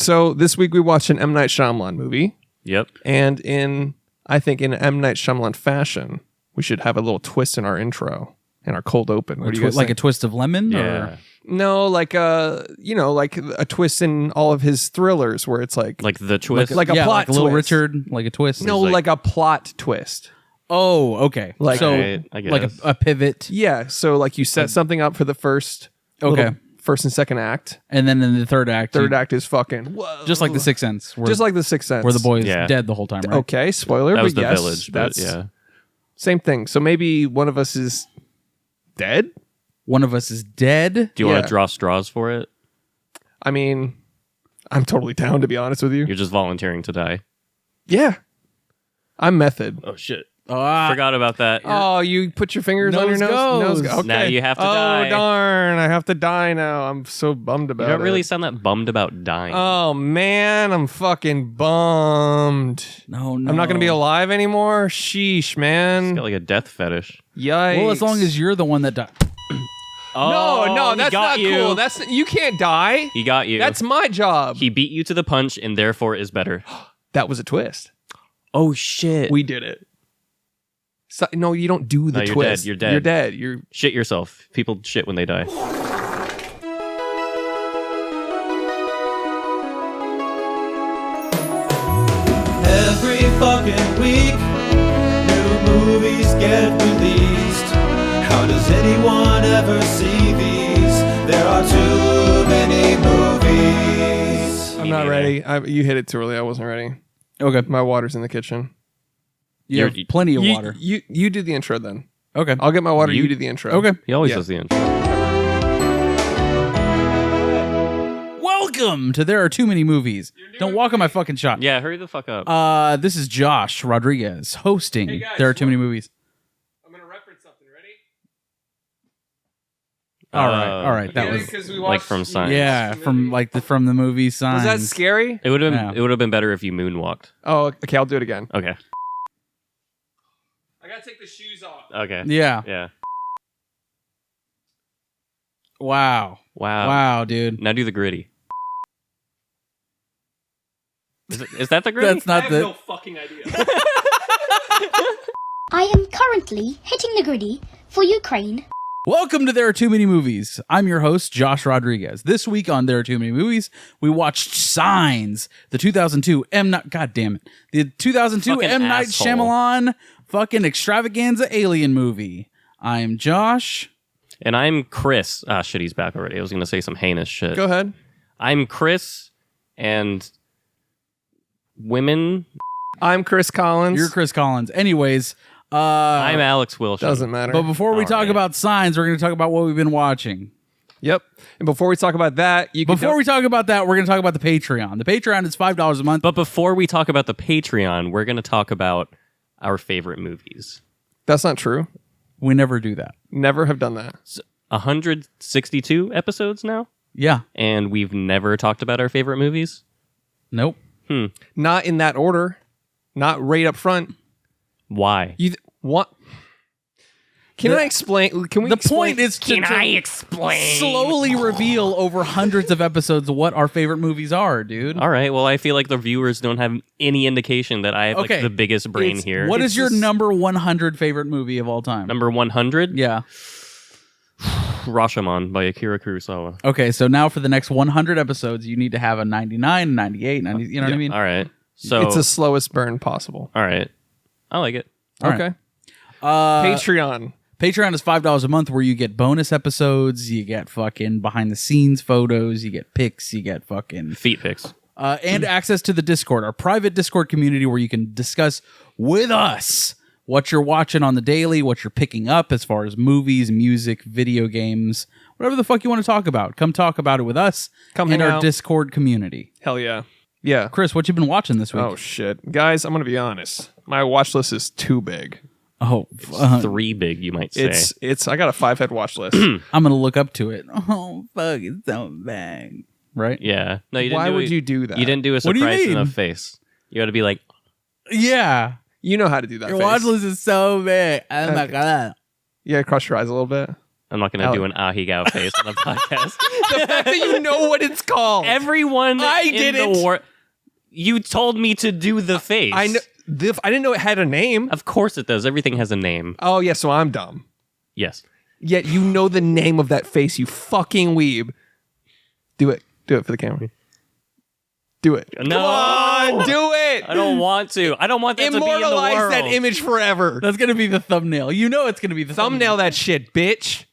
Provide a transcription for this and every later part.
So this week we watched an M. Night Shyamalan movie. Yep. And I think in M. Night Shyamalan fashion, we should have a little twist in our intro and our cold open. What do you guys like think? a twist of lemon? Yeah. Or? No, like a twist in all of his thrillers where it's like the twist. like a plot like Little twist. Richard, like a twist. No, like a plot twist. Oh, okay. Like- so, Right, I like guess. a pivot. Yeah, so like you set something up for the first first and second act. And then in the third act, Third act is fucking whoa. just like The Sixth Sense. Just like The Sixth Sense. where the boy is Yeah. dead the whole time, right? Okay, spoiler, that was but the yes, village, but that's yeah. same thing. So maybe one of us is dead? One of us is dead. Do you Yeah. want to draw straws for it? I mean, I'm totally down, to be honest with you. You're just volunteering to die. Yeah. I'm method. Oh, shit. Ah, Forgot about that. Oh, you put your fingers on your Nose nose? goes. Okay. Now you have to oh, die. Oh, darn. I have to die now. I'm so bummed about You it. don't really sound that bummed about dying. Oh, man. I'm fucking bummed. no. I'm not going to be alive anymore? Sheesh, He's man. got like a death fetish. Yikes. Well, as long as you're the one that died. No, he that's got not you. cool. You can't die. He got you. That's my job. He beat you to the punch and therefore is better. That was a twist. Oh, shit. We did it. So, no, you don't do the No, you're twist. dead. You're dead. You're dead. You're Shit yourself. People shit when they die. Every fucking week, new movies get released. How does anyone ever see these? There are too many movies. I'm not ready. You hit it too early. I wasn't ready. Okay. My water's in the kitchen. You have plenty of water. You do the intro then. Okay. I'll get my water. You do the intro. Okay. He always Yeah. does the intro. Welcome to There Are Too Many Movies. Don't walk on my fucking shot. Yeah, hurry the fuck up. This is Josh Rodriguez hosting Hey, guys, There Are Too Many Movies. I'm gonna reference something. Ready? All right. That was because we like from Signs. yeah, from the movie Signs. Was that scary? It would have been Yeah. it would have been better if you moonwalked. Oh, okay. I'll do it again. Okay. I gotta take the shoes off. Okay. Yeah. Yeah. Wow. Wow, dude. Now do the gritty. Is that the gritty? That's not the. fucking idea. I am currently hitting the griddy for Ukraine. Welcome to There Are Too Many Movies. I'm your host, Josh Rodriguez. This week on There Are Too Many Movies, we watched Signs, the 2002 God damn it. The 2002 Fucking M. Night asshole. Shyamalan fucking extravaganza alien movie. I'm Josh. And I'm Chris. Ah, shit, he's back already. I was going to say some heinous shit. Go ahead. I'm Chris and women. I'm Chris Collins. You're Chris Collins. Anyways, I'm Alex Wilson. Doesn't matter. but before we All talk right. about Signs, we're going to talk about what we've been watching. Yep. And before we talk about that, you can Before we talk about that, we're going to talk about the Patreon. The Patreon is $5 a month. But before we talk about the Patreon, we're going to talk about our favorite movies. That's not true. We never do that. Never have done that. 162 episodes now, Yeah. and we've never talked about our favorite movies. Nope. Not in that order. Not right up front. Why? What? Can I explain? Can we? The explain? point is to explain? slowly reveal over hundreds of episodes what our favorite movies are, dude. All right. Well, I feel like the viewers don't have any indication that I have Okay. like the biggest brain It's- here. What It's is your just- number 100 favorite movie of all time? Number 100? Yeah. Rashomon by Akira Kurosawa. Okay, so now for the next 100 episodes, you need to have a 99, 98, 90, you know what I mean? All right. So It's the slowest burn possible. all right. I like it. All right. Okay. Uh, Patreon. Patreon is $5 a month where you get bonus episodes, you get fucking behind the scenes photos, you get pics, you get fucking Feet pics. and access to the Discord, our private Discord community where you can discuss with us what you're watching on the daily, what you're picking up as far as movies, music, video games, whatever the fuck you want to talk about. Come talk about it with us Come in hang our out. Discord community. Hell yeah. Yeah. Chris, what you been watching this week? Oh shit, guys! I'm gonna be honest. My watch list is too big. Oh, 3 big, you might say. It's. I got a 5-head watch list. I'm gonna look up to it. Oh fuck, it's so big, right? Yeah. No, you didn't Why do would it- you do that? You didn't do a What do you surprise mean? enough face. You got to be like, Yeah, You know how to do that. your face. watch list is so big. Oh my Okay. god. Yeah, cross your eyes a little bit. I'm not going to do an ahigao face on the podcast. The fact that you know what it's called. Everyone I in didn't. the war. You told me to do the face. I know. I didn't know it had a name. Of course it does. Everything has a name. Oh yeah, so I'm dumb. Yes. Yet you know the name of that face, you fucking weeb. Do it. Do it for the camera. Do it. No. Come on, do it. I don't want to. I don't want that to be in the Immortalize world. that image forever. That's going to be the thumbnail. You know it's going to be the Thumbnail that shit, bitch.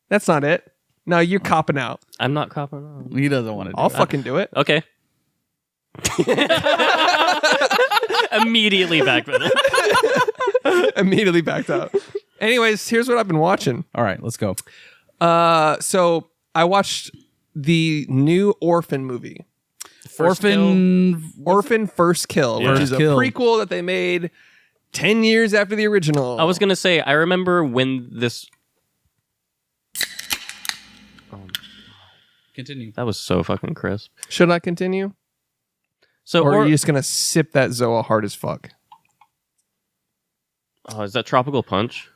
That's not it. No, you're copping out. I'm not copping on. He doesn't want to do I'll it. fucking do it. Okay. Immediately backpedal. Immediately backed up. Anyways, here's what I've been watching. All right, let's go. So I watched the new Orphan movie. Orphan First Kill, which is a prequel that they made 10 years after the original. I was going to say, I remember when this... Continue. That was so fucking crisp. Should I continue? So, Or are you just going to sip that Zoa hard as fuck? Oh, is that Tropical Punch?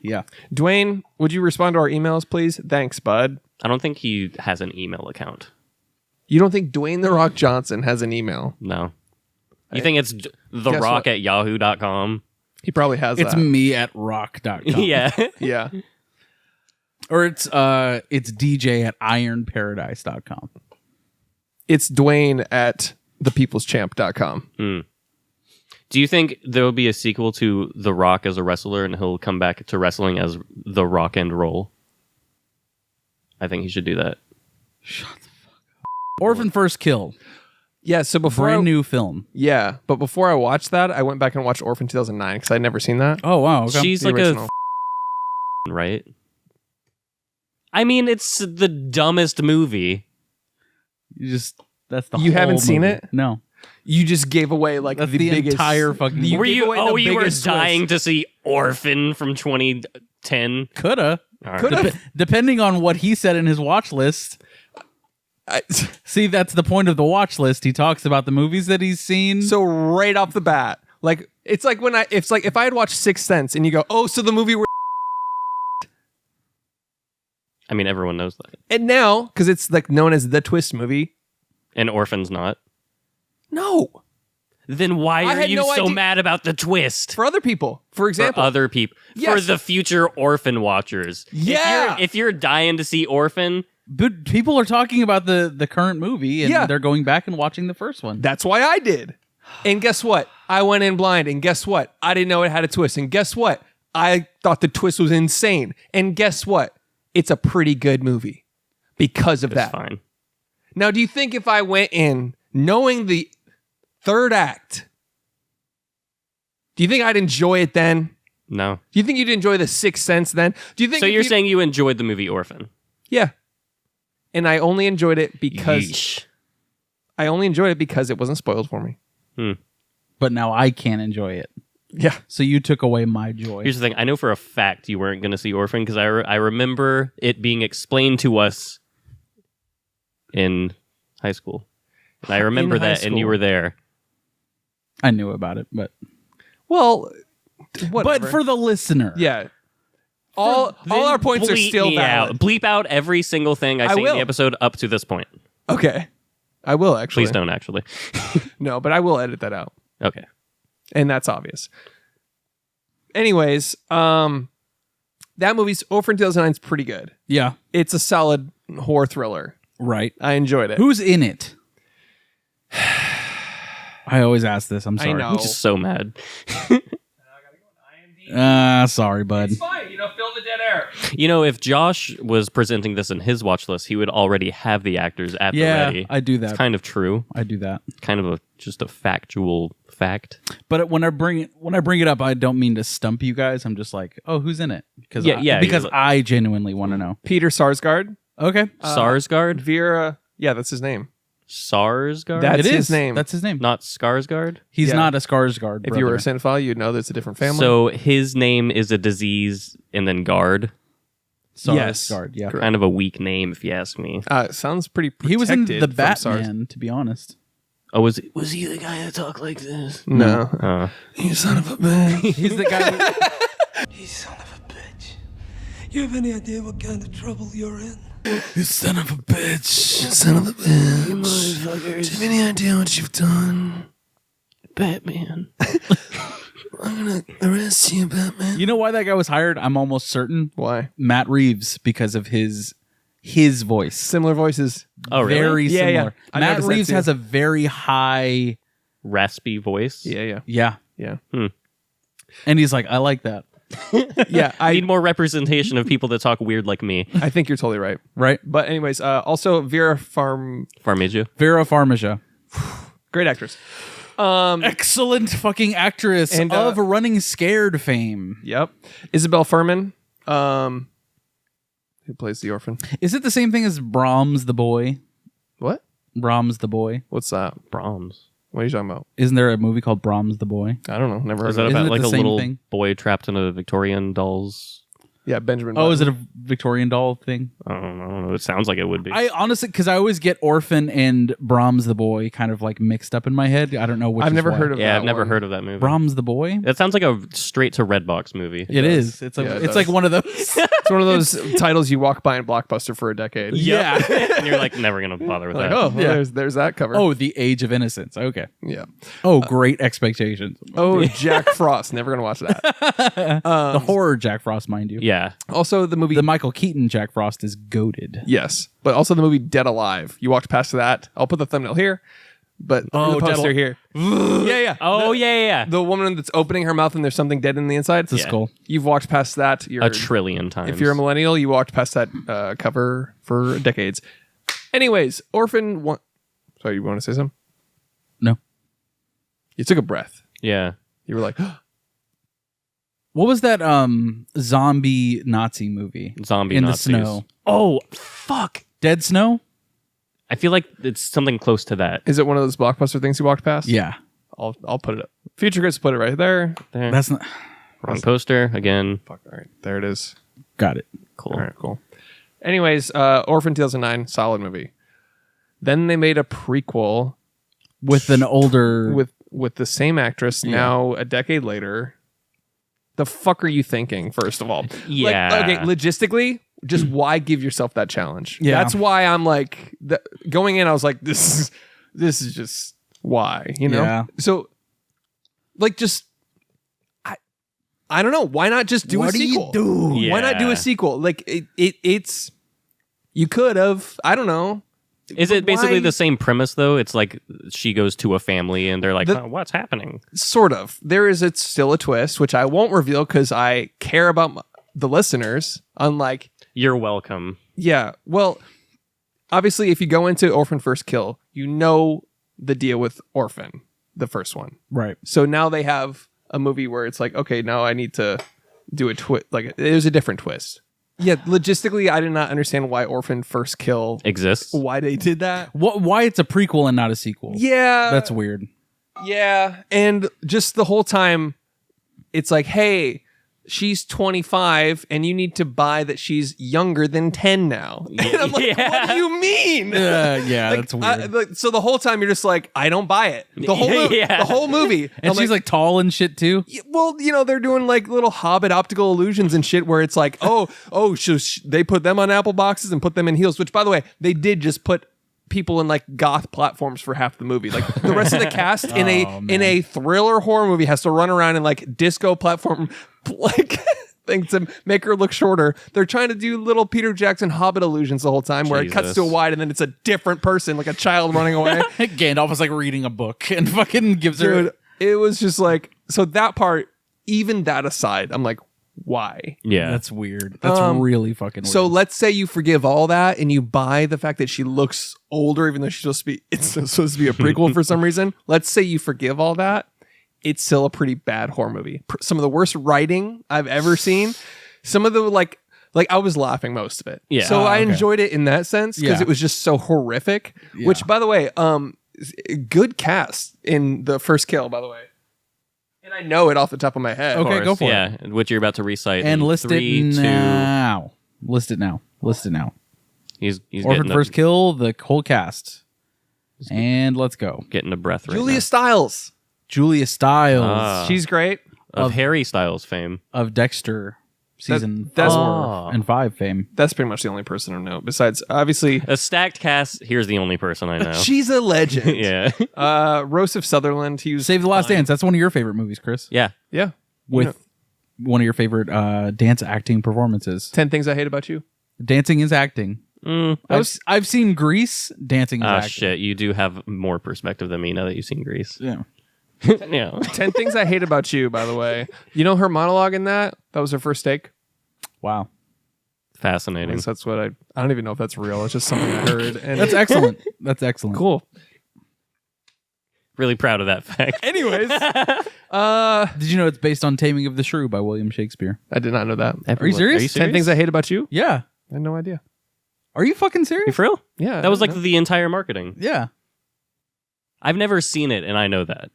Yeah. Dwayne, would you respond to our emails, please? Thanks, bud. I don't think he has an email account. You don't think Dwayne The Rock Johnson has an email? No. You think it's therock@yahoo.com? He probably has It's that. me at rock.com. Yeah. Yeah. Or it's DJ at ironparadise.com. It's Dwayne at thepeopleschamp.com. Do you think there will be a sequel to The Rock as a wrestler and he'll come back to wrestling as The Rock and Roll? I think he should do that. Orphan First Kill. Yeah, so before Brand new film. Yeah, but before I watched that, I went back and watched Orphan 2009 because I'd never seen that. Oh, wow. Okay. She's The like original. right? I mean, it's the dumbest movie. That's the You whole haven't seen movie. it? No. You just gave away like That's the the biggest entire fucking you movie. gave away the you were biggest dying twist. to see Orphan from 2010? Coulda. Coulda. Depending on what he said in his watch list. See, that's the point of the watch list. He talks about the movies that he's seen. So right off the bat, like it's like if I had watched Sixth Sense and you go, oh, so the movie where I mean, everyone knows that. and now because it's like known as the twist movie. And Orphan's not. No, Then why I are had you no so idea- mad about the twist? for other people, for example, For other people. For Yes. the future Orphan watchers. Yeah. If you're dying to see Orphan, But people are talking about the current movie, and Yeah. they're going back and watching the first one. that's why I did. And guess what? I went in blind, and guess what? I didn't know it had a twist. And guess what? I thought the twist was insane. And guess what? It's a pretty good movie because of it's that. fine. Now, do you think if I went in knowing the third act, do you think I'd enjoy it then? No. Do you think you'd enjoy the Sixth Sense then? Do you think? So if you're you- saying you enjoyed the movie Orphan? yeah? And I only enjoyed it because Yeesh. it wasn't spoiled for me. But now I can't enjoy it. Yeah. So you took away my joy. Here's the thing. I know for a fact you weren't going to see Orphan because I remember it being explained to us in high school. And I remember In high that, and you school. were there. I knew about it, but Well, whatever. but for the listener, yeah, all our points are Bleep still me valid. out. Bleep out every single thing I say in will. the episode up to this point. Okay, I will actually. Please don't actually. No, but I will edit that out, Okay. and that's obvious. Anyways, that movie's Orphan 2009 is pretty good. yeah, It's a solid horror thriller. right. I enjoyed it. Who's in it? I always ask this. I'm sorry. know. I'm just so mad. Sorry, bud. fine, fill the dead air. If Josh was presenting this in his watch list, he would already have the actors at the Yeah, ready. I do that. It's kind of true. I do that. Kind of just a factual fact. But when I bring it up, I don't mean to stump you guys. I'm just like, oh, who's in it? Because Yeah, I genuinely want to know. Peter Sarsgaard, Okay, Sarsgaard? Vera. Yeah, that's his name. Sarsgaard? That's it is his name. That's his name. Not Skarsgård? He's Yeah. not a Skarsgård. If you were a brother. cinephile, you'd know there's a different family. So his name is a disease and then guard. Yes. Skarsgård, yeah. Kind of a weak name, if you ask me. Sounds pretty. He was in protected the from SARS. Batman, to be honest. Oh, was he the guy that talked like this? No, you son of a bitch. He's the guy. You son of a bitch. You have any idea what kind of trouble you're in? You son of a bitch. Son of a bitch. You motherfuckers. Do you have any idea what you've done? Batman. I'm gonna arrest you, Batman. You know why that guy was hired? I'm almost certain. Why? Matt Reeves, because of his voice. Similar voices. Oh, really? Very Yeah, similar. yeah. I Matt noticed that Reeves too. has a very high. Raspy voice. Yeah. Yeah. Yeah. And he's like, I like that. Yeah. I need more representation of people that talk weird like me. I think you're totally right. Right? But anyways, also Vera Farmiga. Vera Farmiga. great actress. Excellent fucking actress And, of Running Scared fame. Yep. Isabel Furman, who plays the orphan. Is it the same thing as Brahms the Boy? What? Brahms the Boy? What's that? Brahms. What are you talking about? Isn't there a movie called Brahms the Boy? I don't know. Never heard Is of that it. Isn't about it like the a same little thing? boy trapped in a Victorian doll's? Yeah, Benjamin. Oh, is it Button. a Victorian doll thing? I don't know. It sounds like it would be. I honestly, because I always get Orphan and Brahms the Boy kind of like mixed up in my head. I don't know which. I've is never why. heard of that. yeah, I've never one. heard of that movie. Brahms the Boy. That sounds like a straight to Redbox movie. It is. It's Yeah, it it's does. like one of those. It's one of those titles you walk by in Blockbuster for a decade. Yeah. And you're like never gonna bother with Like, that. oh, well, Yeah. there's that cover. Oh, The Age of Innocence. Okay. Yeah. Oh, great expectations. Oh, Jack Frost. Never gonna watch that. The horror Jack Frost, mind you. Yeah. Also, the movie. The Michael Keaton Jack Frost is goated. Yes, but also the movie Dead Alive. You walked past that. I'll put the thumbnail here, but Oh, the Dead poster Al- here. Yeah. Oh yeah. The woman that's opening her mouth and there's something dead in the inside. It's a skull. You've walked past that. You're, A trillion times. If you're a millennial, you walked past that cover for decades. Anyways, Orphan. Sorry, you want to say something? No. You took a breath. yeah. You were like, What was that zombie Nazi movie? Zombie in Nazis. the snow. Oh fuck! Dead Snow? I feel like it's something close to that. is it one of those blockbuster things you walked past? Yeah. I'll put it up. Future Chris put it right there. There. That's not. Wrong poster again. Fuck. All right, there it is. Got it. Cool. All right, cool. Anyways, Orphan 2009, solid movie. Then they made a prequel With an older. with the same actress. Yeah. Now a decade later, the fuck are you thinking? First of all, Yeah. Like, okay, logistically, just why give yourself that challenge? Yeah. That's why I'm like going in. I was like, this is just why, you know. Yeah. So, like, just I don't know. Why not just do a What do you sequel? do? Why not do Yeah. a sequel? Like it's you could have. I don't know. Is it basically Why- the same premise though? It's like she goes to a family and they're like, The- "Oh, what's happening?" Sort of. There is it's still a twist, which I won't reveal because I care about the listeners. Unlike, You're welcome. yeah, well, obviously, if you go into Orphan First Kill, you know the deal with Orphan, the first one. Right. So now they have a movie where it's like, okay, now I need to do a twist. Like, it was a different twist. Yeah, logistically, I did not understand why Orphan First Kill, Exists. why they did that. Why it's a prequel and not a sequel? Yeah. That's weird. Yeah, and just the whole time, it's like, hey, she's 25, and you need to buy that she's younger than 10 now. And I'm like, what do you mean? Yeah, Like, that's weird. so the whole time you're just like, I don't buy it. The whole movie. Yeah. The whole movie. and she's like tall and shit too. yeah, well, you know, they're doing like little Hobbit optical illusions and shit where it's like, they put them on Apple boxes and put them in heels, which by the way, they did just put people in like goth platforms for half the movie. Like the rest of the cast in a thriller horror movie has to run around in like disco platform like things to make her look shorter. They're trying to do little Peter Jackson Hobbit illusions the whole time where it cuts Jesus. to a wide and then it's a different person, like a child running away. Gandalf is like reading a book and fucking gives her. Dude, it was just like, so that part, even that aside, I'm like, why? Yeah. That's weird. That's really fucking weird. So let's say you forgive all that and you buy the fact that she looks older, even though she's it's supposed to be a prequel for some reason. Let's say you forgive all that. It's still a pretty bad horror movie. Some of the worst writing I've ever seen. Some of the like I was laughing most of it. Yeah. So I okay. enjoyed it in that sense because Yeah. it was just so horrific. Which, by the way, good cast in the first kill, by the way. And I know it off the top of my head. Okay, go for it. Yeah, which you're about to recite. and in list 3, it 2. now. List it now. List it now. He's Orphan getting First Kill, the whole cast. And let's go. getting a breath right Julia Stiles. Julia Stiles Ah. She's great. now. Of Harry Styles fame. of Dexter season that's- 4 and 5 fame. That's pretty much the only person I know. Besides, obviously, A stacked cast. Here's the only person I know. she's a legend. Yeah. Rosef Sutherland. He was Save the Last Dance. That's one of your favorite movies, Chris. Yeah. yeah. With one of your favorite dance acting performances. 10 Things I Hate About You. Dancing is acting. I've seen Grease. Dancing is acting. Shit. You do have more perspective than me now that you've seen Grease. Yeah. Yeah. 10 Things I Hate About You, by the way. You know her monologue in that? That was her first take. Wow. At Fascinating. least that's what I don't even know if that's real. It's just something I heard. And That's excellent. That's excellent. cool. Really proud of that fact. Anyways, Did you know it's based on Taming of the Shrew by William Shakespeare? I did not know that. Are you serious? Are you 10 Things I Hate About You? Yeah. I had no idea. Are you fucking You serious? for real? Yeah. That was I like didn't know. the entire marketing. Yeah. I've never seen it, and I know that.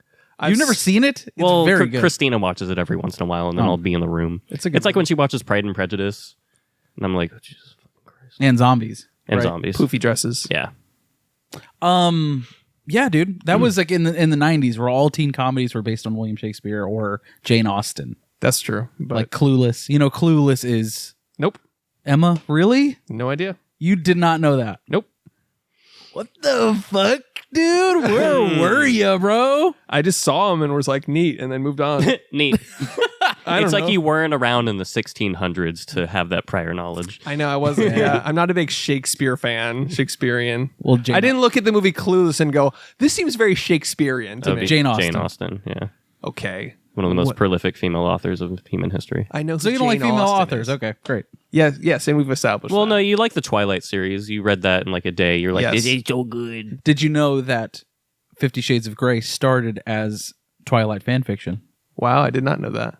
You've never seen it? It's Well, very good. Christina watches it every once in a while, and then I'll be in the room. It's a good It's like when she watches Pride and Prejudice, and I'm like, oh, Jesus fucking Christ. And zombies. And Right. zombies. Poofy dresses. Yeah. Yeah, dude. That was like in the 90s where all teen comedies were based on William Shakespeare or Jane Austen. That's true. But Like Clueless. You know, Clueless is nope. Emma. Really? No idea. You did not know that. Nope. What the fuck, dude? Where were you, bro? I just saw him and was like, neat, and then moved on. Neat. I don't It's like know. you weren't around in the 1600s to have that prior knowledge. I know I wasn't. Yeah, I'm not a big Shakespeare fan. Shakespearean. Well, Jane- I didn't look at the movie Clueless and go, "This seems very Shakespearean to That'd me." be Jane Austen. Jane Austen, yeah. Okay, One of the most What? prolific female authors of human history. I know. So who you don't like Jane female Austen authors. is. Okay, great. Yes, and we've established. Well, that. no, you like the Twilight series. You read that in like a day. You're like, Yes. this is so good. Did you know that 50 Shades of Grey started as Twilight fan fiction? Wow, I did not know that.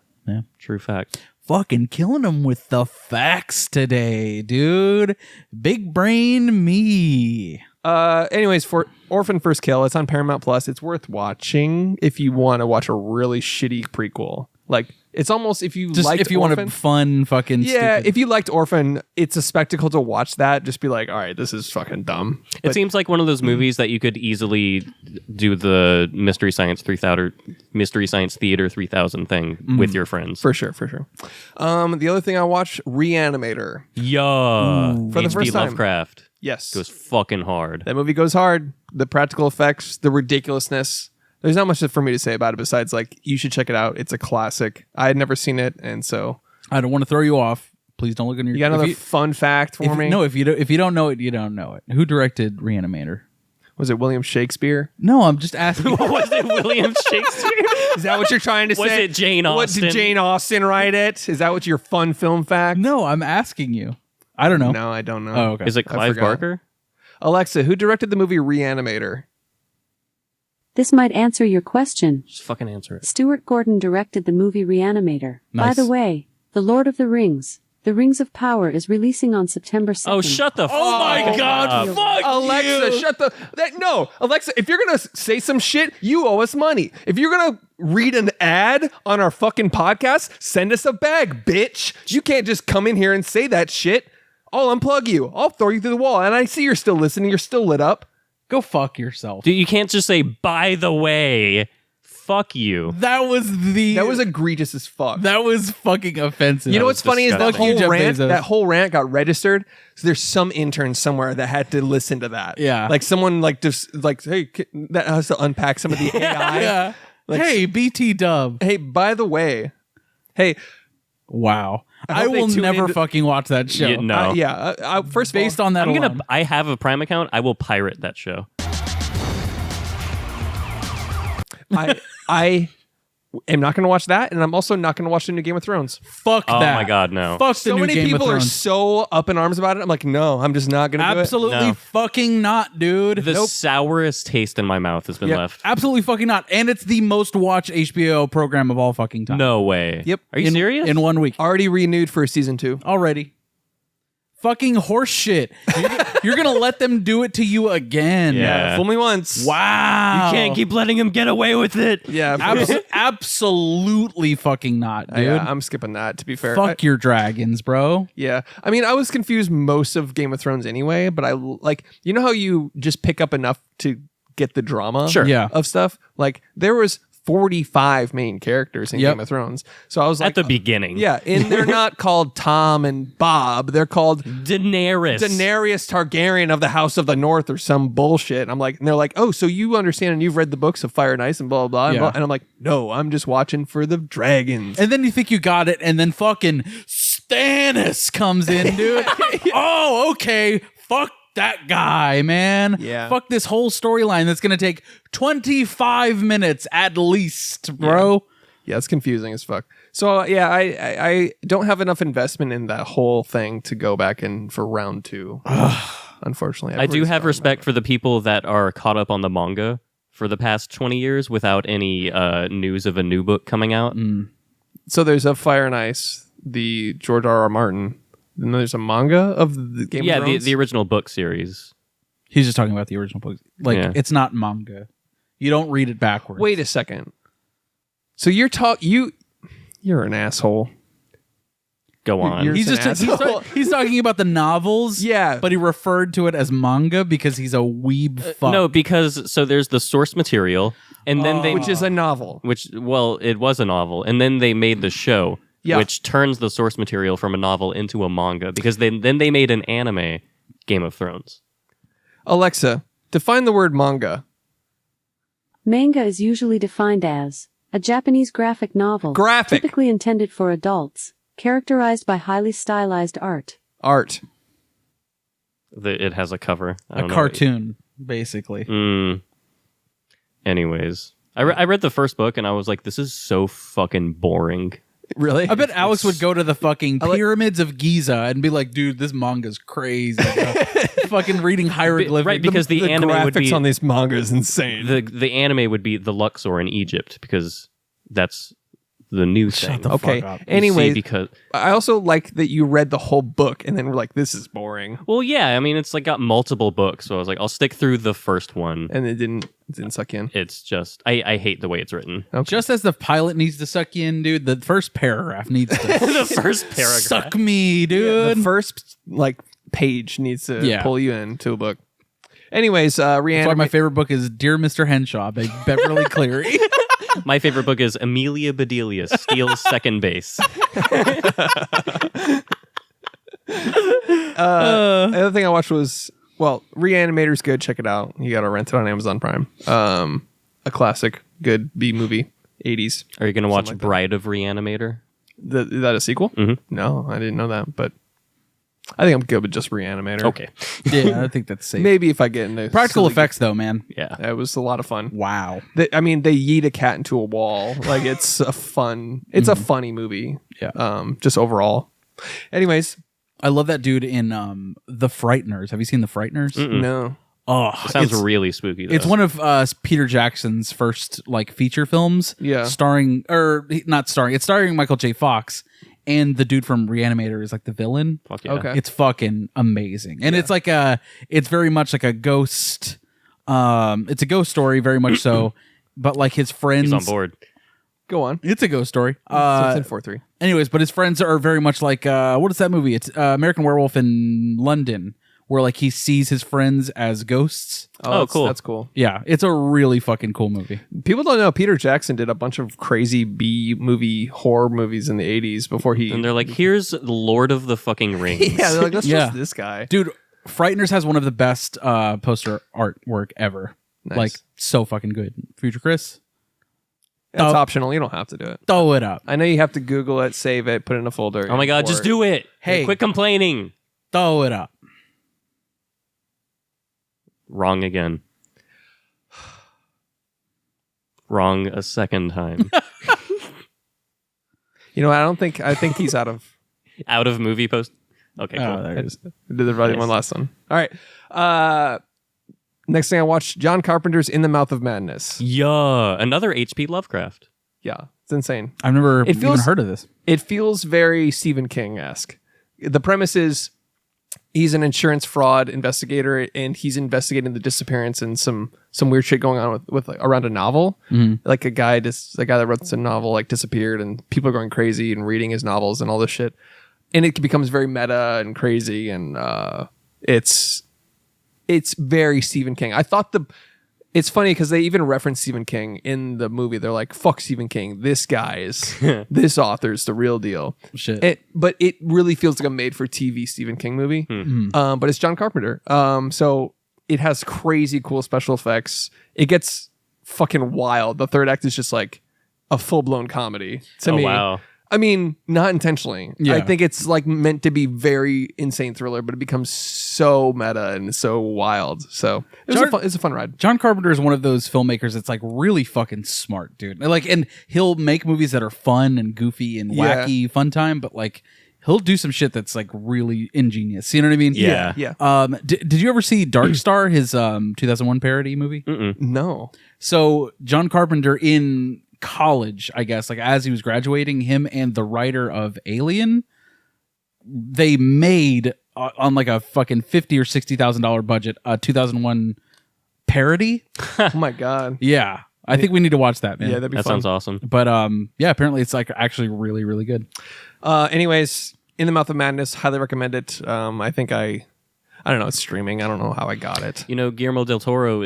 True fact. Fucking killing them with the facts today, dude. Big brain me. Anyways, for Orphan First Kill, it's on Paramount Plus. It's worth watching if you want to watch a really shitty prequel. Like, it's almost if you Just liked if you Orphan, want a fun fucking yeah, stupid. if you liked Orphan, it's a spectacle to watch that. Just be like, all right, this is fucking dumb. It seems like one of those movies that you could easily do the Mystery Science 3000 Mystery Science Theater 3000 thing with your friends. For sure. The other thing I watched, Re-Animator. Yeah. For the H.P. first time. Lovecraft. Yes. Goes fucking hard. That movie goes hard. The practical effects, the ridiculousness. There's not much for me to say about it besides, like, you should check it out. It's a classic. I had never seen it, and so I don't want to throw you off. Please don't look in your. you got another if fun fact for me. No, if you don't know it, you don't know it. Who directed Re-Animator? Was it William Shakespeare? No, I'm just asking. Was it William Shakespeare? Is that what you're trying to Was say? it Jane What Austen? did Jane Austen write it? Is that what your fun film fact? No, I'm asking you. I don't know. No, I don't know. Oh, okay. Is it I Clive forgot. Barker? Alexa, who directed the movie Re-Animator? This might answer your question. Just fucking answer it. Stuart Gordon directed the movie Re-Animator. By Nice. the way, The Lord of the Rings, The Rings of Power is releasing on September 2nd. Oh, shut the Oh my God! Fuck Alexa, you. shut the no, Alexa, if you're gonna say some shit, you owe us money. If you're gonna read an ad on our fucking podcast, send us a bag, bitch. You can't just come in here and say that shit. I'll unplug you. I'll throw you through the wall. And I see you're still listening. You're still lit up. Go fuck yourself. Dude, you can't just say, by the way, fuck you. That was Egregious as fuck. that was fucking offensive. You know what's funny is that disgusting. Fuck you, whole Jeff rant. Bezos. That whole rant got registered. So there's some intern somewhere that had to listen to that. Yeah. like someone like just like hey that has to unpack some of the AI. Yeah. Like, Hey, BT Dub. Hey, by the way, hey, Wow. I hope they will tune never into- fucking watch that show. Yeah, no. first of Based all, on that I'm alone. I have a Prime account. I will pirate that show. I am not going to watch that, and I'm also not going to watch the new Game of Thrones. Fuck Oh that. my God, no. Fuck the So new many Game people of are Thrones. so up in arms about it. I'm like, no, I'm just not going to do it. Absolutely No. fucking not, dude. The sourest taste in my mouth has been Yep. left. Absolutely fucking not. And it's the most watched HBO program of all fucking time. No way. Yep. Are you serious? In 1 week. Already renewed for season 2. Already. Fucking horse shit. You're going to let them do it to you again. Yeah. Fool me once. Wow. You can't keep letting him get away with it. Yeah. Absolutely fucking not, dude. Yeah, I'm skipping that, to be fair. Fuck your dragons, bro. Yeah. I mean, I was confused most of Game of Thrones anyway, but I like, you know how you just pick up enough to get the drama Sure. Yeah. of stuff? Like, there was 45 main characters in Yep. Game of Thrones. So I was like, At the beginning. yeah, and they're not called Tom and Bob. They're called Daenerys. Daenerys Targaryen of the House of the North or some bullshit. I'm like, and they're like, oh, so you understand and you've read the books of Fire and Ice and blah, blah, blah. Yeah. And I'm like, no, I'm just watching for the dragons. And then you think you got it, and then fucking Stannis comes in, dude. Oh, okay. Fuck that guy, man. Yeah. Fuck this whole storyline that's gonna take 25 minutes at least, bro. Yeah, it's confusing as fuck. So yeah, I don't have enough investment in that whole thing to go back in for round 2. Unfortunately, I do have respect for the people that are caught up on the manga for the past 20 years without any news of a new book coming out. So there's a Fire and Ice, the George R.R. Martin. And then there's a manga of the Game of Thrones. the original book series. He's just talking about the original books. Like, Yeah. it's not manga. You don't read it backwards. Wait a second. So you're you're an asshole. Go on. You're- He's an just he's, asshole. he's talking about the novels. Yeah. But he referred to it as manga because he's a weeb fuck. No, because so there's the source material, and then they Which is a novel. it was a novel, and then they made the show, Yeah. which turns the source material from a novel into a manga, because then they made an anime Game of Thrones. Alexa, define the word manga. Manga is usually defined as a Japanese graphic novel, Graphic. typically intended for adults, characterized by highly stylized art. Art. It has a cover. I a don't know. cartoon, basically. Anyways, I read the first book and I was like, this is so fucking boring. Really? I bet Alex would go to the fucking pyramids of Giza and be like, dude, this manga's crazy. bro." Fucking reading hieroglyphics. Right, because the anime would be graphics on this manga is insane. the anime would be the Luxor in Egypt, because that's the new thing. the Okay. fuck up. You see, Anyway, because I also like that you read the whole book and then were like, this is boring. well, yeah, I mean, it's like got multiple books, so I was like, I'll stick through the first one. And it didn't suck in. It's just I hate the way it's written. Just as the pilot needs to suck you in, dude, the first paragraph needs to The first paragraph. suck me, dude. The first page needs to Yeah. pull you into a book. Anyways, That's why my Re-Animator. favorite book is Dear Mr. Henshaw by Beverly Cleary. My favorite book is Amelia Bedelia steals second base. The other thing I watched was, Re-Animator's good. Check it out. You got to rent it on Amazon Prime. A classic, good B movie, 80s. Are you going to watch like that. Bride of Re-Animator? Is that a sequel? Mm-hmm. No, I didn't know that, but I think I'm good with just Re-Animator. Okay. Yeah, I think that's safe. Maybe if I get into Practical silly- effects, though, man. Yeah. It was a lot of fun. Wow. They yeet a cat into a wall. Like it's a funny movie. Yeah. Just overall. Anyways, I love that dude in The Frighteners. Have you seen The Frighteners? no. Oh, Sounds it's, really spooky, though. it's one of Peter Jackson's first feature films. Yeah. It's starring Michael J. Fox, and the dude from Re-Animator is like the villain. Fuck yeah. Okay. It's fucking amazing. And it's it's very much like a ghost it's a ghost story, very much so. But like his friends, He's on board. Go on. it's a ghost story. So it's in 4-3. Anyways, but his friends are very much like what is that movie? It's American Werewolf in London, where like he sees his friends as ghosts. Oh, cool. That's cool. Yeah, it's a really fucking cool movie. People don't know Peter Jackson did a bunch of crazy B movie horror movies in the 80s before he. And they're like, here's Lord of the fucking Rings. yeah, they're like, let's Yeah. just this guy. Dude, Frighteners has one of the best poster artwork ever. Nice. Like so fucking good. Future Chris, That's Oh. optional. You don't have to do it. throw it up. I know you have to Google it, save it, put it in a folder. Oh my God, just do it. Hey. Quit complaining. Throw it up. Wrong again. Wrong a second time. You know, I think he's out of. Out of movie post. Okay, cool. Oh, there it is. Did the right one last one. All right. Next thing I watched, John Carpenter's In the Mouth of Madness. Yeah, another H.P. Lovecraft. Yeah, it's insane. I've never It feels- even heard of this. It feels very Stephen King-esque. The premise is he's an insurance fraud investigator, and he's investigating the disappearance and some weird shit going on with around a novel. Like a guy that wrote the novel disappeared, and people are going crazy and reading his novels and all this shit. And it becomes very meta and crazy, and it's very Stephen King. I thought It's funny because they even reference Stephen King in the movie. They're like, fuck Stephen King. This guy is, this author's the real deal. Shit. But it really feels like a made-for-TV Stephen King movie. But it's John Carpenter. So it has crazy cool special effects. It gets fucking wild. The third act is just like a full-blown comedy to me. Wow. I mean, not intentionally. Yeah. I think it's like meant to be very insane thriller, but it becomes so meta and so wild. So it's a fun ride. John Carpenter is one of those filmmakers that's like really fucking smart, dude. Like, and he'll make movies that are fun and goofy and wacky, fun time, but like he'll do some shit that's like really ingenious. You know what I mean? Yeah. Did you ever see Dark Star, his 2001 parody movie? No. So John Carpenter in college, I guess, like as he was graduating, him and the writer of Alien, they made on like a fucking $50,000 or $60,000 budget a 2001 parody. Oh my God. Yeah, I think we need to watch that, man. Yeah, that'd be That fun. sounds awesome. But yeah, apparently it's like actually really, really good. Anyways, In the Mouth of Madness, highly recommend it. I think I don't know, it's streaming. I don't know how I got it. You know, Guillermo del Toro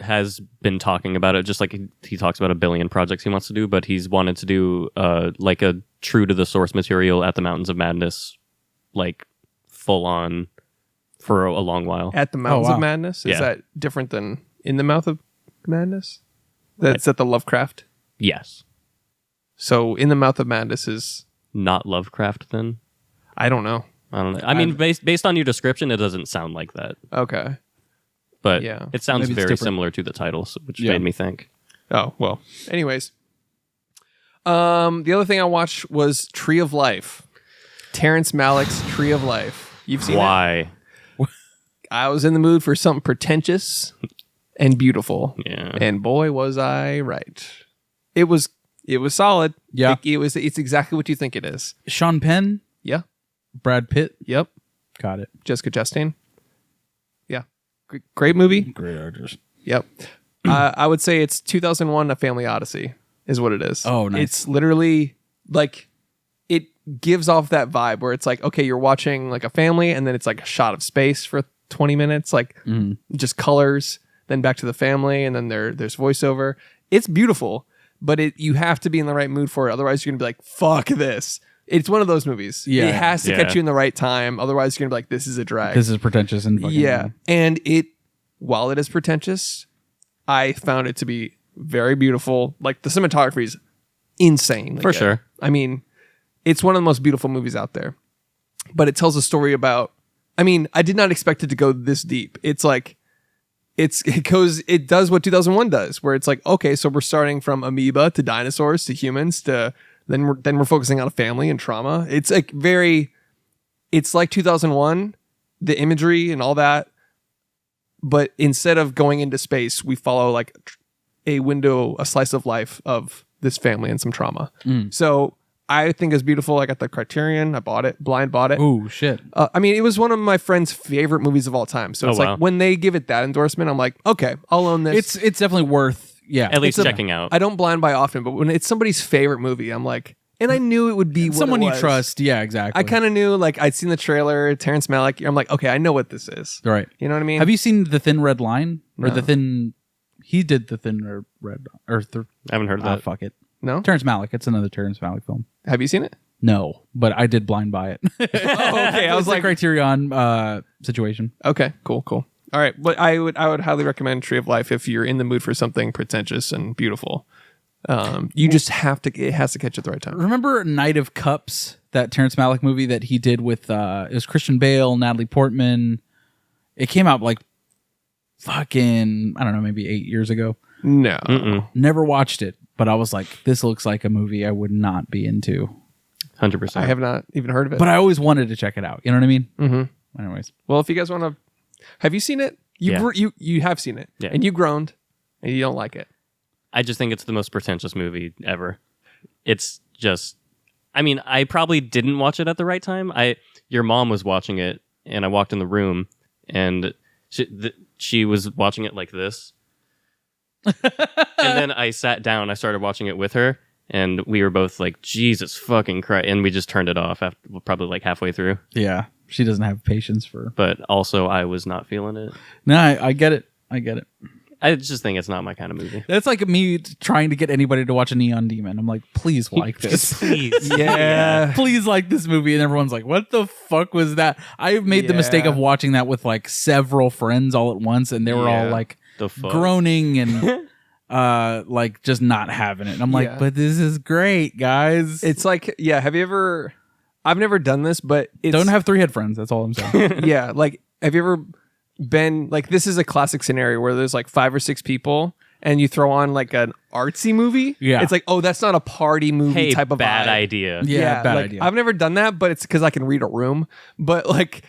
has been talking about it, just like he talks about a billion projects he wants to do, but he's wanted to do like a true to the source material at the Mountains of Madness, like full on for a long while. At the Mountains wow. of Madness? Is Yeah. that different than In the Mouth of Madness? That's at the Lovecraft. Yes. So In the Mouth of Madness is, Not Lovecraft then? I don't know. I don't know. I mean, based on your description, it doesn't sound like that. Okay. But Yeah. it sounds Maybe it's very different. similar to the titles, which Yeah. made me think. Oh, well. Anyways. The other thing I watched was Tree of Life. Terrence Malick's Tree of Life. You've seen it? Why? I was in the mood for something pretentious and beautiful. Yeah. And boy, was I right. It was solid. Yeah. It's exactly what you think it is. Sean Penn, Yeah. Brad Pitt, Yep. got it. Jessica Chastain. Yeah. Great movie. Great actors. Yep. I would say it's 2001 A Family Odyssey is what it is. Oh, nice. It's literally like it gives off that vibe where it's like, okay, you're watching like a family and then it's like a shot of space for 20 minutes, like just colors, then back to the family and then there's voiceover. It's beautiful, but you have to be in the right mood for it. Otherwise you're going to be like, fuck this. It's one of those movies. Yeah. It has to Yeah. catch you in the right time. Otherwise you're going to be like, this is a drag. This is pretentious and fucking Yeah. And while it is pretentious, I found it to be very beautiful. Like the cinematography is insane. For sure. I mean, it's one of the most beautiful movies out there. But it tells a story about, I mean, I did not expect it to go this deep. It's like, it does what 2001 does, where it's like, okay, so we're starting from amoeba to dinosaurs to humans to then we're focusing on a family and trauma. It's like it's like 2001, the imagery and all that. But instead of going into space, we follow like a slice of life of this family and some trauma. So I think it's beautiful. I got the Criterion. I bought it. Blind bought it. Ooh, shit. I mean, it was one of my friend's favorite movies of all time. So it's wow. like when they give it that endorsement, I'm like, okay, I'll own this. It's definitely worth, yeah. At least It's checking out. I don't blind buy often, but when it's somebody's favorite movie, I'm like, and I knew it would be what someone it you was. trust. Yeah, exactly. I kind of knew, like, I'd seen the trailer, Terrence Malick. I'm like, okay, I know what this is. Right. You know what I mean? Have you seen The Thin Red Line? Or No. The Thin... He did The Thin Red... Or I haven't heard of that. fuck it. No? Terrence Malick. It's another Terrence Malick film. Have you seen it? No, but I did blind buy it. Oh, okay. I was like, Criterion situation. okay, cool. All right. But I would highly recommend Tree of Life if you're in the mood for something pretentious and beautiful. You just it has to catch you at the right time. Remember Night of Cups, that Terrence Malick movie that he did with it was Christian Bale, Natalie Portman. It came out like fucking, I don't know, maybe 8 years ago. No. Never watched it, but I was like, this looks like a movie I would not be into. 100%. I have not even heard of it. But I always wanted to check it out. You know what I mean? Mm-hmm. Anyways. Well, if you guys want to, have you seen it? Yeah. You have seen it, Yeah. and you groaned, and you don't like it. I just think it's the most pretentious movie ever. It's just, I mean, I probably didn't watch it at the right time. Your mom was watching it, and I walked in the room, and she was watching it like this. And then I sat down, I started watching it with her, and we were both like, Jesus fucking Christ. And we just turned it off after probably like halfway through. Yeah. She doesn't have patience for... But also, I was not feeling it. No, I get it. I get it. I just think it's not my kind of movie. That's like me trying to get anybody to watch a Neon Demon. I'm like, please like this. Please. Yeah. Please like this movie. And everyone's like, what the fuck was that? I made the mistake of watching that with like several friends all at once, and they were all like The fuck? groaning and like just not having it. And I'm like, but this is great, guys. It's like, have you ever... I've never done this, but it's... Don't have 3 head friends. That's all I'm saying. Yeah, like, have you ever been... Like, this is a classic scenario where there's like 5 or 6 people, and you throw on like an artsy movie. Yeah. It's like, oh, that's not a party movie type of bad vibe. idea. Yeah, bad like, idea. I've never done that, but it's because I can read a room. But like...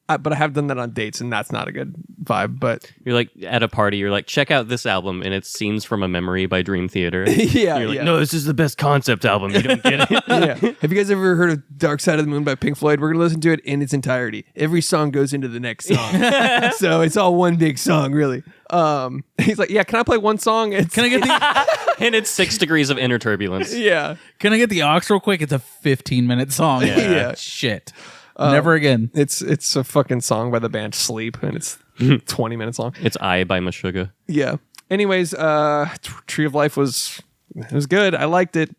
but I have done that on dates, and that's not a good vibe. But You're like at a party, you're like, check out this album, and it's Scenes from a Memory by Dream Theater. yeah, You're like, no, this is the best concept album. You don't get it. yeah. Have you guys ever heard of Dark Side of the Moon by Pink Floyd? We're gonna listen to it in its entirety. Every song goes into the next song, so it's all one big song, really. He's like, yeah, can I play one song? Can I get the And it's 6 degrees of inner turbulence. yeah. Can I get the aux real quick? It's a 15-minute song. Yeah. Shit. Never again. It's a fucking song by the band Sleep, and it's 20 minutes long. It's I by Meshuggah. Yeah. Anyways, Tree of Life was good. I liked it.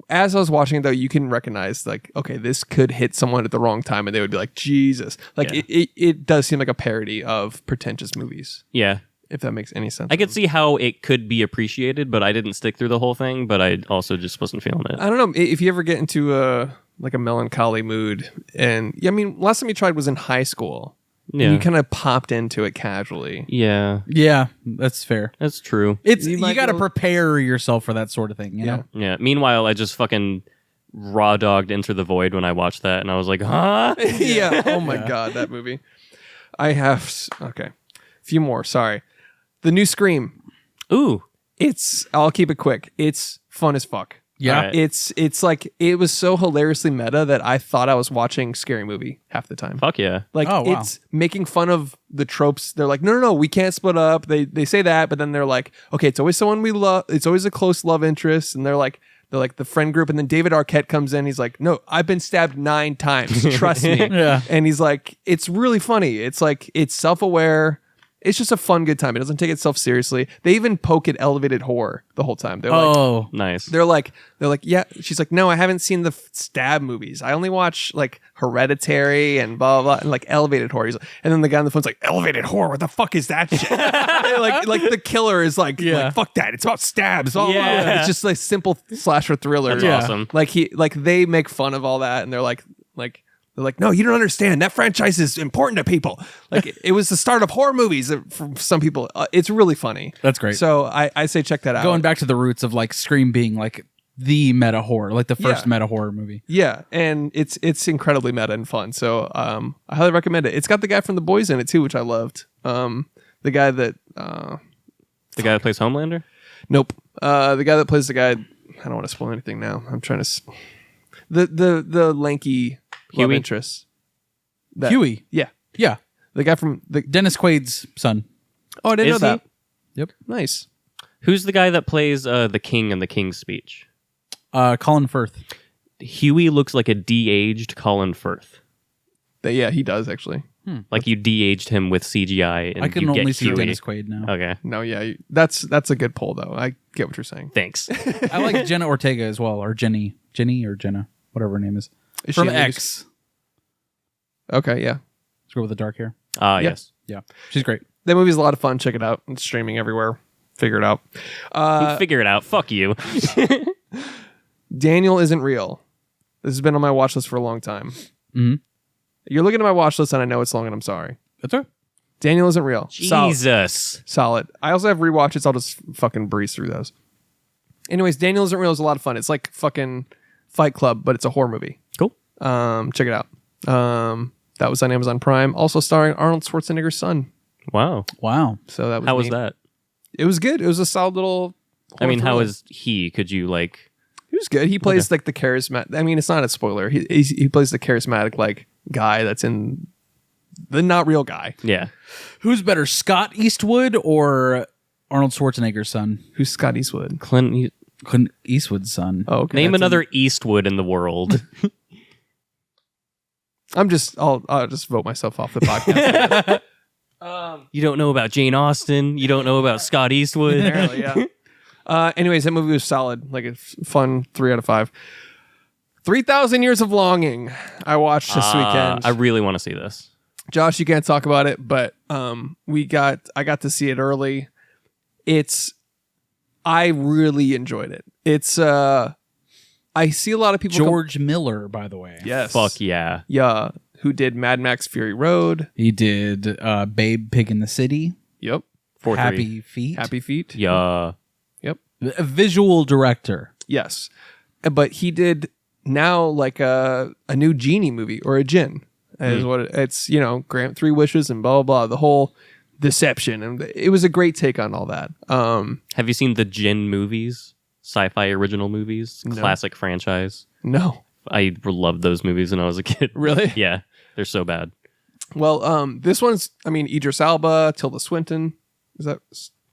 As I was watching it, though, you can recognize like, okay, this could hit someone at the wrong time, and they would be like, Jesus. Like it does seem like a parody of pretentious movies, Yeah. if that makes any sense. I could see how it could be appreciated, but I didn't stick through the whole thing, but I also just wasn't feeling it. I don't know if you ever get into a melancholy mood, and I mean, last time you tried was in high school. Yeah. And you kind of popped into it casually. Yeah. Yeah, that's fair. That's true. It's You you might got to go- prepare yourself for that sort of thing. You know? Yeah. Meanwhile, I just fucking raw dogged Enter the Void when I watched that, and I was like, huh? Yeah. Oh my God, that movie. I have a few more. Sorry. The new Scream. Ooh. I'll keep it quick. It's fun as fuck. Yeah. Alright. It's like, it was so hilariously meta that I thought I was watching Scary Movie half the time. Fuck yeah. Like, Oh, wow. it's making fun of the tropes. They're like, no, we can't split up. They say that, but then they're like, okay, it's always someone we love. It's always a close love interest. And they're like the friend group. And then David Arquette comes in. He's like, no, I've been stabbed 9 times. Trust me. Yeah. And he's like, it's really funny. It's like, it's self-aware. It's just a fun, good time. It doesn't take itself seriously. They even poke at elevated horror the whole time. They're like, Oh, Nice. they're like, yeah. She's like, no, I haven't seen the stab movies. I only watch like Hereditary and blah blah, blah and like elevated horror. And then the guy on the phone's like, elevated horror. What the fuck is that shit? like the killer is like, fuck that. It's about stabs. Blah, blah, blah. Yeah. It's just like simple slasher thriller. That's awesome. Like they make fun of all that, and they're like. They're like, no, you don't understand. That franchise is important to people. Like, it was the start of horror movies for some people. It's really funny. That's great. So I say check that out. going back to the roots of like Scream being like the meta horror, like the first Yeah. meta horror movie. Yeah, and it's incredibly meta and fun. So I highly recommend it. It's got the guy from The Boys in it too, which I loved. The guy that The guy that plays Homelander? nope, the guy that plays the guy. I don't want to spoil anything now. I'm trying to. The lanky love Huey? interest. Huey. Yeah, Yeah. the guy from the. Dennis Quaid's son. Oh, I didn't Is know that. Yep. Nice. Who's the guy that plays the king in the King's Speech? Colin Firth. Huey looks like a de-aged Colin Firth. Yeah, he does actually. Like you de-aged him with CGI. And I can you get only see Huey. Dennis Quaid now. Okay. No, yeah, that's a good poll though. I get what you're saying. Thanks. I like Jenna Ortega as well, or Jenny or Jenna, whatever her name is. Is she From in the X. Okay, yeah. Let's go with the dark hair. Yes. Yeah. She's great. That movie's a lot of fun. Check it out. It's streaming everywhere. Figure it out. Figure it out. Fuck you. Daniel Isn't Real. This has been on my watch list for a long time. Mhm. You're looking at my watch list and I know it's long and I'm sorry. That's right. Daniel Isn't Real. Jesus. Solid. I also have rewatches. I'll just fucking breeze through those. Anyways, Daniel Isn't Real is a lot of fun. It's like fucking Fight Club, but it's a horror movie. Cool. Check it out. That was on Amazon Prime. Also starring Arnold Schwarzenegger's son. Wow. Wow. So that was How was neat. that? It was good. It was a solid little. I mean, how thriller. is he? Could you like... He was good. He plays like the charismatic. I mean, it's not a spoiler. He plays the charismatic like guy that's in the not real guy. Yeah. Who's better, Scott Eastwood or Arnold Schwarzenegger's son? Who's Scott Eastwood? Clint... Clint Eastwood's son. Oh, okay. Name That's another Eastwood in the world. I'll just vote myself off the podcast. You don't know about Jane Austen. You don't know about Scott Eastwood. Apparently, yeah. Anyways, that movie was solid. Like a fun 3 out of 5. 3,000 Years of Longing. I watched this weekend. I really want to see this. Josh, you can't talk about it, but I got to see it early. I really enjoyed it. I see a lot of people. George Miller, by the way. Yes. Fuck yeah. Yeah. Who did Mad Max Fury Road? He did Babe, Pig in the City. Yep. 4-3. Happy Feet. Happy Feet. Yeah. Yep. A visual director. Yes. But he did now like a new genie movie or a djinn. Is what it's, grant 3 wishes and blah, blah, blah. The whole deception. And it was a great take on all that. Have you seen the Djinn movies? Sci-fi original movies? No. Classic franchise? No. I loved those movies when I was a kid. Really? Yeah. They're so bad. Well, this one's, Idris Elba, Tilda Swinton. Is that?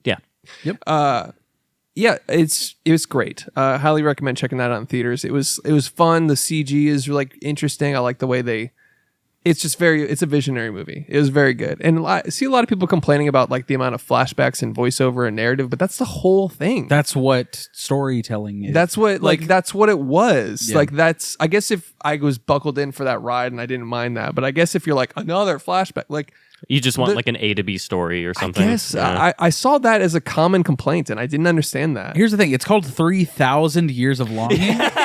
Yeah. Yep. Yeah, it was great. Highly recommend checking that out in theaters. It was fun. The CG is like interesting. I like the way it's a visionary movie. It was very good. And I see a lot of people complaining about like the amount of flashbacks and voiceover and narrative, but that's the whole thing. That's what storytelling is. That's what that's what it was. Yeah. Like I guess if I was buckled in for that ride and I didn't mind that, but I guess if you're like another flashback, like You just want like an A to B story or something. I guess Yeah. I saw that as a common complaint and I didn't understand that. Here's the thing. It's called 3,000 Years of Longing. Yeah.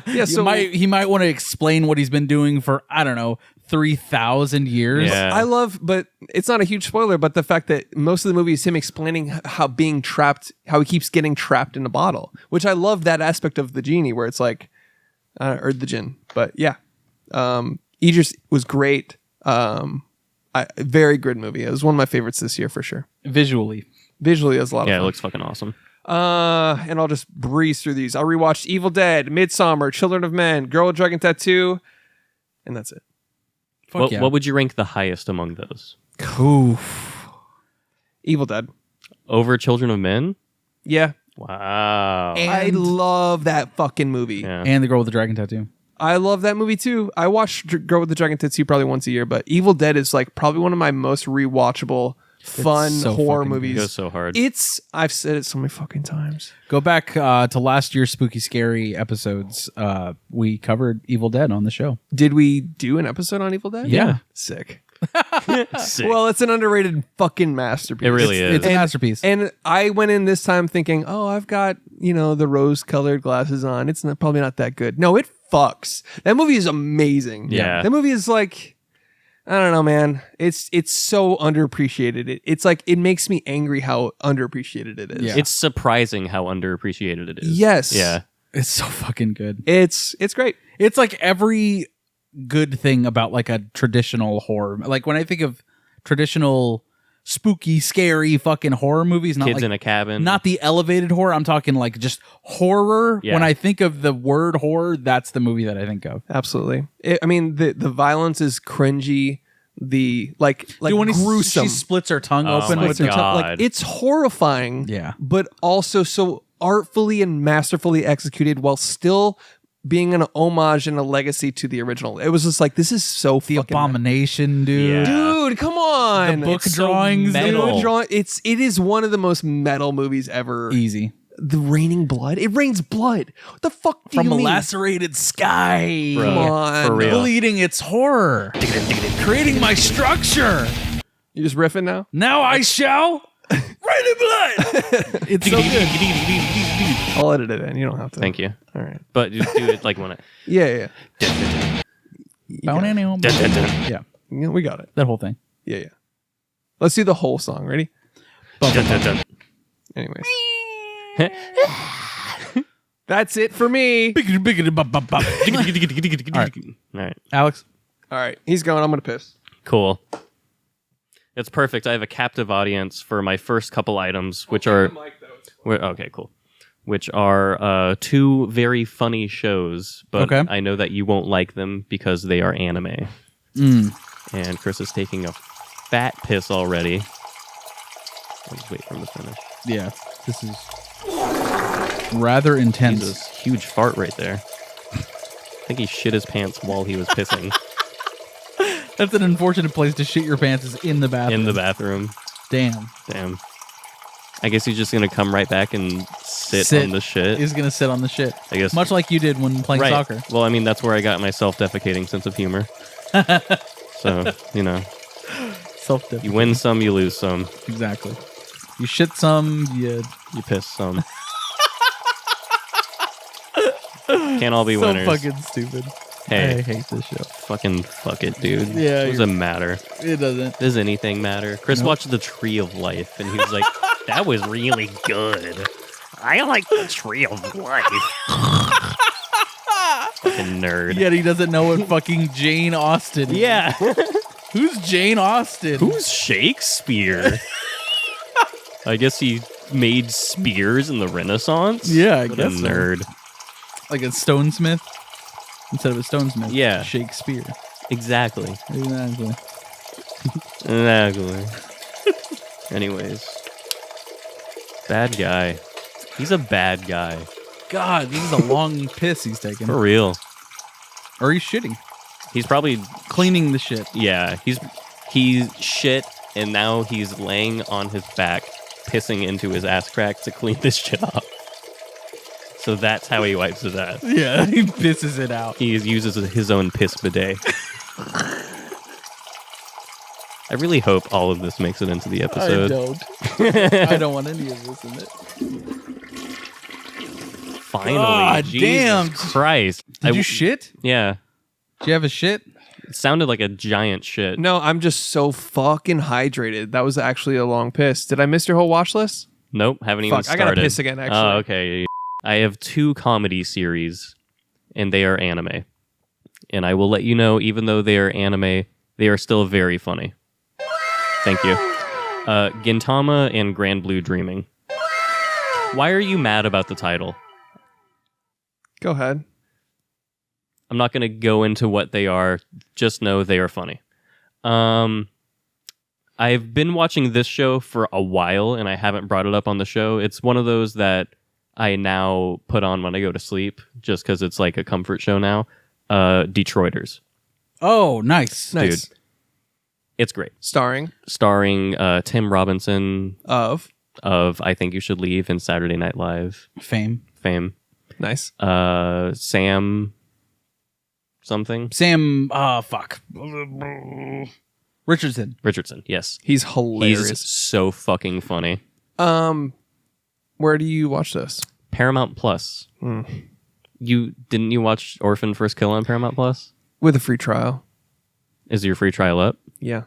Yeah. So he might want to explain what he's been doing for, I don't know, 3,000 years. Yeah. I love, but it's not a huge spoiler, but the fact that most of the movie is him explaining how he keeps getting trapped in a bottle, which I love that aspect of the genie where it's like, or the djinn. But yeah, Idris was great. Very good movie. It was one of my favorites this year for sure. Visually. Visually, it was a lot of Yeah, fun. it looks fucking awesome. And I'll just breeze through these. I rewatched Evil Dead, Midsommar, Children of Men, Girl with Dragon Tattoo, and that's it. Fuck yeah. What would you rank the highest among those? Oof. Evil Dead. Over Children of Men? Yeah. Wow. I love that fucking movie. Yeah. And the girl with the dragon tattoo. I love that movie too. I watch Girl with the Dragon Tattoo probably once a year, but Evil Dead is like probably one of my most rewatchable, fun so horror fucking movies. It goes so hard. I've said it so many fucking times. Go back to last year's Spooky Scary episodes. We covered Evil Dead on the show. Did we do an episode on Evil Dead? Yeah. Sick. Sick. Well, it's an underrated fucking masterpiece. It really is. It's a masterpiece. And I went in this time thinking, oh, I've got, the rose-colored glasses on. It's probably not that good. No, it fucks. That movie is amazing. Yeah. That movie is like, I don't know, man. It's so underappreciated. It's like, it makes me angry how underappreciated it is. Yeah. It's surprising how underappreciated it is. Yes. Yeah. It's so fucking good. It's great. It's like every good thing about like a traditional horror. Like when I think of traditional spooky, scary fucking horror movies, not Kids like, in a cabin. not the elevated horror. I'm talking like just horror. Yeah. When I think of the word horror, that's the movie that I think of. Absolutely. The violence is cringy. The like Dude, when gruesome. she splits her tongue Oh open my with her tongue. God. Like it's horrifying. Yeah. But also so artfully and masterfully executed while still being an homage and a legacy to the original. It was just like, this is so The fucking Abomination, dude. Yeah. dude, come on. The book It's so drawings, metal. dude. It is one of the most metal movies ever. Easy. The raining blood. It rains blood. What the fuck do From you a mean? lacerated sky. Bro, Come on. For real. Bleeding its horror. Creating my structure. You just riffing now? Now I shall rain in blood. It's so good. I'll edit it in. You don't have to. Thank you. All right. But just do it like when it. Yeah. Yeah. Yeah, we got it. That whole thing. Yeah. Let's do the whole song. Ready? Anyways. That's it for me. All right. Alex. All right. He's going. I'm going to piss. Cool. It's perfect. I have a captive audience for my first couple items, which are okay, cool. Which are two very funny shows, but Okay. I know that you won't like them because they are anime. And Chris is taking a fat piss already. I'll just wait for him to finish. Yeah. This is rather intense. Jesus, huge fart right there. I think he shit his pants while he was pissing. That's an unfortunate place to shit your pants is in the bathroom. In the bathroom. Damn. I guess he's just gonna come right back and sit on the shit. He's gonna sit on the shit. I guess. Much like you did when playing Right. soccer. Well, I mean, that's where I got my self-defecating sense of humor. So, you know, Self-defecating. you win some, you lose some. Exactly. You shit some, you piss some. Can't all be winners. So fucking stupid. Hey, I hate this show. fucking fuck it, dude. Yeah, It doesn't matter. It doesn't. Does anything matter? Chris Nope. watched The Tree of Life, and he was like, that was really good. I like The Tree of Life. Fucking nerd. Yet he doesn't know what fucking Jane Austen is. Yeah. Who's Jane Austen? Who's Shakespeare? I guess he made spears in the Renaissance? Yeah, I What guess a so. nerd. Like a stonesmith? Instead of a stonesmith. Yeah. Shakespeare. Exactly. Exactly. Exactly. Anyways. Bad guy. He's a bad guy. God, this is a long piss he's taking. For real. Or he's shitting. He's probably Cleaning the shit. yeah, he's shit and now he's laying on his back, pissing into his ass crack to clean this shit off. So that's how he wipes his ass. Yeah, he pisses it out. He uses his own piss bidet. I really hope all of this makes it into the episode. I don't want any of this in it. Finally, God Jesus damn. Christ! Did you shit? Yeah, Did you have a shit? it sounded like a giant shit. No, I'm just so fucking hydrated. That was actually a long piss. Did I miss your whole watch list? Nope, haven't even Fuck, I started. gotta piss again, actually. Oh, okay. I have 2 comedy series, and they are anime. And I will let you know, even though they are anime, they are still very funny. Thank you. Gintama and Grand Blue Dreaming. Why are you mad about the title? Go ahead. I'm not going to go into what they are. Just know they are funny. I've been watching this show for a while, and I haven't brought it up on the show. It's one of those that I now put on when I go to sleep, just because it's like a comfort show now. Detroiters. Oh, nice. Nice. Dude. It's great. Starring Starring Tim Robinson of of I Think You Should Leave and Saturday Night Live Fame. fame. nice. Sam something. Sam, fuck. Richardson. Richardson, yes. He's hilarious. He's so fucking funny. Where do you watch this? Paramount Plus. You watch Orphan First Kill on Paramount Plus? With a free trial. Is your free trial up? Yeah.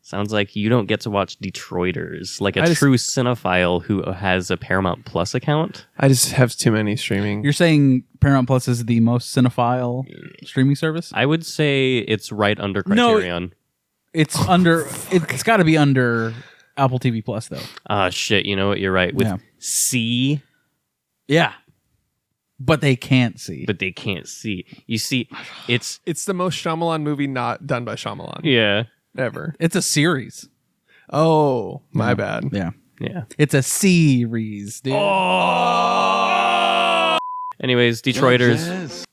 Sounds like you don't get to watch Detroiters, like a I just- true cinephile who has a Paramount Plus account. I just have too many streaming. You're saying Paramount Plus is the most cinephile streaming service? I would say it's right under No. Criterion. It's under. It's got to be under Apple TV Plus though. Ah, shit. You know what? You're right. With Yeah. C, Yeah, but they can't see. but they can't see. You see, it's It's the most Shyamalan movie not done by Shyamalan yeah, ever. It's a series. Oh, my bad. Yeah, yeah. it's a series, dude. Anyways, Detroiters.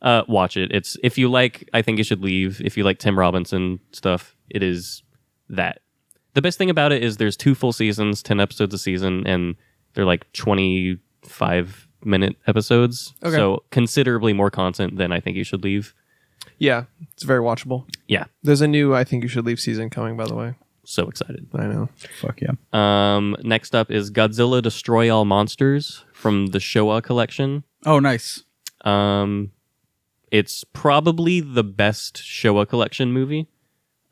Watch it. It's if you like I Think You Should Leave, if you like Tim Robinson stuff, it is that. The best thing about it is there's 2 full seasons, 10 episodes a season, and they're like 25-minute episodes. Okay. So considerably more content than I Think You Should Leave. Yeah, it's very watchable. Yeah. There's a new I Think You Should Leave season coming, by the way. So excited. I know. Fuck yeah. Next up is Godzilla Destroy All Monsters from the Showa collection. Oh, nice. It's probably the best Showa collection movie.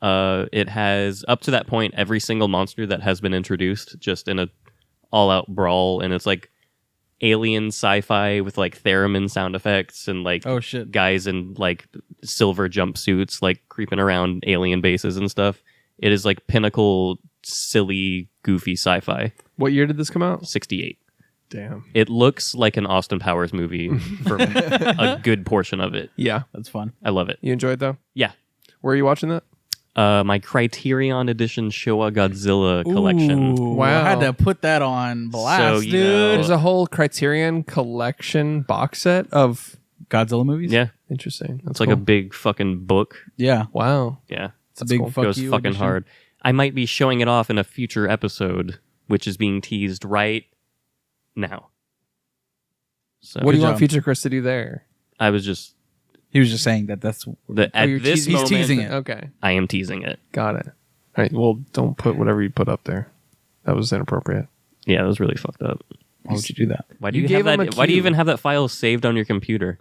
It has, up to that point, every single monster that has been introduced just in a all-out brawl, and it's like alien sci-fi with like theremin sound effects and like Oh shit. guys in like silver jumpsuits like creeping around alien bases and stuff. It is like pinnacle, silly, goofy sci-fi. What year did this come out? 68. Damn. It looks like an Austin Powers movie for a good portion of it. Yeah. That's fun. I love it. You enjoyed though? Yeah. Where are you watching that? My Criterion Edition Showa Godzilla collection. Ooh, Wow. I had to put that on blast, So, you dude. know- There's a whole Criterion collection box set of Godzilla movies. Yeah, Interesting. That's it's like a big fucking book. Yeah. wow. Yeah, It's a big cool. fuck goes you fucking edition. hard. I might be showing it off in a future episode, which is being teased right now. So What do you want job. Future Chris to do there? I was just He was just saying that's at you're this he's moment, teasing it. Okay, I am teasing it. got it. All right. Well, don't put whatever you put up there. That was inappropriate. Yeah, that was really fucked up. Why would you do that? Why do You you, gave have him that? a Why do you cue. even have that file saved on your computer?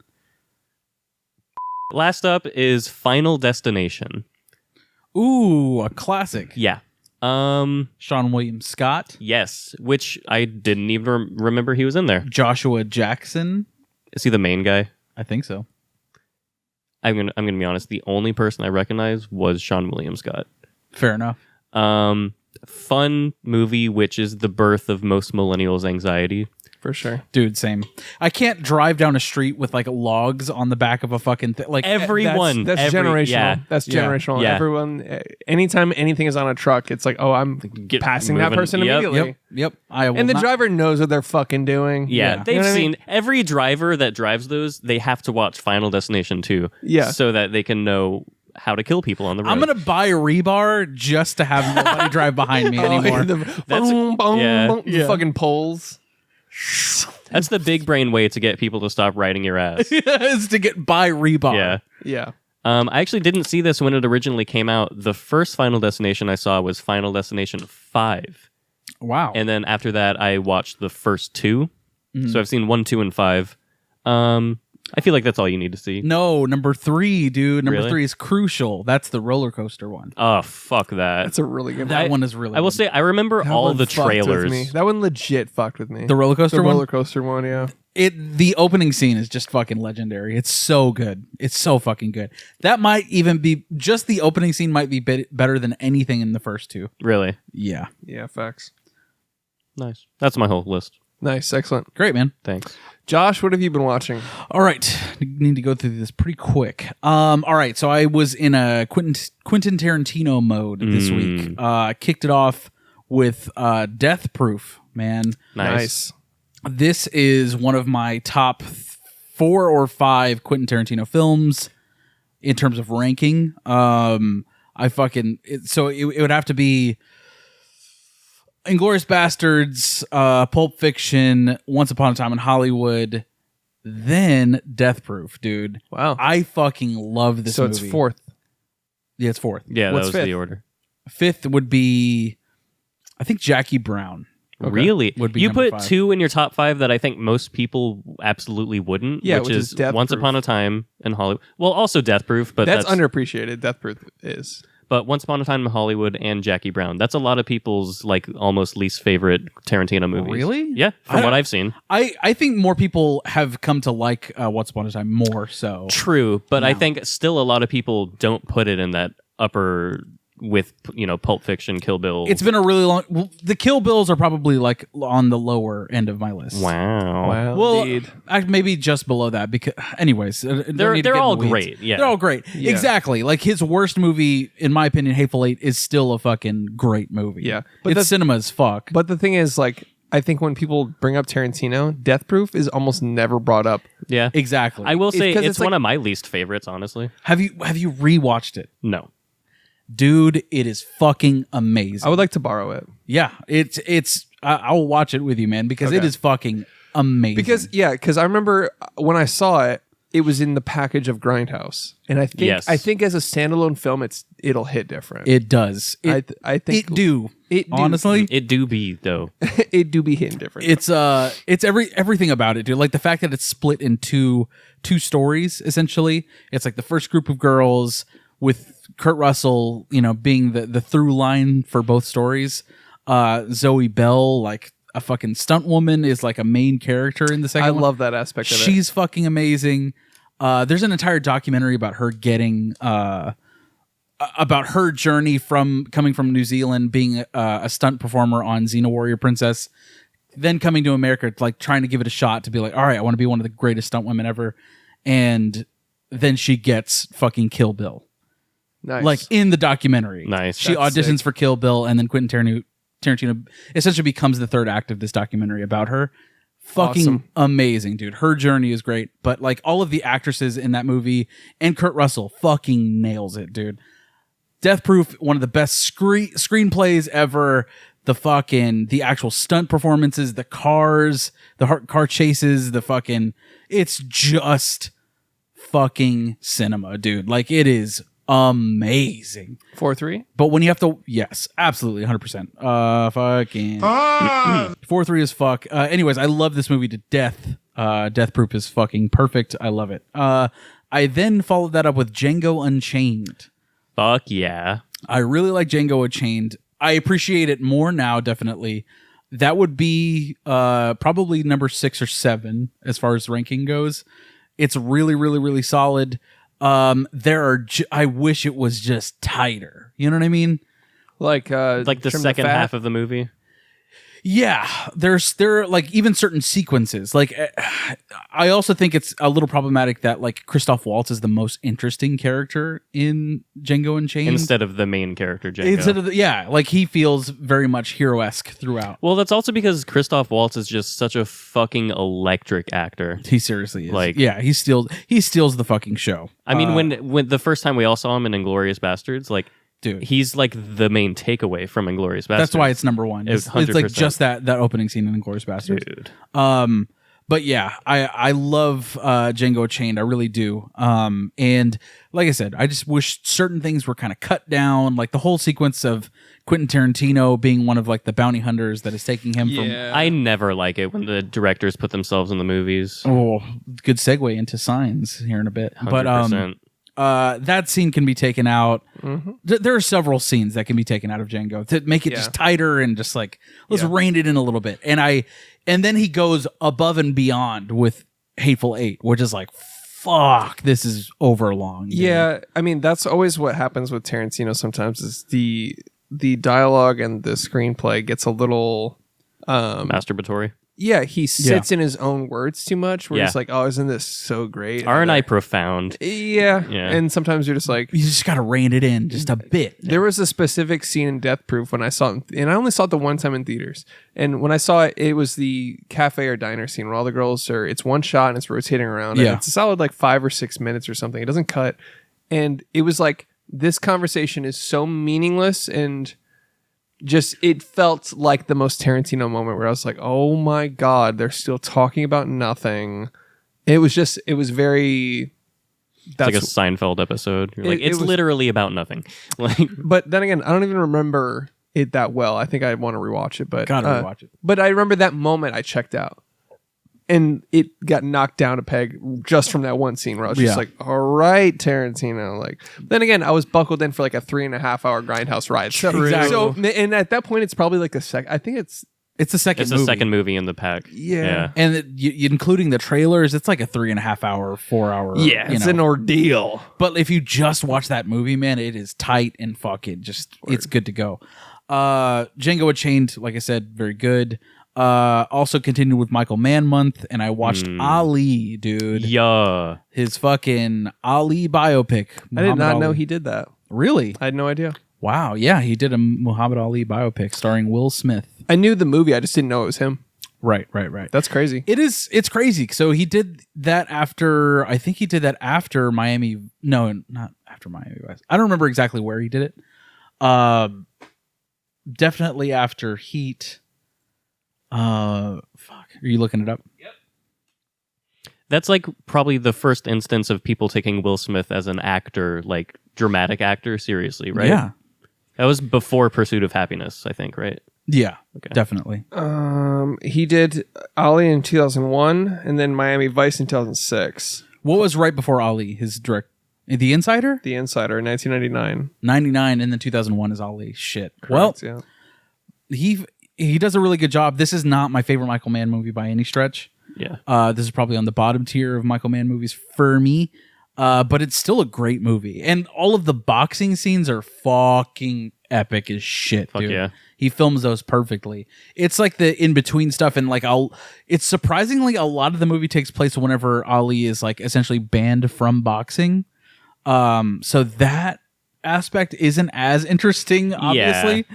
Last up is Final Destination. Ooh, a classic. Yeah. Sean William Scott, Yes, which I didn't even remember he was in there. Joshua Jackson. Is he the main guy? I think so. I'm gonna be honest. The only person I recognized was Sean William Scott. Fair enough. Fun movie, which is the birth of most millennials' anxiety. For sure. Dude, same. I can't drive down a street with like logs on the back of a fucking thing. Like Everyone, That's every- generational. yeah. That's Yeah. generational. Yeah. Everyone, anytime anything is on a truck, it's like, oh, I'm Get passing that moving. person Yep. immediately. Yep. I will And the not- driver knows what they're fucking doing. Yeah, Yeah. they've You know what I seen mean? every driver that drives those. They have to watch Final Destination 2. Yeah. so that they can know how to kill people on the road. I'm gonna buy a rebar just to have nobody drive behind me anymore. That's- boom, boom, yeah. boom, the fucking poles. That's the big brain way to get people to stop riding your ass. is to get by rebar. Yeah. Yeah. I actually didn't see this when it originally came out. The first Final Destination I saw was Final Destination 5. Wow. And then after that, I watched the first 2. So I've seen 1, 2, and 5. I feel like that's all you need to see. no, number 3, dude. Number Really? 3 is Crucial. That's the roller coaster one. Oh, fuck that. That's a really good That one. one is really I will good. say, I remember That all one the fucked with me. trailers. That one legit fucked with me. The roller coaster The one? roller coaster one, yeah. The opening scene is just fucking legendary. It's so good. It's so fucking good. That might even be just the opening scene might be better than anything in the first 2. Really? Yeah. Yeah, facts. Nice. That's my whole list. Nice, excellent. Great, man. Thanks. Josh, what have you been watching? All right, need to go through this pretty quick. All right, so I was in a Quentin Tarantino mode this week. Kicked it off with Death Proof. Man, Nice. this is one of my top 4 or 5 Quentin Tarantino films in terms of ranking. It would have to be Inglourious Bastards, Pulp Fiction, Once Upon a Time in Hollywood, then Death Proof, dude. Wow. I fucking love this So movie. it's fourth. Yeah, it's 4th. Yeah, What's that was fifth? the order. 5th would be, I think, Jackie Brown. Really? Would be You number put 5. 2 in your top 5 that I think most people absolutely wouldn't. Yeah, which which is is Death Once Proof. Upon a Time in Hollywood. Well, also Death Proof, but That's underappreciated. Death Proof is. But Once Upon a Time in Hollywood and Jackie Brown. That's a lot of people's like almost least favorite Tarantino movies. Really? Yeah, from what I've seen. I think more people have come to like Once Upon a Time more so. True, but I think still a lot of people don't put it in that upper with Pulp Fiction, Kill Bill. It's been a really long. Well, the Kill Bills are probably like on the lower end of my list. wow. Wow. Well, indeed. maybe just below that because, anyways, They're all great. Yeah, they're all great. Yeah. Exactly. Like his worst movie, in my opinion, Hateful Eight, is still a fucking great movie. Yeah. But But it's that's- cinema as fuck. But the thing is, like, I think when people bring up Tarantino, Death Proof is almost never brought up. Yeah. Exactly. I will say 'cause it's it's like- one of my least favorites, honestly. Have you rewatched it, No. dude? It is fucking amazing. I would like to borrow it. Yeah, I will watch it with you, man, because it Okay. is fucking amazing. Because I remember when I saw it, it was in the package of Grindhouse, and I think as a standalone film, it'll hit different. it does. I think it do. It do. Honestly, It do be though. it do be hitting different. it's everything about it, dude. Like the fact that it's split in two stories essentially. It's like the first group of girls with Kurt Russell, being the through line for both stories. Zoe Bell, like a fucking stunt woman, is like a main character in the second I one. love that aspect of it. She's fucking amazing. There's an entire documentary about her getting about her journey from coming from New Zealand, being a stunt performer on Xena Warrior Princess, then coming to America, like trying to give it a shot to be like, all right, I want to be one of the greatest stunt women ever, and then she gets fucking Kill Bill, Nice. like in the documentary. Nice. She That's auditions sick. for Kill Bill, and then Quentin Tarantino essentially becomes the third act of this documentary about her. fucking Awesome. amazing, dude. Her journey is great, but like all of the actresses in that movie and Kurt Russell fucking nails it, dude. Death Proof, one of the best screenplays ever. The actual stunt performances, the cars, the car chases, it's just fucking cinema, dude. Like, it is amazing. 4-3. But when you have to, yes, absolutely, 100%. Fucking 4-3 is fuck. Anyways, I love this movie to death. Death Proof is fucking perfect. I love it. I then followed that up with Django Unchained. Fuck yeah. I really like Django Unchained. I appreciate it more now, definitely. That would be probably number 6 or 7 as far as ranking goes. It's really, really, really solid. I wish it was just tighter. You know what I mean? Like the trim second fat? half of the movie. Yeah, there are like even certain sequences. Like, I also think it's a little problematic that like Christoph Waltz is the most interesting character in Django Unchained Instead of the main character, Django. Like he feels very much hero-esque throughout. Well, that's also because Christoph Waltz is just such a fucking electric actor. He seriously is. Like- yeah, he steals the fucking show. I mean, when the first time we all saw him in Inglourious Bastards, like, Dude, he's like the main takeaway from Inglourious Bastards. that's why it's number 1. It's like 100%. just that opening scene in Inglourious Bastards. Dude. But yeah, I love Django Unchained. I really do. And like I said, I just wish certain things were kind of cut down, like the whole sequence of Quentin Tarantino being one of like the bounty hunters that is taking him from. I never like it when the directors put themselves in the movies. Oh, good segue into Signs here in a bit. 100%. But that scene can be taken out. There are several scenes that can be taken out of Django to make it just tighter and just like let's rein it in a little bit. And then he goes above and beyond with Hateful Eight, which is like, fuck, this is over long. Dude. Yeah, I mean that's always what happens with Tarantino. Sometimes is the dialogue and the screenplay gets a little Masturbatory. Yeah, he sits in his own words too much. Where Yeah. he's like, "Oh, isn't this so great?" Aren't I profound? Yeah. Yeah. And sometimes you're just like, You just got to rein it in just a bit. there was a specific scene in Death Proof when I saw it, and I only saw it the one time in theaters. And when I saw it, it was the cafe or diner scene where all the girls are. It's one shot and it's rotating around. Yeah. And it's a solid like 5 or 6 minutes or something. It doesn't cut. And it was like this conversation is so meaningless and. Just it felt like the most Tarantino moment where I was like, oh my god, they're still talking about nothing. It was very It's like a Seinfeld episode. You're like, it's was- literally about nothing. Like, but then again, I don't even remember it that well. I think I want to rewatch it, but Gotta rewatch it. But I remember that moment I checked out. And it got knocked down a peg just from that one scene where I was just like, all right, Tarantino. Like, then again, I was buckled in for like a 3.5 hour grindhouse ride. So, Exactly. so and at that point, it's probably like I think it's the second it's movie. the second movie in the pack. Yeah. And including the trailers, it's like a 3.5 hour, 4 hour. it's an ordeal. But if you just watch that movie, man, it is tight and fucking it's good to go. Django Unchained, like I said, very good. Also continued with Michael Mann month, and I watched Ali, dude. Yeah. His fucking Ali biopic. I did not know Ali. he did that. Really? I had no idea. Wow. Yeah, he did a Muhammad Ali biopic starring Will Smith. I knew the movie. I just didn't know it was him. Right. That's crazy. It's crazy. So he did that after, I think he did that after Miami. No, not after Miami Vice. I don't remember exactly where he did it. Definitely after Heat. Fuck. Are you looking it up? That's like probably the first instance of people taking Will Smith as an actor, like dramatic actor, seriously, right? Yeah. That was before Pursuit of Happiness, I think, right? Yeah. Okay. Definitely. He did Ali in 2001 and then Miami Vice in 2006. What was right before Ali? His direct, The Insider? The Insider in 1999. 99, and then 2001 is Ali. Shit. Well, Correct, yeah. he does a really good job. This is not my favorite Michael Mann movie by any stretch. Yeah. This is probably on the bottom tier of Michael Mann movies for me. But it's still a great movie. And all of the boxing scenes are fucking epic as shit, Fuck dude. yeah. He films those perfectly. It's like the in-between stuff, and like it's surprisingly a lot of the movie takes place whenever Ali is like essentially banned from boxing. So that aspect isn't as interesting, obviously.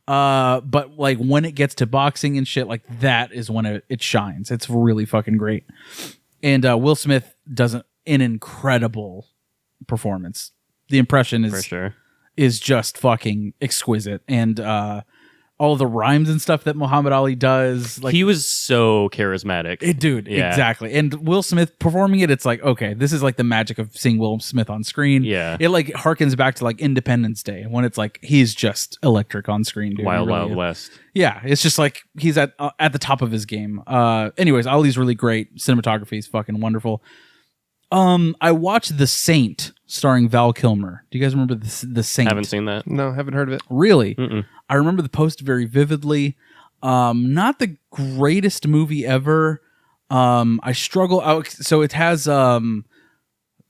But like when it gets to boxing and shit, like that is when it shines. It's really fucking great. And Will Smith does an incredible performance. The impression For sure. is just fucking exquisite. And all the rhymes and stuff that Muhammad Ali does, like He was so charismatic. dude, Yeah. exactly. And Will Smith performing it, it's like, okay, this is like the magic of seeing Will Smith on screen. Yeah. It like harkens back to like Independence Day when it's like he's just electric on screen, dude. Wild He really Wild is. West. Yeah, it's just like he's at the top of his game. Anyways, Ali's really great. Cinematography is fucking wonderful. I watched The Saint starring Val Kilmer. Do you guys remember The Saint? Haven't seen that. No, haven't heard of it. Really? Mm-mm. I remember the poster very vividly. Not the greatest movie ever. I struggle. So it has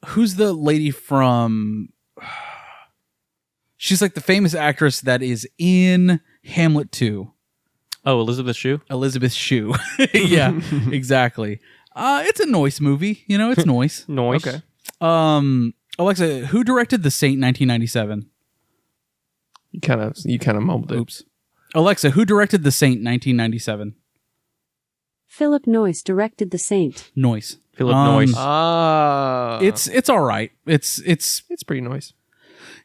who's the lady from? She's like the famous actress that is in Hamlet 2. Oh, Elizabeth Shue? Elizabeth Shue. Yeah, exactly. It's a noise movie. You know, it's noise. Noise. Okay. Alexa, who directed The Saint 1997? You kind of mumbled it. Oops. Alexa, who directed The Saint 1997? Philip Noyce directed The Saint. Noise. Philip Noyce. It's all right. It's pretty nice.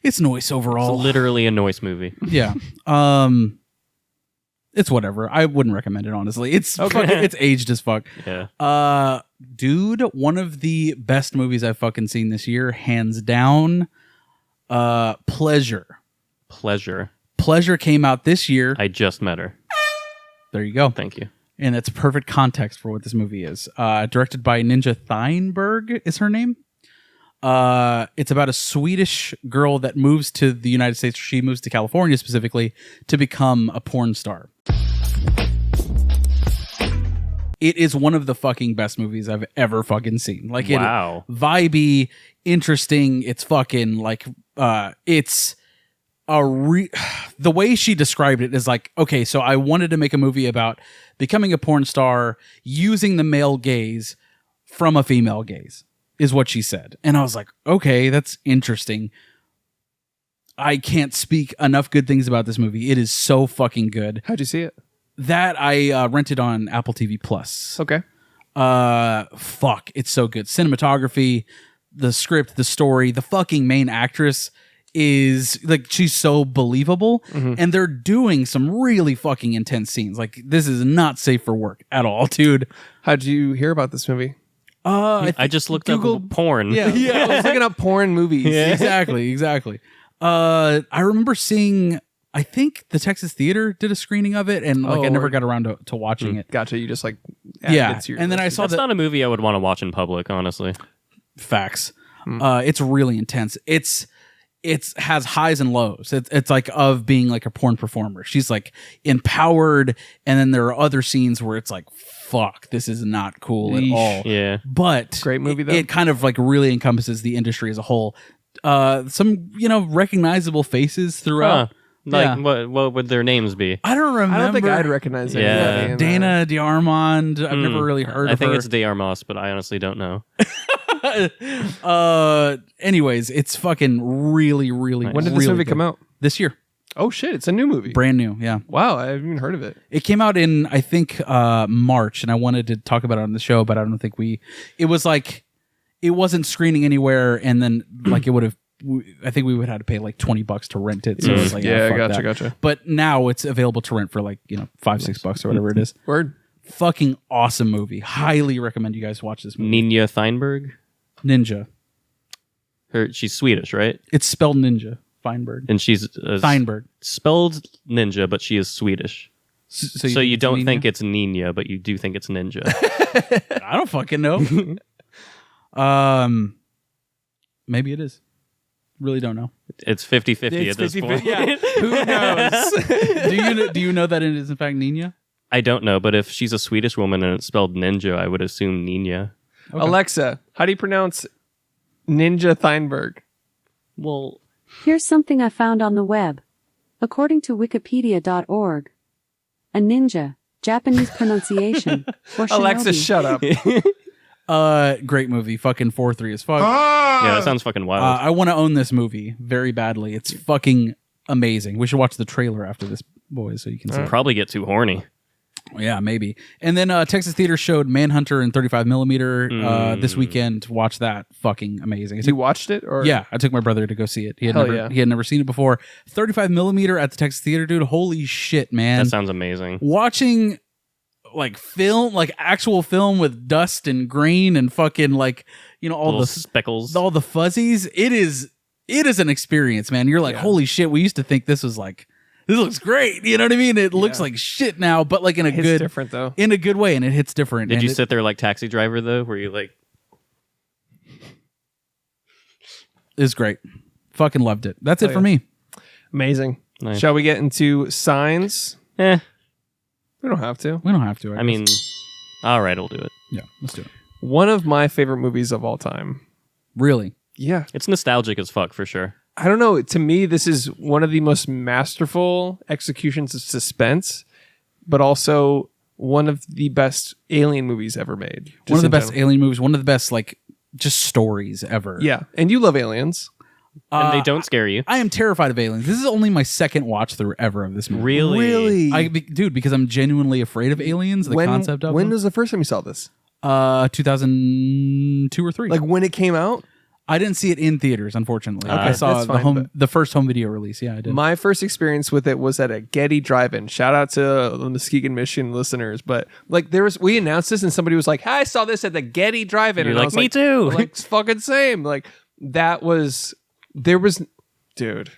noise It's overall. literally a noise movie. Yeah. It's whatever. I wouldn't recommend it, honestly. It's fucking, it's aged as fuck. Yeah. Dude, one of the best movies I've fucking seen this year, hands down. Pleasure. Pleasure came out this year. I just met her. There you go. Thank you. And it's perfect context for what this movie is. Directed by Ninja Theinberg is her name. It's about a Swedish girl that moves to the United States. She moves to California specifically to become a porn star. It is one of the fucking best movies I've ever fucking seen. Like, Wow. it vibey, interesting. It's fucking like, it's the way she described it is like, okay, so I wanted to make a movie about becoming a porn star using the male gaze from a female gaze, is what she said. And I was like, okay, that's interesting. I can't speak enough good things about this movie. It is so fucking good. How'd you see it? That I rented on Apple TV Plus. Okay. Fuck, it's so good. Cinematography, the script, the story, the fucking main actress is like, she's so believable. And they're doing some really fucking intense scenes. Like, this is not safe for work at all, dude. How'd you hear about this movie? I just looked Googled- up porn. Yeah. I was looking up porn movies. Exactly. I remember seeing, I think the Texas Theater did a screening of it, and like I never got around to watching it. Gotcha. You just like added Yeah, it to your and then I list. saw That's the not a movie I would want to watch in public, honestly. facts. It's really intense. It's has highs and lows. It's like of being like a porn performer. She's like empowered, and then there are other scenes where it's like, fuck, this is not cool at all. Yeah. But Great movie, though. It kind of like really encompasses the industry as a whole. Some recognizable faces throughout. Like, Yeah. what would their names be? I don't remember. I don't think I'd recognize it. Yeah. Dana DeArmond. I've never really heard I of think her. it's De Armas, but I honestly don't know. Anyways, it's fucking really, really. Nice. When did this really movie good. come out? This year, Oh shit! It's a new movie. brand new. Yeah, Wow, I haven't even heard of it. it came out in I think March, and I wanted to talk about it on the show, but I don't think we. It was like it wasn't screening anywhere, and then like it would have. I think we would have to pay like $20 to rent it. So it was like, Yeah, fuck that. gotcha. But now it's available to rent for like $5-6 or whatever it is. Word. Fucking awesome movie. Highly recommend you guys watch this movie. Nina Theinberg? Ninja. She's Swedish, right? It's spelled Ninja. Feinberg. And she's Theinberg. spelled ninja, but she is Swedish. So you think don't it's think Ninja? it's Nina, but you do think it's ninja. I don't fucking know. Maybe it is. Really don't know. It's 50-50 at this 50-50. point. Yeah. Who knows? Do you know that it is in fact Nina? I don't know, but if she's a Swedish woman and it's spelled ninja, I would assume Nina. Okay. Alexa, how do you pronounce Ninja Theinberg? Well, Here's something I found on the web. According to wikipedia.org, a ninja, Japanese pronunciation, or shinobi. Alexa, shut up. Great movie. Fucking 4-3 as fuck. yeah, that sounds fucking wild. I want to own this movie very badly. It's fucking amazing. We should watch the trailer after this bois, so you can see. Probably get too horny. Yeah, maybe. And then Texas Theater showed Manhunter in 35 millimeter this weekend. Watch that. Fucking amazing. You watched it? Or Yeah, I took my brother to go see it. He had Hell never yeah. he had never seen it before. 35 millimeter at the Texas Theater, dude. Holy shit, man! That sounds amazing. Watching like film, like actual film with dust and grain and fucking like all Little the speckles. all the fuzzies. It is an experience, man. You're like, holy shit. We used to think this was like. This looks great. You know what I mean? It looks like shit now, but like in a it's different though. in a good way, and it hits different. Did and you sit there like Taxi Driver though? Were you like? It's great. Fucking loved it. That's it for me. Amazing. Nice. Shall we get into signs? Eh. We don't have to. We don't have to. I mean, all right, I'll do it. yeah, let's do it. One of my favorite movies of all time. Really? Yeah. It's nostalgic as fuck for sure. I don't know. To me, this is one of the most masterful executions of suspense, but also one of the best alien movies ever made. One of the best general. alien movies. One of the best like just stories ever. Yeah. And you love aliens. And they don't scare you. I am terrified of aliens. This is only my second watch through ever of this movie. Really? Dude, because I'm genuinely afraid of aliens. The concept of when them. was the first time you saw this? 2002 or 3. Like when it came out? I didn't see it in theaters, unfortunately. Okay, I saw that's fine, the first home video release. Yeah, I did. My first experience with it was at a Getty Drive-In. Shout out to the Muskegon, Michigan listeners. But like we announced this and somebody was like, "Hey, I saw this at the Getty Drive-In." You're and I like, was me too. Like fucking same. Like dude.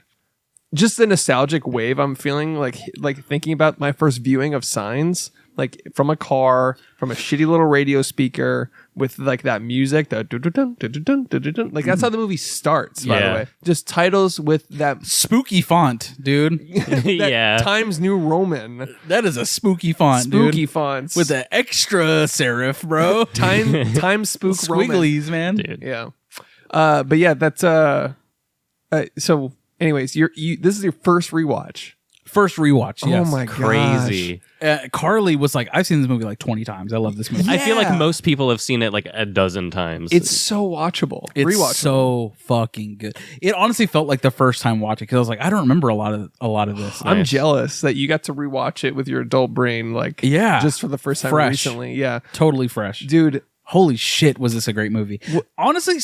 Just the nostalgic wave I'm feeling like thinking about my first viewing of Signs, like from a car, from a shitty little radio speaker with like that music, the dun-dun-dun, dun-dun-dun, dun-dun-dun. Like that's how the movie starts, by the Yeah. way. Just titles with that Spooky font, dude. that Yeah. Times New Roman. That is a spooky font, Spooky dude. fonts. With the extra serif, bro. time spook Roman. Squigglies, man. Dude. Yeah. But yeah, that's so anyways, this is your first rewatch. First rewatch, yes. Oh my Crazy. Carly was like, I've seen this movie like 20 times. I love this movie. I feel like Yeah. most people have seen it like a dozen times. It's so watchable. It's Rewatchable. so fucking good. It honestly felt like the first time watching because I was like, I don't remember a lot of this. I'm Nice. jealous that you got to rewatch it with your adult brain, like just for the first time Fresh. recently. Yeah, Totally fresh. dude. Holy shit, was this a great movie? Honestly,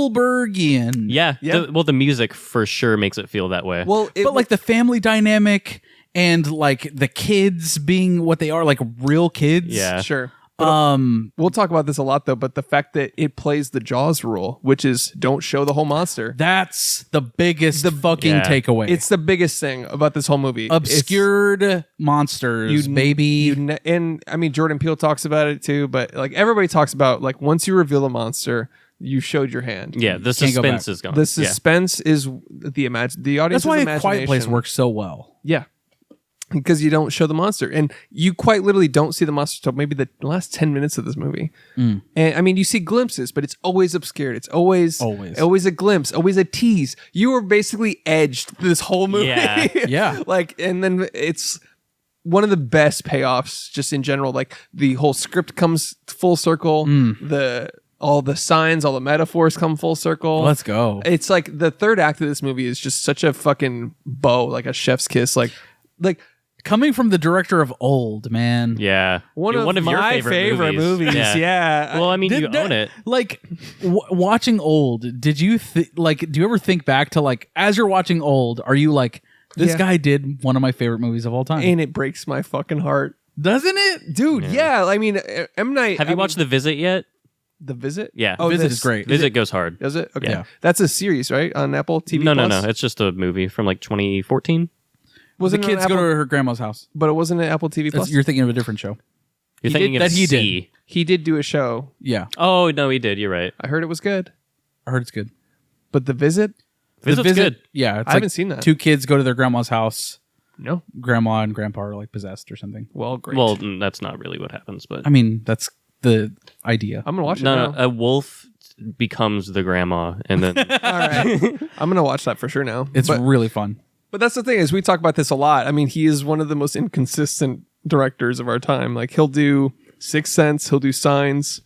Spielbergian. yeah. Yeah. The music for sure makes it feel that way. Well, But like the family dynamic and like the kids being what they are, like real kids. Yeah. sure. We'll talk about this a lot though. But the fact that it plays the Jaws rule, which is don't show the whole monster. That's the biggest fucking Yeah. takeaway. It's the biggest thing about this whole movie. obscured monsters, baby. And I mean, Jordan Peele talks about it too. But like everybody talks about like once you reveal the monster, you showed your hand. yeah, the Can't go suspense back. is gone. The Yeah. suspense is the audience. That's why A Quiet Place works so well. Yeah. Because you don't show the monster. And you quite literally don't see the monster till maybe the last 10 minutes of this movie. And I mean, you see glimpses, but it's always obscured. It's always a glimpse, always a tease. You were basically edged this whole movie. Yeah. Yeah. Like, and then it's one of the best payoffs just in general. Like the whole script comes full circle. All the signs, all the metaphors come full circle. Let's go. It's like the third act of this movie is just such a fucking bow, like a chef's kiss. Like Coming from the director of Old, man. Yeah. one You're of your my favorite movies. Yeah. Well, I mean, you Did- own it. Like watching Old, did you do you ever think back to like as you're watching Old, are you like this Yeah. guy did one of my favorite movies of all time? And it breaks my fucking heart. Doesn't it? Dude, yeah. I mean, M. Night. Have you watched The Visit yet? The Visit? Yeah. Oh, Visit this- is great. Visit goes hard. Does it? Okay. Yeah. That's a series, right? On Apple TV No, Plus? It's just a movie from like 2014. Wasn't The it on kids go to Apple- her grandma's house. But it wasn't an Apple TV Plus? You're thinking of a different show. You're He thinking did- of that he did. C. He did do a show. Yeah, Oh, no, he did. You're right. I heard it was good. I heard it's good. But The Visit? Visit's The Visit, good. Yeah, it's I haven't seen that. Two kids go to their grandma's house. No. Grandma and grandpa are like possessed or something. Well, great. Well, that's not really what happens, but I mean, that's the idea. I'm going to watch it no, now. a wolf becomes the grandma, and then All right. I'm going to watch that for sure now. It's really fun. But that's the thing is we talk about this a lot. I mean, he is one of the most inconsistent directors of our time. Like he'll do Sixth Sense, he'll do Signs,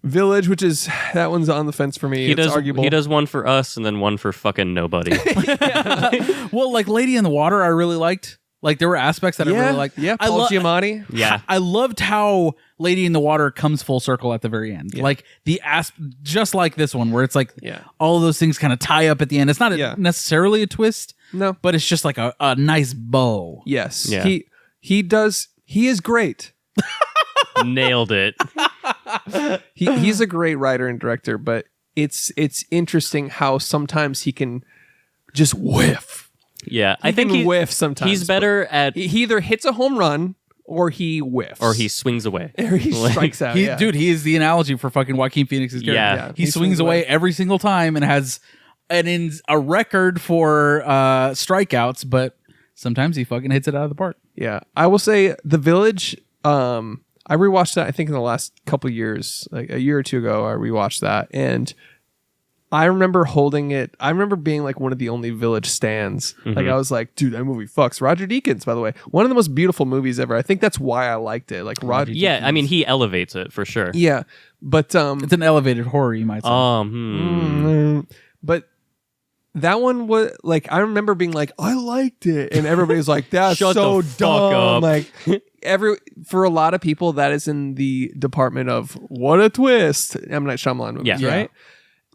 Village, which is that one's on the fence for me. he It's does arguable. he does one for us, and then one for fucking nobody. Well, like Lady in the Water, I really liked. Like there were aspects that I really liked. Yeah, I Paul Giamatti. Yeah. I loved how Lady in the Water comes full circle at the very end. Like just like this one, where it's like all of those things kind of tie up at the end. It's not necessarily a twist, No. but it's just like a nice bow. Yes. Yeah. He is great. Nailed it. He's a great writer and director, but it's interesting how sometimes he can just whiff. Yeah, I think he whiffs sometimes. He's better at He either hits a home run or he whiffs. or he swings away. Or he strikes out. Dude, he is the analogy for fucking Joaquin Phoenix's character. Yeah. He swings away every single time and has a record for strikeouts, but sometimes he fucking hits it out of the park. Yeah. I will say The Village, I rewatched that I think in the last couple of years, like a year or two ago, I rewatched that, and I remember holding it. I remember being like one of the only Village stans. Like I was like, dude, that movie fucks. Roger Deakins, by the way, one of the most beautiful movies ever. I think that's why I liked it. Like Roger. Yeah, Deakins. I mean, he elevates it for sure. Yeah, but It's an elevated horror, you might say. but that one was like, I remember being like, I liked it, and everybody's like, that's Shut so the fuck dumb. up. Like for a lot of people, that is in the department of what a twist. M. Night Shyamalan movies, Yeah. right?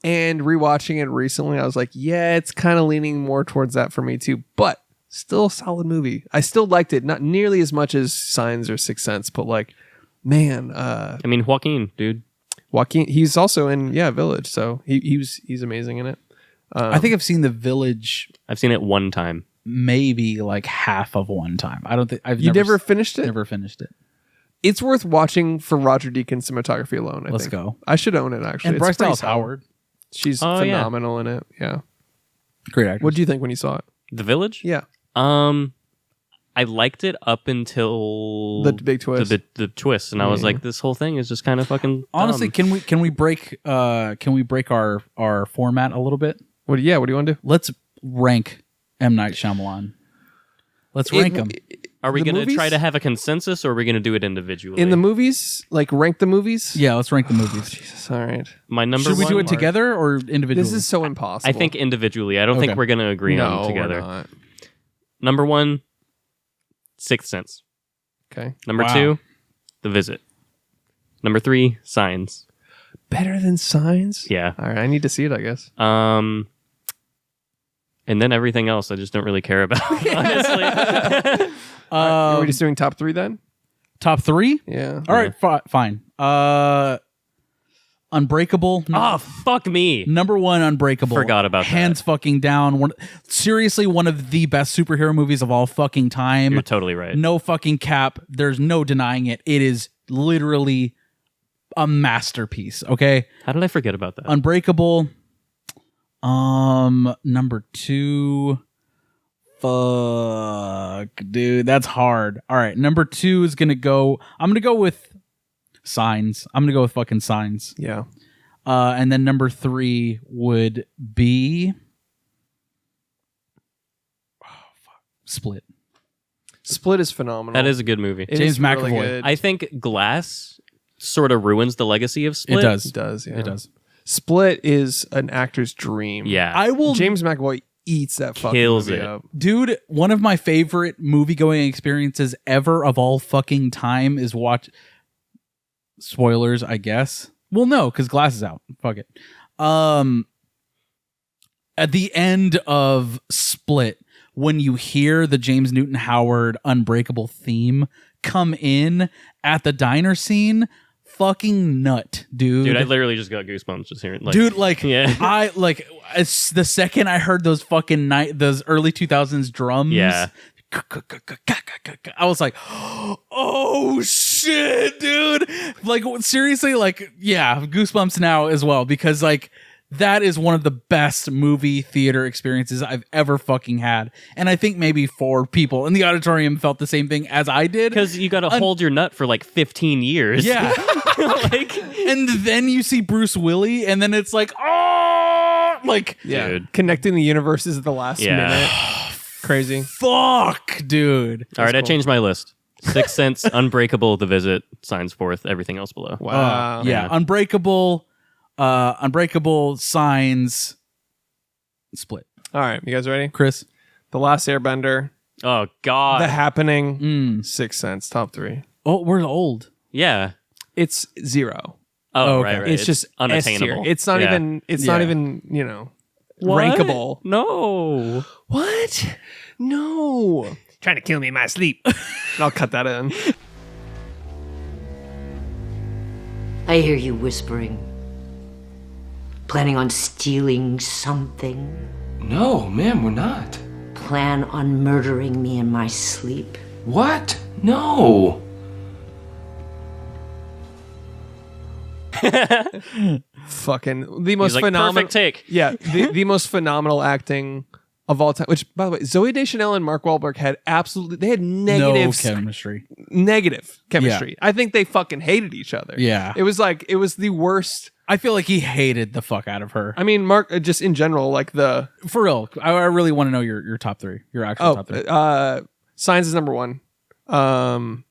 And rewatching it recently, I was like, yeah, it's kind of leaning more towards that for me too, but still a solid movie. I still liked it, not nearly as much as Signs or Sixth Sense, but like, man, I mean, Joaquin, dude. Joaquin, he's also in Village, so he's amazing in it. I think I've seen The Village I've seen it one time. maybe like half of one time. I don't think I've You never finished it? Never finished it. It's worth watching for Roger Deakins' cinematography alone. I Let's think. go. I should own it actually. And It's Bryce pretty Dallas solid. Howard, She's Oh, yeah. phenomenal in it. Yeah. great actor. What do you think when you saw it? The Village? Yeah. I liked it up until The big twist. The twist, and I was like, this whole thing is just kind of fucking Honestly, dumb. can we break our format a little bit? What do you want to do? Let's rank M. Night Shyamalan. Let's rank them. Are we the going to movies? try to have a consensus, or are we going to do it individually? In the movies, like rank the movies? Yeah, let's rank the movies. Jesus, all right. My number Should we one, do it together or individually? This is so impossible. I think individually. I don't Okay. think we're going to agree no, on together. we're not. Number one, Sixth Sense. Okay. Number Wow. two, The Visit. Number three, Signs. Better than Signs? Yeah. All right, I need to see it, I guess. And then everything else I just don't really care about, honestly. Are we just doing top 3 then? top 3? Yeah. All right, fine. Unbreakable. Oh, fuck me. Number 1, Unbreakable. Forgot about that. Hands fucking down. Seriously, one of the best superhero movies of all fucking time. You're totally right. No fucking cap. There's no denying it. It is literally a masterpiece. Okay. How did I forget about that? Unbreakable. Number 2. Fuck, dude, that's hard. All right, number 2 is I'm gonna go with Signs. I'm gonna go with fucking Signs. Yeah. And then number 3 would be Split. Split is phenomenal. That is a good movie. It James is really McAvoy. good. I think Glass sort of ruins the legacy of Split. It does. It does, yeah. It does. Split is an actor's dream. Yeah. I will, James McAvoy eats that fucking Kills movie it. up. dude. One of my favorite movie going experiences ever of all fucking time is watch. Spoilers, I guess. Well, no, because Glass is out. Fuck it. At the end of Split, when you hear the James Newton Howard Unbreakable theme come in at the diner scene, fucking nut, dude. Dude, I literally just got goosebumps just hearing. Like, Dude, like, yeah. I like the second I heard those fucking those early 2000s drums. Yeah. I was like, oh shit, dude. Like, seriously, like, yeah, goosebumps now as well, because like that is one of the best movie theater experiences I've ever fucking had. And I think maybe 4 people in the auditorium felt the same thing as I did. Because you got to hold your nut for like 15 years. Yeah. Like, And then you see Bruce Willis, and then it's like, oh, like, Yeah. Dude. Connecting the universes at the last Yeah. minute. Crazy. fuck, dude. all right, I changed my list. Sixth Sense, Unbreakable, The Visit, Signs Fourth, everything else below. Wow. Yeah. Yeah. Unbreakable, Signs, Split. All right, you guys ready? Chris, The Last Airbender, Oh God. The Happening, Sixth Sense, top 3. Oh, we're old. Yeah. It's 0. Oh, okay. right. It's just unattainable. S tier. It's not Yeah. even. It's not even. What? Rankable. No. What? No. Trying to kill me in my sleep. I'll cut that in. I hear you whispering. Planning on stealing something? No, ma'am, we're not. Plan on murdering me in my sleep? What? No. Fucking the most He's like, phenomenal. perfect take. Yeah, the most phenomenal acting of all time. Which, by the way, Zooey Deschanel and Mark Wahlberg had they had No negative chemistry. Yeah. I think they fucking hated each other. Yeah. it was the worst. I feel like he hated the fuck out of her. I mean, Mark, just in general, like the For real, I really want to know your top 3. Your actual top 3. Signs is number 1.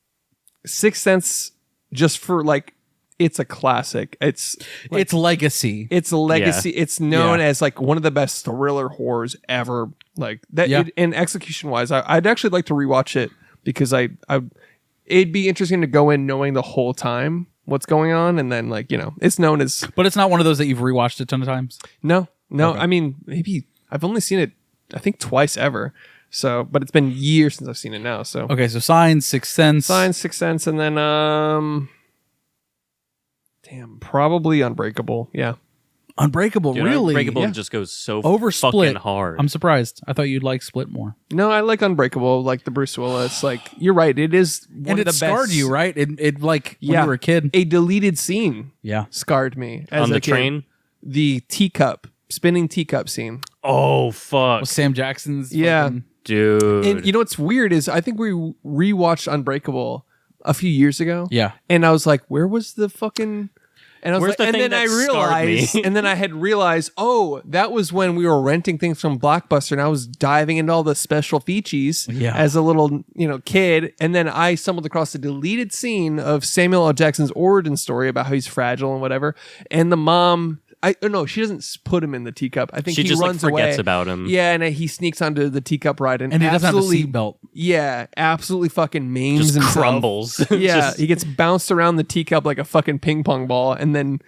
Sixth Sense, just for like, it's a classic. It's legacy. It's a legacy. Yeah. It's known as like one of the best thriller horrors ever. Like that, Yeah. and execution wise, I'd actually like to rewatch it because it'd be interesting to go in knowing the whole time what's going on, and then like it's known as. But it's not one of those that you've rewatched a ton of times. No. Okay. I mean, maybe I've only seen it, I think twice ever. So, but it's been years since I've seen it now. So Okay, so Signs, Sixth Sense. Sixth Sense, and then probably Unbreakable. Yeah. Unbreakable, Dude, really? Unbreakable Yeah. just goes so Over fucking Split. hard. I'm surprised. I thought you'd like Split more. No, I like Unbreakable, like the Bruce Willis. Like you're right, it is one And of it the scarred best. you, right? It like when Yeah. you were a kid. A deleted scene Yeah. scarred me as On a the kid. train? The spinning teacup scene. Oh, fuck. With Sam Jackson's Yeah. fucking- Dude. And you know what's weird is I think we rewatched Unbreakable a few years ago. Yeah. And I was like, where was the fucking. And I was Where's like, the thing and then I that scarred me? realized, and then I had realized, oh, that was when we were renting things from Blockbuster, and I was diving into all the special features Yeah. as a little, kid, and then I stumbled across a deleted scene of Samuel L. Jackson's origin story about how he's fragile and whatever, and the mom. She doesn't put him in the teacup. I think She he just, like, runs forgets away. about him. Yeah, and he sneaks onto the teacup ride and And he doesn't have a absolutely, seatbelt. yeah, absolutely fucking maims just himself. crumbles. Yeah, Just- he gets bounced around the teacup like a fucking ping pong ball, and then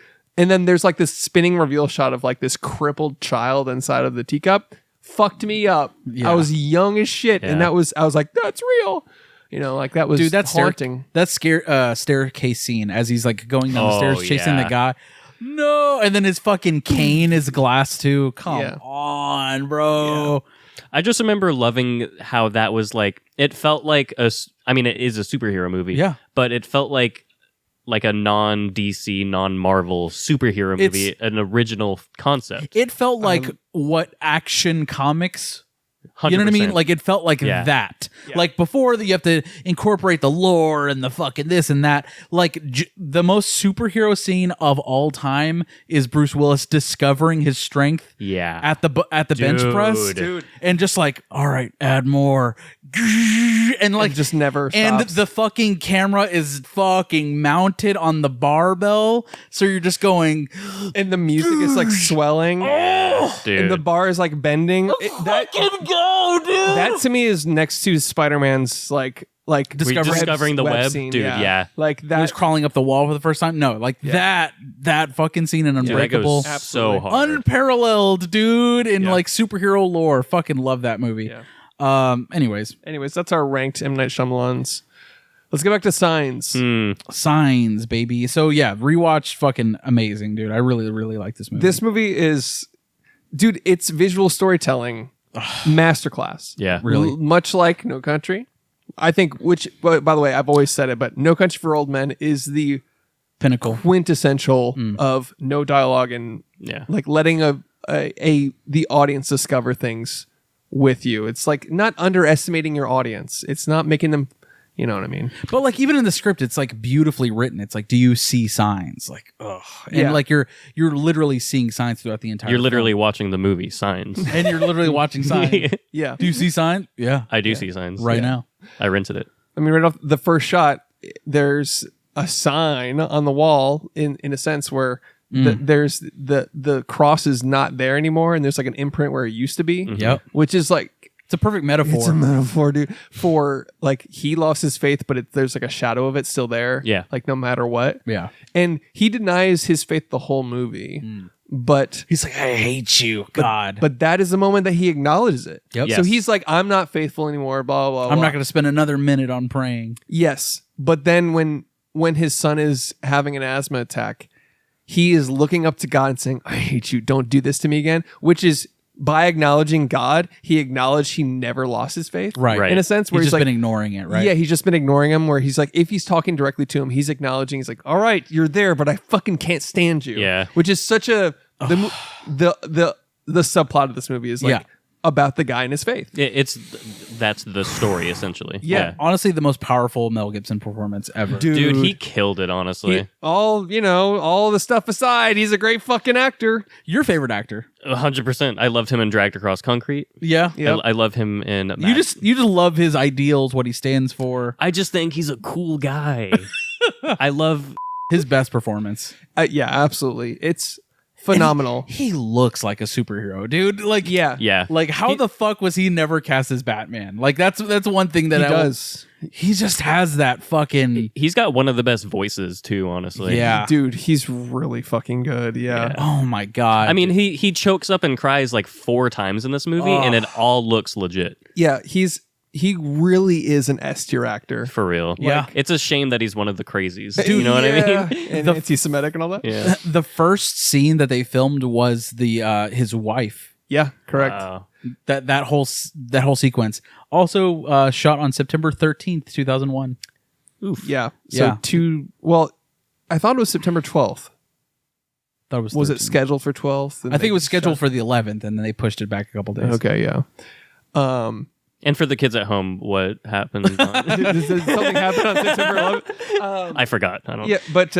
there's like this spinning reveal shot of like this crippled child inside of the teacup. Fucked me up. Yeah. I was young as shit, and Yeah. I was like, that's real. Like that was Dude, that's haunting. That staircase scene as he's like going down the Oh, stairs chasing yeah. the guy. No, and then his fucking cane is glass too. Come Yeah. on, bro. I just remember loving how that was like, it felt like it is a superhero movie. Yeah. But it felt like a non-DC, non-Marvel superhero movie, an original concept. It felt like what Action Comics. You know what I mean? 100%. Like it felt like Yeah. that. Like before that, you have to incorporate the lore and the fucking this and that. Like the most superhero scene of all time is Bruce Willis discovering his strength. Yeah. At the bench press, Dude. and just like, all right, add more, and like It just never And stops. the fucking camera is fucking mounted on the barbell, so you're just going. And the music is like swelling, Dude. and the bar is like bending. Go, dude! That to me is next to Spider-Man's like Discovering the web? scene. Dude, yeah. Like He was that. crawling up the wall for the first time. No, like that fucking scene in that Unbreakable, goes so hard. unparalleled, dude. In Yeah. like superhero lore, fucking love that movie. Yeah. Anyways, That's our ranked M. Night Shyamalan's. Let's get back to Signs. Signs, baby. So yeah, rewatch, fucking amazing, dude. I really, really like this movie. This movie is, dude, it's visual storytelling masterclass. Yeah. Really? Much like No Country. I think, by the way, I've always said it, but No Country for Old Men is the pinnacle. quintessential of no dialogue and Yeah. like letting the audience discover things with you. It's like not underestimating your audience. It's not making them, you know what I mean? But like even in the script, it's like beautifully written. It's like, do you see signs? Like, ugh. And Yeah. like you're literally seeing signs throughout the entire. You're literally film. watching the movie Signs. and you're literally watching signs. Yeah. Do you see signs? Yeah, I do see Signs. right now. I rented it. I mean, right off the first shot, there's a sign on the wall in a sense where there's the cross is not there anymore, and there's like an imprint where it used to be. Yep. Which is like It's a perfect metaphor. It's a metaphor, dude. For like he lost his faith, but there's like a shadow of it still there. Yeah. Like no matter what. Yeah. And he denies his faith the whole movie. But He's like, I hate you, God. but that is the moment that he acknowledges it. Yep. So Yes. he's like, I'm not faithful anymore, blah, blah, blah. I'm not going to spend another minute on praying. Yes. But then when his son is having an asthma attack, he is looking up to God and saying, I hate you. Don't do this to me again. Which is by acknowledging God, he acknowledged he never lost his faith. Right. In a sense where He's he's, just like, been ignoring it, right? yeah, he's just been ignoring him where he's like, if he's talking directly to him, he's acknowledging, he's like, all right, you're there, but I fucking can't stand you. Yeah. Which is such the subplot of this movie is like Yeah. about the guy and his faith. That's the story essentially. Yeah. Honestly, the most powerful Mel Gibson performance ever. Dude, he killed it, honestly. All the stuff aside, he's a great fucking actor. Your favorite actor? 100%. I loved him in Dragged Across Concrete. Yeah. Yep. I love him in You just love his ideals, what he stands for. I just think he's a cool guy. I love His best performance. Yeah, absolutely. It's phenomenal. He looks like a superhero, dude. Like, yeah. Like, how the fuck was he never cast as Batman? Like, that's one thing that He does. He just has that fucking. He's got one of the best voices too, honestly. Yeah. Dude, he's really fucking good. Yeah. Oh my god. I mean, he chokes up and cries like 4 times in this movie, and it all looks legit. Yeah, he really is an S tier actor. For real. Yeah. It's a shame that he's one of the crazies. You know what I mean? And anti-Semitic and all that. Yeah. the first scene that they filmed was his wife. Yeah, correct. Wow. That whole sequence. Also shot on September 13th, 2001. Oof. Yeah. So Yeah. I thought it was September 12th. That was Was it 13th. scheduled for 12th? I think it was scheduled for the 11th, and then they pushed it back a couple days. Okay, yeah. And for the kids at home, what happened? Did something happen on September 11th? I forgot. I don't. Yeah, but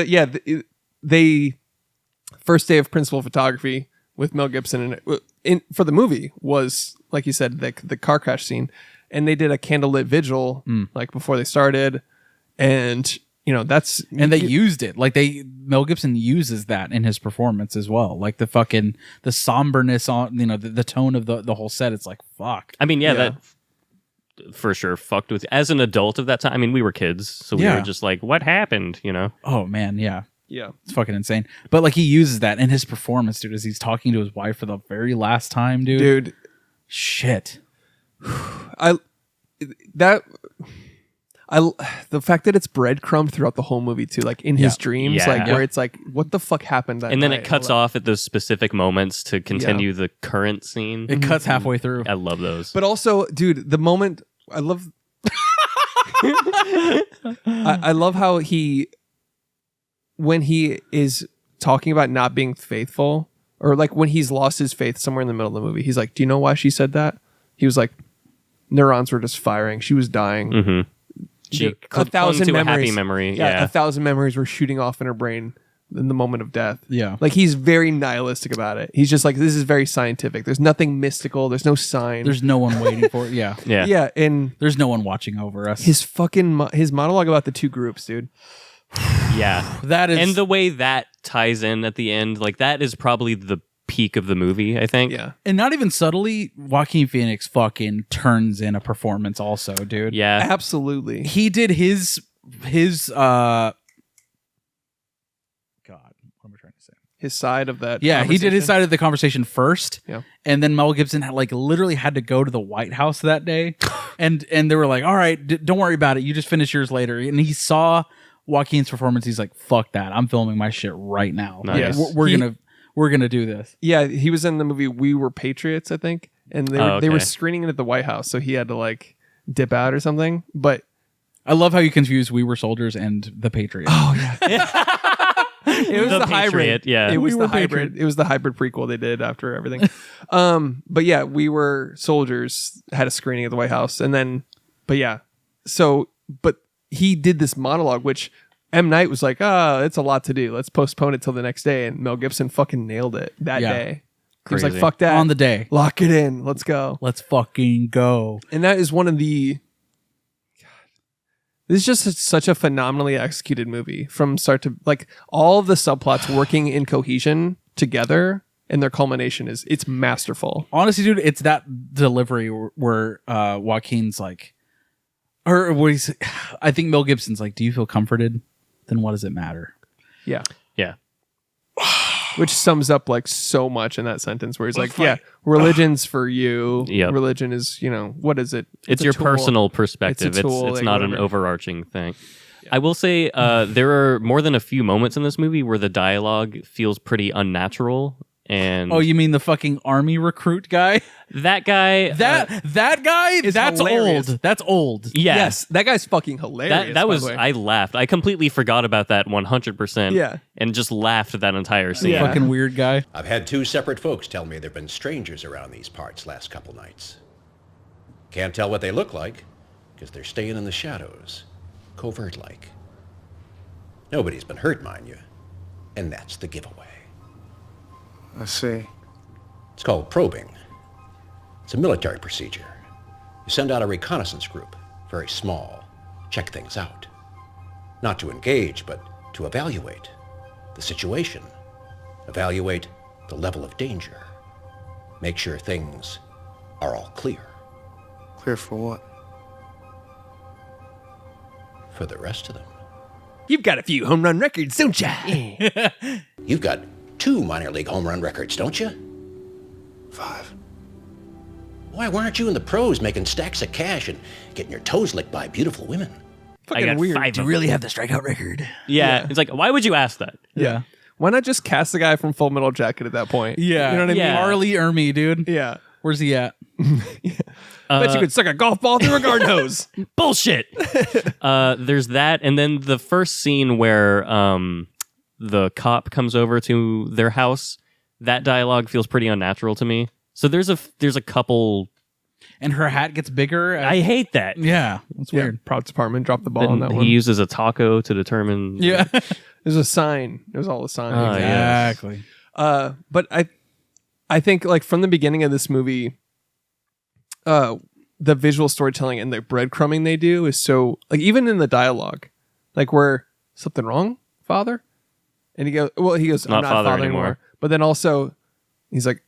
they first day of principal photography with Mel Gibson and for the movie was, like you said, the car crash scene, and they did a candlelit vigil like before they started, and that's And they used it. Like Mel Gibson uses that in his performance as well. Like the somberness on the tone of the whole set. It's like fuck. I mean, that for sure fucked with. As an adult of that time, I mean, we were kids, so we were just like, what happened? Oh man, yeah. yeah. It's fucking insane. But like he uses that in his performance, dude, as he's talking to his wife for the very last time, dude. Shit. The fact that it's breadcrumbed throughout the whole movie too, like in his dreams, Yeah. like where it's like, what the fuck happened that And then night? it cuts off at those specific moments to continue the current scene. It cuts halfway through. I love those. But also, dude, the moment I love, I love how when he is talking about not being faithful, or like when he's lost his faith somewhere in the middle of the movie, he's like, "Do you know why she said that?" He was like, "Neurons were just firing. She was dying. Mm-hmm. She clung to a happy memory. Yeah. 1,000 memories were shooting off in her brain in the moment of death. Yeah. Like he's very nihilistic about it. He's just like, this is very scientific. There's nothing mystical. There's no sign. There's no one waiting for it. Yeah. Yeah. Yeah, and There's no one watching over us. his monologue about the two groups, dude. Yeah. That is And the way that ties in at the end, like that is probably the peak of the movie, I think. Yeah. and not even subtly, Joaquin Phoenix fucking turns in a performance also, dude. Yeah. Absolutely. He did his God, what am I trying to say? His side of that. Yeah, he did his conversation. side of the conversation first. Yeah. And then Mel Gibson literally had to go to the White House that day. and they were like, all right, don't worry about it. You just finish yours later. And he saw Joaquin's performance. He's like, fuck that. I'm filming my shit right now. Nice. Yeah, we're gonna do this. Yeah, he was in the movie We Were Patriots, I think. And they were screening it at the White House, so he had to like dip out or something. But I love how you confuse We Were Soldiers and The Patriot. oh yeah. It was The the hybrid. Patriot, yeah. It was We the Were hybrid. It was the hybrid prequel they did after everything. But yeah, We Were Soldiers had a screening at the White House, and then, but he did this monologue, which M. Night was like, it's a lot to do. Let's postpone it till the next day. And Mel Gibson fucking nailed it that Yeah. day. He was like, Crazy. fuck that. On the day. Lock it in. Let's go. Let's fucking go. And that is one of the. This is just such a phenomenally executed movie from start to like all of the subplots working in cohesion together and their culmination it's masterful. Honestly, dude, it's that delivery where Joaquin's like, or what he's, I think Mel Gibson's like, do you feel comforted? Then what does it matter? Yeah. Yeah. Which sums up like so much in that sentence where he's like, yeah, religion's for you. Yep. Religion is, what is it? It's a your tool. personal perspective. It's a tool, it's not an whatever. overarching thing. I will say there are more than a few moments in this movie where the dialogue feels pretty unnatural. And Oh, you mean the fucking army recruit guy? that guy, That guy? is That's hilarious. old. That's old. yeah, Yes, that guy's fucking hilarious. that by was the way. I laughed. I completely forgot about that 100%. Yeah. and just laughed at that entire scene. Yeah. Fucking weird guy. I've had 2 separate folks tell me there've been strangers around these parts last couple nights. Can't tell what they look like, because they're staying in the shadows, covert-like. Nobody's been hurt, mind you, and that's the giveaway. I see. It's called probing. It's a military procedure. You send out a reconnaissance group, very small, check things out. Not to engage, but to evaluate the situation, evaluate the level of danger, make sure things are all clear. Clear for what? For the rest of them. You've got a few home run records, don't ya? You've got 2 minor league home run records, don't you? 5. Why aren't you in the pros making stacks of cash and getting your toes licked by beautiful women? I Fucking got weird. 5 Do you really have the strikeout record? Yeah, it's like, why would you ask that? Yeah. Why not just cast the guy from Full Metal Jacket at that point? Yeah. You know what I Yeah. mean? Marley Ermy, dude. Yeah. Where's he at? Bet you could suck a golf ball through a garden hose. Bullshit. There's that, and then the first scene where the cop comes over to their house. That dialogue feels pretty unnatural to me. So there's a couple. And her hat gets bigger. I hate that. Yeah. That's Yeah. weird. Props department dropped the ball on Then that he one. uses a taco to determine. Yeah. There's a sign. It was all a sign. Oh, yeah. Exactly. But I think like from the beginning of this movie, the visual storytelling and the breadcrumbing they do is so like even in the dialogue, like where something wrong, father, and he goes, I'm Not not father father anymore. anymore. But then also, he's like,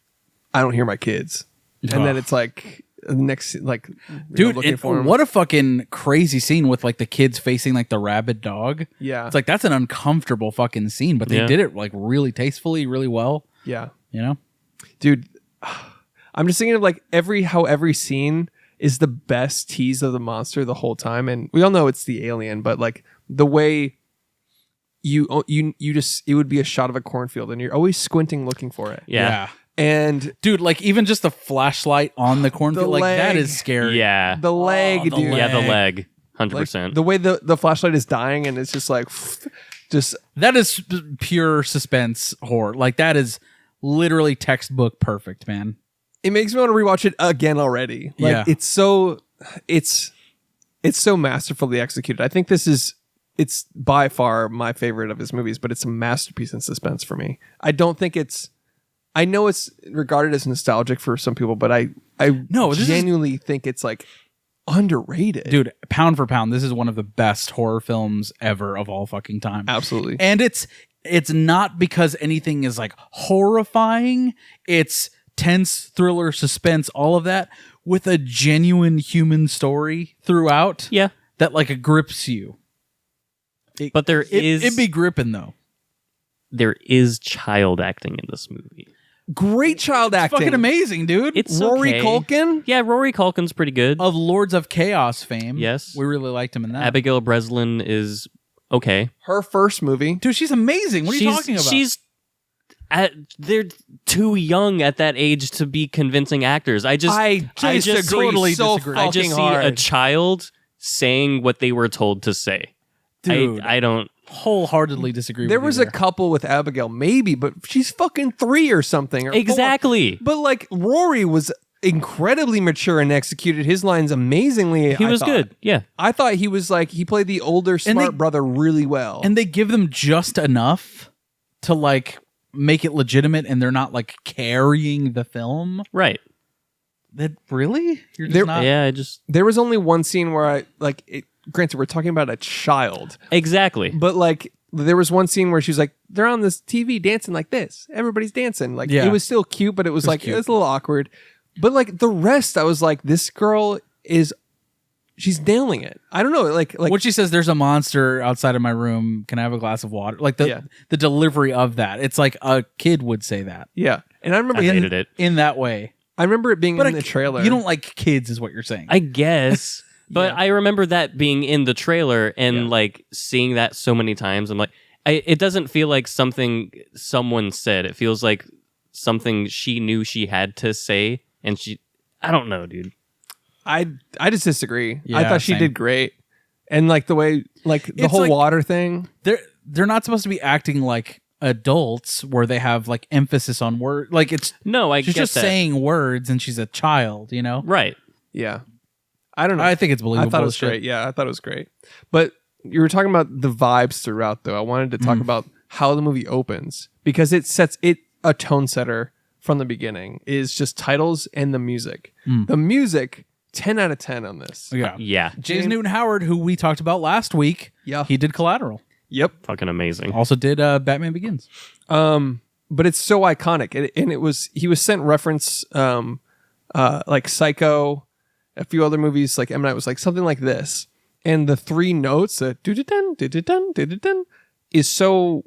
I don't hear my kids, and then it's like the next like Dude, looking for him. what a fucking crazy scene with like the kids facing like the rabid dog. Yeah, It's like that's an uncomfortable fucking scene, but they Yeah. did it like really tastefully, really well. yeah, You know? dude. I'm just thinking of like how every scene is the best tease of the monster the whole time, and we all know it's the alien, but like the way you just it would be a shot of a cornfield, and you're always squinting looking for it. Yeah. And Dude, like even just the flashlight on the cornfield, like that leg. is scary. Yeah. the leg, the dude. Yeah, the leg. leg. Like, 100%. the way the flashlight is dying, and it's just like, just That is pure suspense horror. Like that is literally textbook perfect, man. it makes me want to rewatch it again already. Like Yeah. it's so masterfully executed. I think it's by far my favorite of his movies, but it's a masterpiece in suspense for me. I know it's regarded as nostalgic for some people, but I No, this is- genuinely think it's like underrated. Dude, pound for pound, this is one of the best horror films ever of all fucking time. Absolutely. And it's not because anything is like horrifying. It's tense, thriller, suspense, all of that with a genuine human story throughout. Yeah. That like grips you. But It'd be gripping though. there is child acting in this movie. Great child acting. Fucking amazing, dude. It's Rory okay. Culkin. Yeah, Rory Culkin's pretty good. Of Lords of Chaos fame. Yes. We really liked him in that. Abigail Breslin is okay. Her first movie. Dude, she's amazing. What are you talking about? They're too young at that age to be convincing actors. I just disagree so disagree. I just fucking see hard. a child saying what they were told to say. Dude. I don't. Wholeheartedly disagree There with was you a couple with Abigail, maybe, but she's fucking 3 or something. Or 4. Exactly. But like Rory was incredibly mature and executed his lines amazingly. He I was thought. good. Yeah. I thought he was like he played the older smart they- brother really well. And they give them just enough to like make it legitimate and they're not like carrying the film. Right. That really? You're just There- not Yeah. I just there was only one scene where I like it, granted we're talking about a child, exactly. but like there was one scene where she's like, they're on this TV dancing like this. Everybody's dancing. Like Yeah. it was still cute, but it was like, cute. it was a little awkward. But like the rest, I was like, this girl she's nailing it. I don't know. Like When she says there's a monster outside of my room, can I have a glass of water? Like the delivery of that. It's like a kid would say that. Yeah. And I remember I hated it. in that way. I remember it being in the trailer. You don't like kids is what you're saying. I guess. But I remember that being in the trailer and like seeing that so many times. I'm like, it doesn't feel like something someone said. It feels like something she knew she had to say. And I don't know, dude. I just disagree. I Yeah, thought she same. did great. And like the way, like the It's whole like- water thing. They're not supposed to be acting like adults where they have like emphasis on word. Like it's No, I she's get just that. saying words and she's a child, you know? Right. Yeah. I don't know. I think it's believable. I thought it was as shit. great. Yeah, I thought it was great. But you were talking about the vibes throughout, though. I wanted to talk about how the movie opens because it sets a tone setter from the beginning. Is just titles and the music. The music, 10 out of 10 on this. Yeah. Yeah. James Newton Howard, who we talked about last week, he did Collateral. Yep. Fucking amazing. Also did Batman Begins. But it's so iconic, and he was sent reference like Psycho, a few other movies like M. Night was like something like this, and the three notes, do-do-dun, do-do-dun, do-do-dun, is so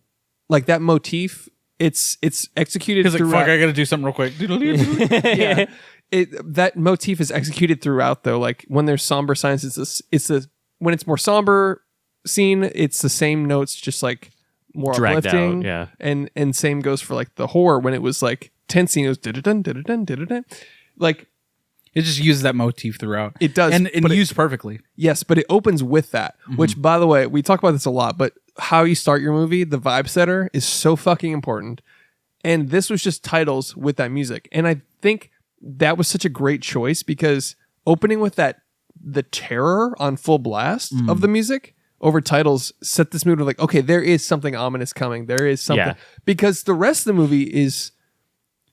like that motif. It's executed. He's like, throughout. fuck, I gotta do something real quick. Yeah, that motif is executed throughout though. Like when there's somber signs, when it's more somber scene, it's the same notes, just like more Dragged uplifting. out, yeah. And same goes for like the horror when it was like tense scene, it was da-da-dun, da-da-dun, da-da-dun. Like It just uses that motif throughout. It does, And but used perfectly. yes, but it opens with that, which by the way, we talk about this a lot, but how you start your movie, the vibe setter is so fucking important. And this was just titles with that music. And I think that was such a great choice because opening with the terror on full blast of the music over titles set this mood of like, okay, there is something ominous coming. There is something. Yeah. Because the rest of the movie is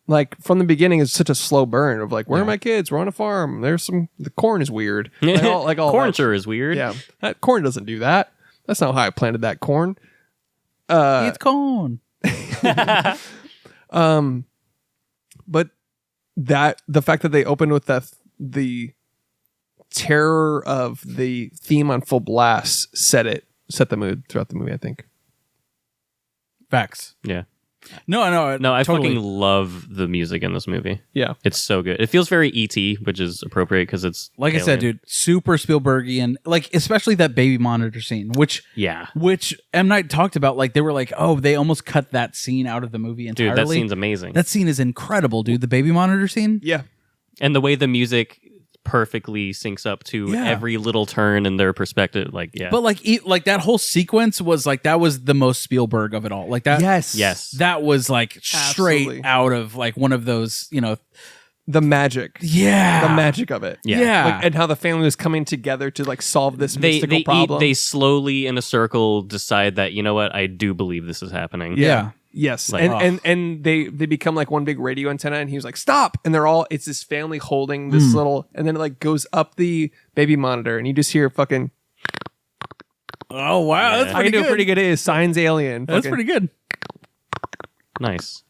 like from the beginning is such a slow burn of like, where are my kids? We're on a farm. The corn is weird. Like all Corn that sure is weird. yeah, that corn doesn't do that. That's not how I planted that corn. It's corn. But the fact that they opened with the terror of the theme on full blast set the mood throughout the movie, I think. Facts. Yeah. No, I totally. fucking love the music in this movie. Yeah. It's so good. It feels very E.T., which is appropriate because it's Like I said, alien. dude, super Spielbergian. Like especially that baby monitor scene, which M. Night talked about. Like they were like, oh, they almost cut that scene out of the movie entirely. Dude, that scene's amazing. That scene is incredible, dude. The baby monitor scene. Yeah. And the way the music perfectly syncs up to every little turn in their perspective. Like, yeah. But like that whole sequence was like that was the most Spielberg of it all. Like that. Yes. That was like straight Absolutely. out of like one of those, The magic. Yeah. The magic of it. Yeah. Like, and how the family was coming together to like solve this mystical they problem. they slowly in a circle decide that, you know what, I do believe this is happening. Yeah. Yes, Like, and they become like one big radio antenna, and he was like, "Stop!" And it's this family holding this little, and then it like goes up the baby monitor, and you just hear fucking. Oh wow, that's I pretty can do good. a pretty good. It is Signs Alien. That's Fucking- pretty good. Nice.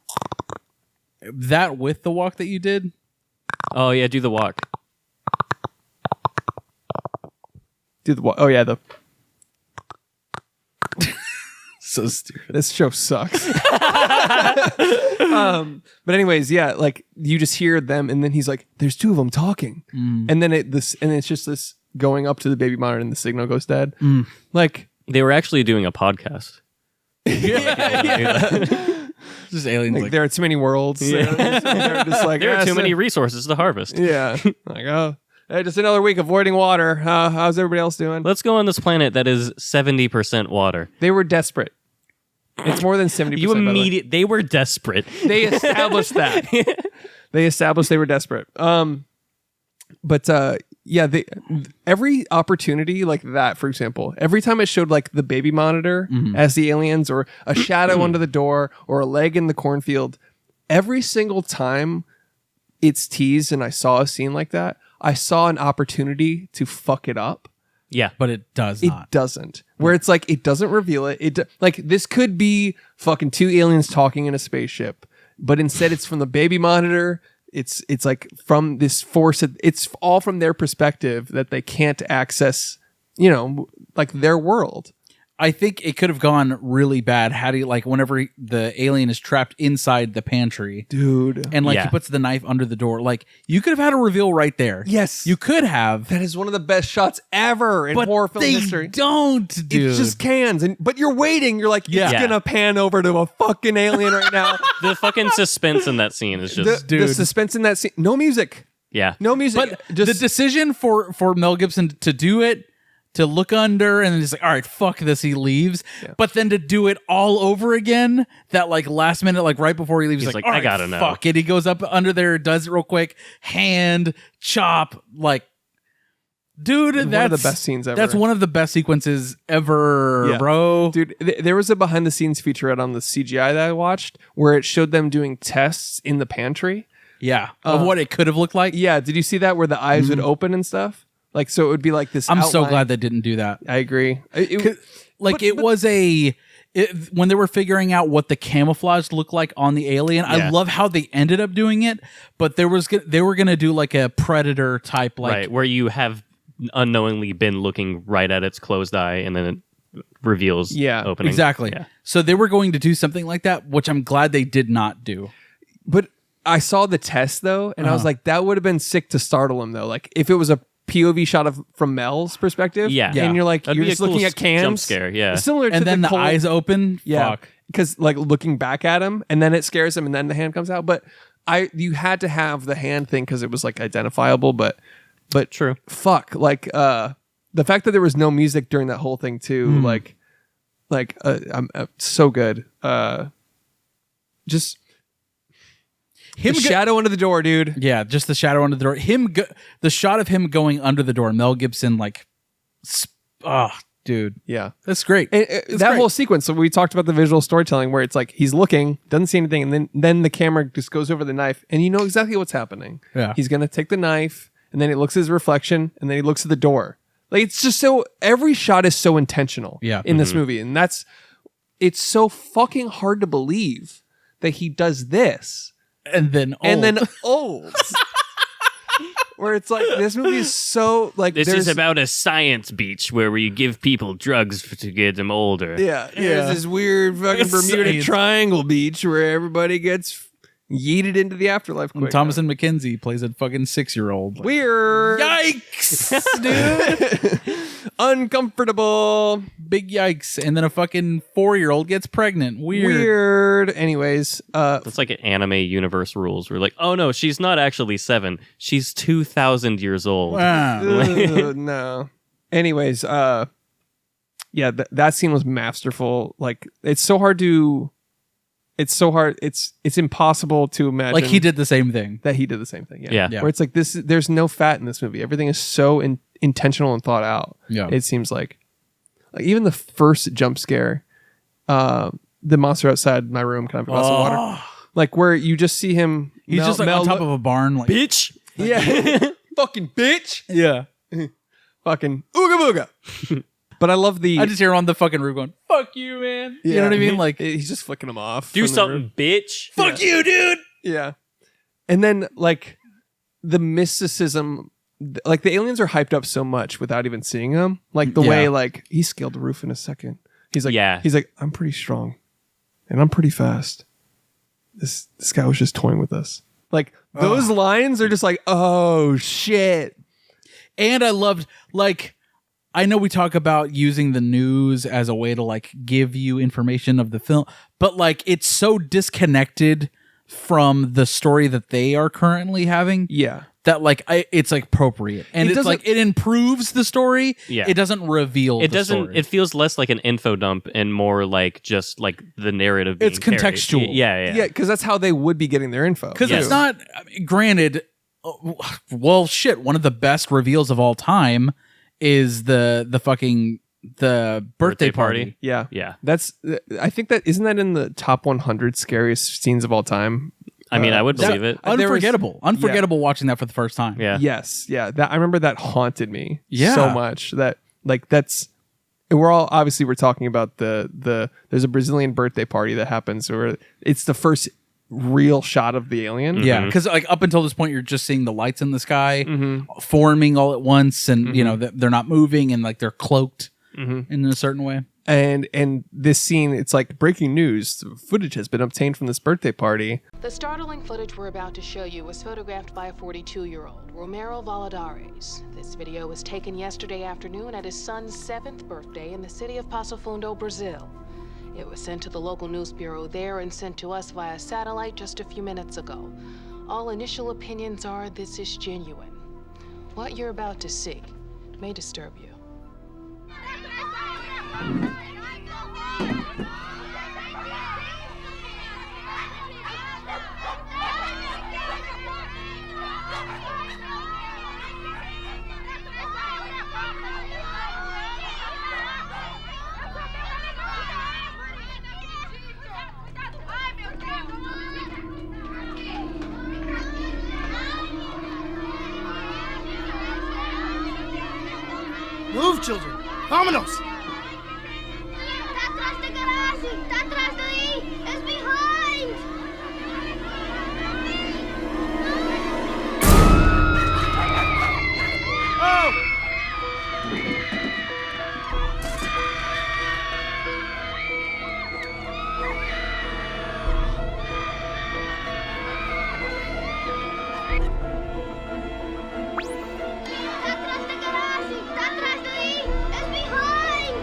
That with the walk that you did. Oh, yeah, do the walk. Do the oh yeah the. So stupid. This show sucks. But anyways, yeah, like you just hear them, and then he's like, "There's two of them talking," and then it's just this going up to the baby monitor, and the signal goes dead. Like They were actually doing a podcast. Just aliens. like Like, there are too many worlds. They're just like There are "Ah, too so-" many resources to harvest. Yeah, like oh, hey, just another week avoiding water. How's everybody else doing? Let's go on this planet that is 70% water. They were desperate. It's more than 70%. They were desperate. They established that. They established they were desperate. Yeah, every opportunity like that, for example, every time it showed like the baby monitor as the aliens or a shadow under the door or a leg in the cornfield, every single time it's teased and I saw a scene like that, I saw an opportunity to fuck it up. Yeah. but it does It not. doesn't. Where it's like it doesn't reveal it. Like this could be fucking two aliens talking in a spaceship, but instead it's from the baby monitor. It's like from this force. It's all from their perspective that they can't access. Like their world. I think it could have gone really bad had he, like, whenever the alien is trapped inside the pantry, Dude. and like Yeah. he puts the knife under the door. Like, you could have had a reveal right there. Yes. You could have. That is one of the best shots ever in But horror film they history. don't, dude. It just cans, but you're waiting. You're like, Yeah. it's gonna pan over to a fucking alien right now. The fucking suspense in that scene is just The suspense in that scene. No music. yeah. No music. But just the decision for Mel Gibson to do it, to look under, and then he's like, all right, fuck this, he leaves. Yeah. But then to do it all over again, that like last minute, like right before he leaves, he's like, all I right, gotta know. fuck it. He goes up under there, does it real quick, hand, chop, like, dude, one that's of the best scenes ever. That's one of the best sequences ever, Yeah. bro. Dude, there was a behind the scenes featurette on the CGI that I watched where it showed them doing tests in the pantry. Yeah, of what it could have looked like. Yeah, did you see that where the eyes would open and stuff? Like, so it would be like this. I'm so outline. glad they didn't do that. I agree. When they were figuring out what the camouflage looked like on the alien, I Yeah. love how they ended up doing it. But they were gonna do like a predator type, like right, where you have unknowingly been looking right at its closed eye and then it reveals opening. exactly. Yeah. So they were going to do something like that, which I'm glad they did not do. But I saw the test though, and I was like, that would have been sick to startle him though. Like if it was a POV shot from Mel's perspective, Yeah. and you're like, That'd you're be a just looking cool at cans, jump scare, yeah. similar to And then the cold- eyes open. yeah, Fuck. because like looking back at him, and then it scares him, and then the hand comes out. But you had to have the hand thing because it was like identifiable, but True. fuck, like the fact that there was no music during that whole thing too, like I'm so good. Just Him the shadow under the door, dude. Yeah, just the shadow under the door. The shot of him going under the door. Mel Gibson, like, dude, Yeah. that's great. And, It's that great. whole sequence. So we talked about the visual storytelling where it's like he's looking, doesn't see anything, and then the camera just goes over the knife, and you know exactly what's happening. Yeah. He's gonna take the knife, and then he looks at his reflection, and then he looks at the door. Like it's just so every shot is so intentional. Yeah. In this movie, and it's so fucking hard to believe that he does this, and then old. Where it's like this movie is so like This there's is about a science beach where we give people drugs to get them older. Yeah, there's this weird fucking Bermuda Science. Triangle beach where everybody gets yeeted into the afterlife quick. Thomason McKenzie plays a fucking 6-year-old. Like, Weird. yikes, dude. Uncomfortable. Big yikes. And then a fucking 4-year-old gets pregnant. Weird. Anyways, That's like an anime universe rules. We're like, oh no, she's not actually 7. She's 2,000 years old. Wow. no. Anyways, yeah, that scene was masterful. Like it's so hard. It's impossible to imagine. Like he did the same thing. That he did the same thing. Yeah. Where it's like there's no fat in this movie. Everything is so intentional and thought out. Yeah. It seems like even the first jump scare, the monster outside my room, kind of glass of water, like where you just see him. He's just like on top of a barn, like Bitch. Yeah. Fucking bitch. yeah. Fucking ooga booga. But I love the. I just hear him on the fucking roof going, "Fuck you, man." You know what I mean? Like he's just flicking them off. Do from the something, roof. bitch. fuck you, dude. Yeah. And then like the mysticism, like the aliens are hyped up so much without even seeing them. Like the way like he scaled the roof in a second. He's like, he's like, I'm pretty strong, and I'm pretty fast. This guy was just toying with us. Like those lines are just like, oh shit. And I loved, like, I know we talk about using the news as a way to like give you information of the film, but like it's so disconnected from the story that they are currently having. Yeah. That like it's like appropriate, and It it's like it improves the story. Yeah. It doesn't reveal. It the doesn't. story. It feels less like an info dump and more like just like the narrative. Being It's contextual. carried. Yeah. Yeah, because that's how they would be getting their info. Because Yes. it's not. I mean, granted, well, shit. One of the best reveals of all time is the fucking the birthday party. Yeah. Yeah. That's I think that isn't that in the top 100 scariest scenes of all time? I mean, I would believe it. Unforgettable. Unforgettable watching that for the first time. Yeah. Yes. Yeah. That I remember that haunted me Yeah. so much that Like that's, we're talking about there's a Brazilian birthday party that happens where it's the first real shot of the alien. Yeah, because like up until this point, you're just seeing the lights in the sky forming all at once, and you know they're not moving, and like they're cloaked in a certain way. And this scene, it's like breaking news. Footage has been obtained from this birthday party. The startling footage we're about to show you was photographed by a 42-year-old, Romero Valadares. This video was taken yesterday afternoon at his son's 7th birthday in the city of Passo Fundo, Brazil. It was sent to the local news bureau there and sent to us via satellite just a few minutes ago. All initial opinions are this is genuine. What you're about to see may disturb you. Move, children! Vámonos! Tá atrás da garagem! Tá atrás daí! It's behind! Oh! Tá atrás da garagem! Tá atrás daí! It's behind!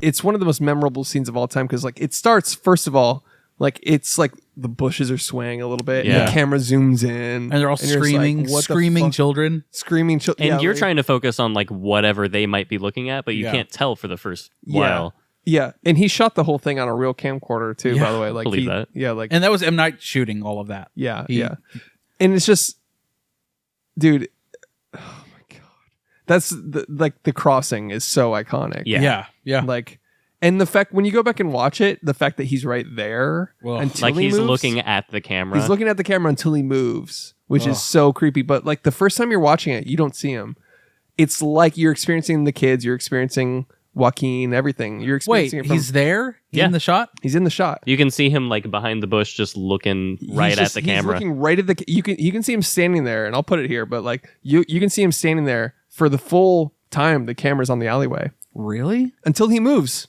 It's one of the most memorable scenes of all time because like it starts, first of all, like it's like the bushes are swaying a little bit and the camera zooms in And they're all you're just screaming, like, what the screaming fuck? children. Screaming children. And you're trying to focus on like whatever they might be looking at, but you can't tell for the first while. Yeah, and he shot the whole thing on a real camcorder too, by the way. Like believe that. Yeah, like And that was M. Night shooting all of that. yeah, He- yeah. And it's just, dude, oh my god, that's the crossing is so iconic. Yeah. Yeah. Like, and the fact when you go back and watch it, the fact that he's right there until Like he he's moves, looking at the camera. He's looking at the camera until he moves, which is so creepy. But like the first time you're watching it, you don't see him. It's like you're experiencing the kids, you're experiencing Joaquin, everything. You're Wait, experiencing it from, he's there in the shot? He's in the shot. You can see him like behind the bush, just looking right at the camera. He's looking right at the. You can see him standing there, and I'll put it here. But like you can see him standing there for the full time the camera's on the alleyway Really? until he moves.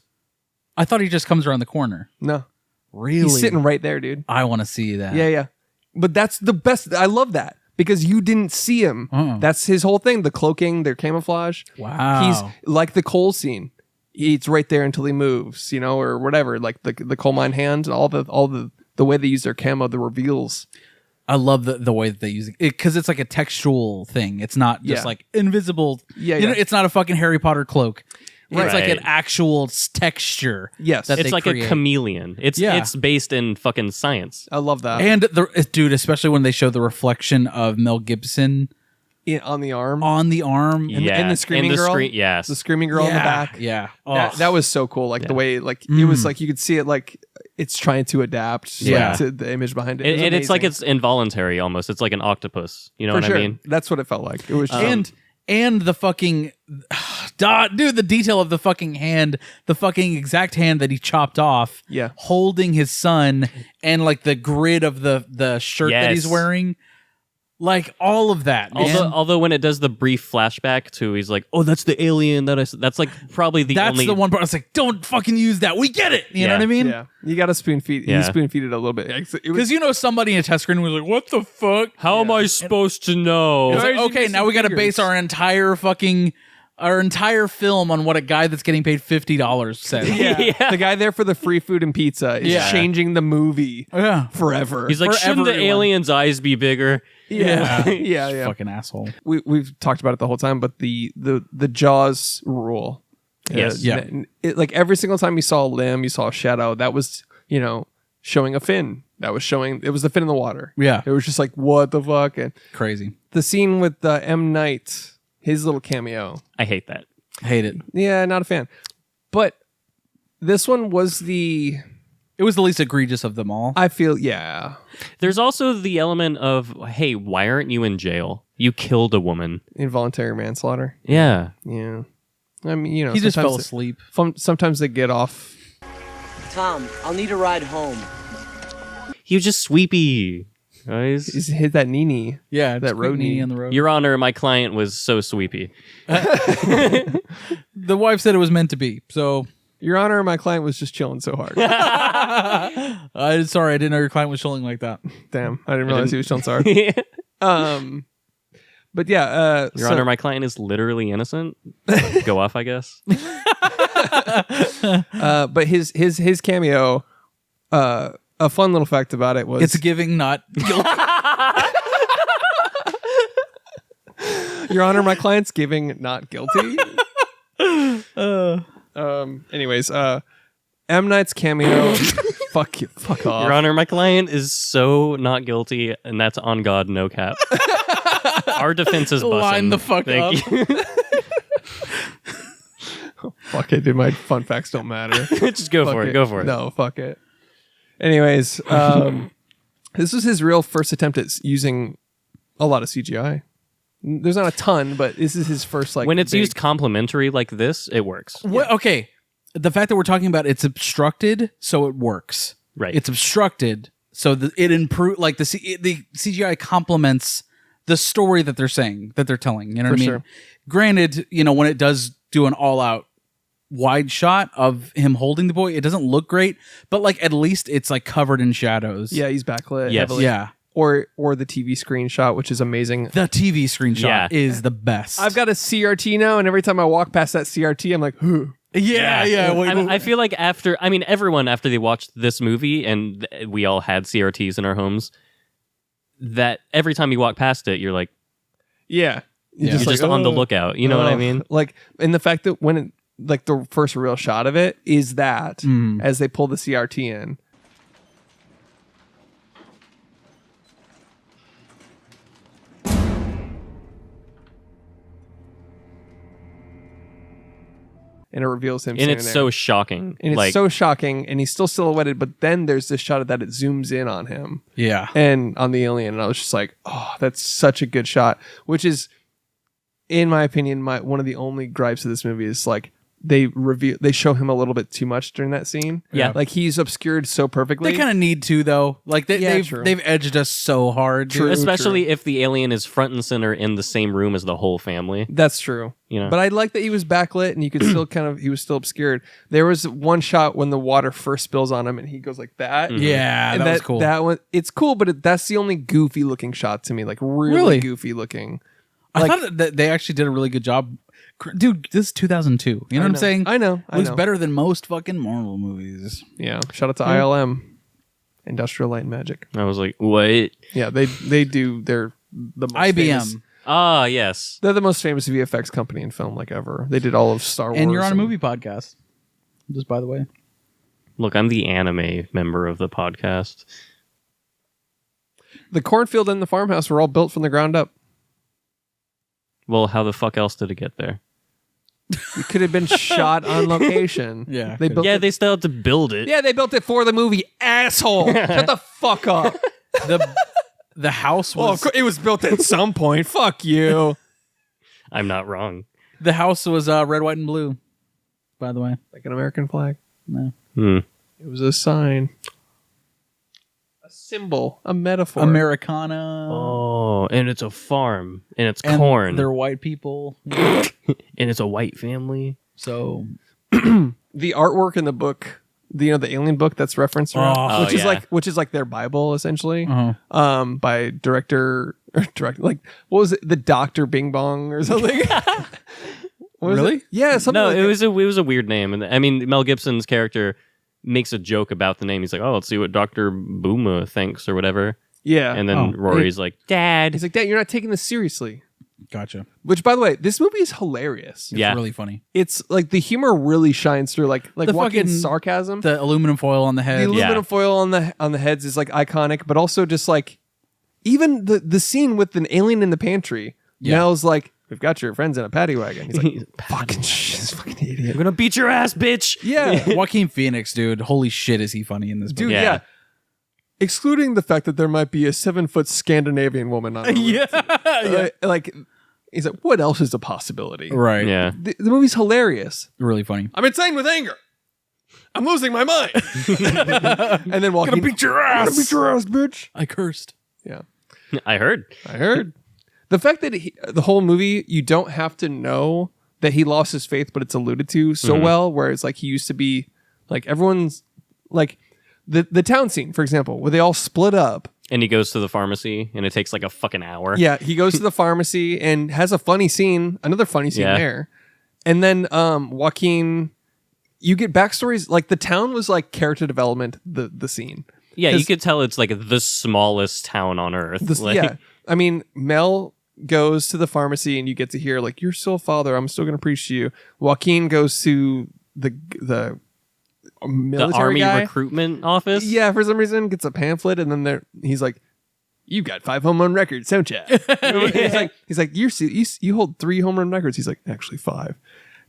I thought he just comes around the corner. No, Really? he's sitting right there, dude. I want to see that. Yeah. But that's the best. I love that because you didn't see him. That's his whole thing. The cloaking, their camouflage. Wow. He's like the coal scene. It's right there until he moves, or whatever. Like the coal mine hand, all the way they use their camo, the reveals. I love the way that they use it because it's like a textual thing. It's not just like invisible. Yeah, you know, it's not a fucking Harry Potter cloak. Right. It's like an actual texture. Yes, that it's they like create. a chameleon. It's based in fucking science. I love that. And dude, especially when they show the reflection of Mel Gibson on the arm, and the screaming girl. Yes, the screaming girl in the back. Yeah, that was so cool. Like the way, like it was like you could see it like it's trying to adapt like, to the image behind it. It's like it's involuntary almost. It's like an octopus. You know For what sure. I mean? That's what it felt like. It was and the fucking dude, the detail of the fucking hand, the fucking exact hand that he chopped off, holding his son, and like the grid of the shirt that he's wearing. Like all of that. Although when it does the brief flashback to, he's like, "Oh, that's the alien that I." That's like probably the That's only. the one part. I was like, "Don't fucking use that. We get it." You know what I mean? Yeah, you got to spoon feed. Yeah. You spoon feed it a little bit Because somebody in a test screen was like, "What the fuck? How am I supposed to know?" It's like, okay, now we got to base our entire film on what a guy that's getting paid $50 says. The guy there for the free food and pizza is changing the movie forever. He's like, For shouldn't the everyone. alien's eyes be bigger? Yeah. Fucking asshole. We've talked about it the whole time, but the Jaws rule. Yes. Like every single time you saw a limb, you saw a shadow, that was, showing a fin. It was the fin in the water. Yeah. It was just like, what the fuck? And Crazy. the scene with M. Night, his little cameo. I hate that. Hate it. Yeah, not a fan. But this one was it It was the least egregious of them all. I feel, yeah. There's also the element of, hey, why aren't you in jail? You killed a woman. Involuntary manslaughter. Yeah. Yeah. I mean, you know, He just fell sometimes asleep. Sometimes they get off. Tom, I'll need a ride home. He was just sweepy, guys. He's hit that Nini. Yeah, that road knee on the road. Your Honor, my client was so sweepy. The wife said it was meant to be. So, Your Honor, my client was just chilling so hard. sorry, I didn't know your client was chilling like that. Damn, I didn't realize he was chilling so hard. But yeah, Your Honor, my client is literally innocent. Go off, I guess. But his cameo, a fun little fact about it was It's giving, not guilty. Your Honor, my client's giving, not guilty. Anyways, M. Night's cameo. Fuck you. Fuck off. Your Honor, my client is so not guilty, and that's on God, no cap. Our defense is bussin'. Line the fuck Thank up. you. Fuck it, dude. My fun facts don't matter. Just go for it. Go for it. No, fuck it. Anyways, this was his real first attempt at using a lot of CGI. There's not a ton, but this is his first when it's used complementary like this, it works. Okay, the fact that we're talking about it's obstructed, so it works. Right. It's obstructed, so it improve. Like the CGI complements the story that they're saying, that they're telling. You know what I mean? sure. Granted, you know, when it does do an all-out wide shot of him holding the boy, it doesn't look great, but like at least it's like covered in shadows. Yeah, he's backlit. Yes. Heavily. Yeah. Or the TV screenshot, which is amazing. The TV screenshot Yeah. is the best. I've got a CRT now, and every time I walk past that CRT, I'm like, "Who?" Yeah. I feel like everyone after they watched this movie, and we all had CRTs in our homes, that every time you walk past it, you're like, Yeah. you're just on the lookout. You know what I mean? Like, and the fact that when it, like the first real shot of it is that as they pull the CRT in. And it reveals him. And it's there. so shocking. And it's like, so shocking, and he's still silhouetted, but then there's this shot of that it zooms in on him. Yeah. And on the alien, and I was just like, oh, that's such a good shot. Which is, in my opinion, one of the only gripes of this movie is like they show him a little bit too much during that scene. Yeah. Like he's obscured so perfectly. They kind of need to though. Like they've edged us so hard. True. especially if the alien is front and center in the same room as the whole family. That's true. You know? But I like that he was backlit and you could still he was still obscured. There was one shot when the water first spills on him and he goes like that. Mm-hmm. Yeah, and that was cool. That one, it's cool, but that's the only goofy looking shot to me. Like really goofy looking. I thought that they actually did a really good job. Dude, this is 2002. You know what I'm saying? I know. It looks better than most fucking Marvel movies. Yeah. Shout out to ILM, Industrial Light and Magic. I was like, what? Yeah, they do. They're the most IBM. famous- Ah, yes. They're the most famous VFX company in film like ever. They did all of Star Wars. And you're on a movie podcast. Just by the way. Look, I'm the anime member of the podcast. The cornfield and the farmhouse were all built from the ground up. Well, how the fuck else did it get there? It could have been shot on location. Yeah, they built. Yeah, it. they still had to build it. Yeah, they built it for the movie. Asshole! Shut the fuck up. The house Well, of was course, it was built at some point. Fuck you. I'm not wrong. the house was red, white, and blue. By the way, Like an American flag. no. It was a sign. A symbol. A metaphor. Americana. Oh, and it's a farm, and it's and corn, they're white people. and it's a white family. So The artwork in the book, the alien book that's referenced, Oh, which is like their Bible essentially. Uh-huh. By director like what was it? The Dr. Bing Bong or something. What was Really? it? Yeah, something No, like it was a weird name, and I mean Mel Gibson's character makes a joke about the name. He's like, "Oh, let's see what Dr. Booma thinks or whatever." Yeah. And then Rory's like, "Dad." He's like, Dad, you're not taking this seriously. gotcha. Which, by the way, this movie is hilarious. It's Yeah. really funny. It's like the humor really shines through, like The walking fucking- sarcasm. The aluminum foil on the The head. aluminum foil on the heads is like iconic, but also just like even the scene with an alien in the pantry. Yeah. Mel's like, we've got your friends in a paddy wagon. He's like, fucking idiot. I'm gonna beat your ass, bitch. Yeah. Joaquin Phoenix, dude. Holy shit, is he funny in this movie? Dude, yeah. Excluding the fact that there might be a 7-foot Scandinavian woman on the like, he's like, what else is a possibility? Right. Yeah. The movie's hilarious. Really funny. I'm insane with anger. I'm losing my mind. And then Joaquin, Gonna beat your ass. Gonna beat your ass, bitch. I cursed. Yeah. I heard. The fact that the whole movie, you don't have to know that he lost his faith, but it's alluded to so well, where it's like he used to be, like, everyone's, like, the town scene, for example, where they all split up. And he goes to the pharmacy, and it takes like a fucking hour. Yeah, he goes to the pharmacy and has a funny scene, another funny scene there. And then Joaquin, you get backstories, like, the town was like character development, the scene. Yeah, you could tell it's like the smallest town on earth. Yeah. I mean, Mel goes to the pharmacy and you get to hear, like, you're still a father. I'm still going to preach to you. Joaquin goes to the military Army guy. recruitment office. Yeah, for some reason, gets a pamphlet and then he's like, you've got 5 home run records, don't you? He's like, you hold 3 home run records. He's like, actually 5.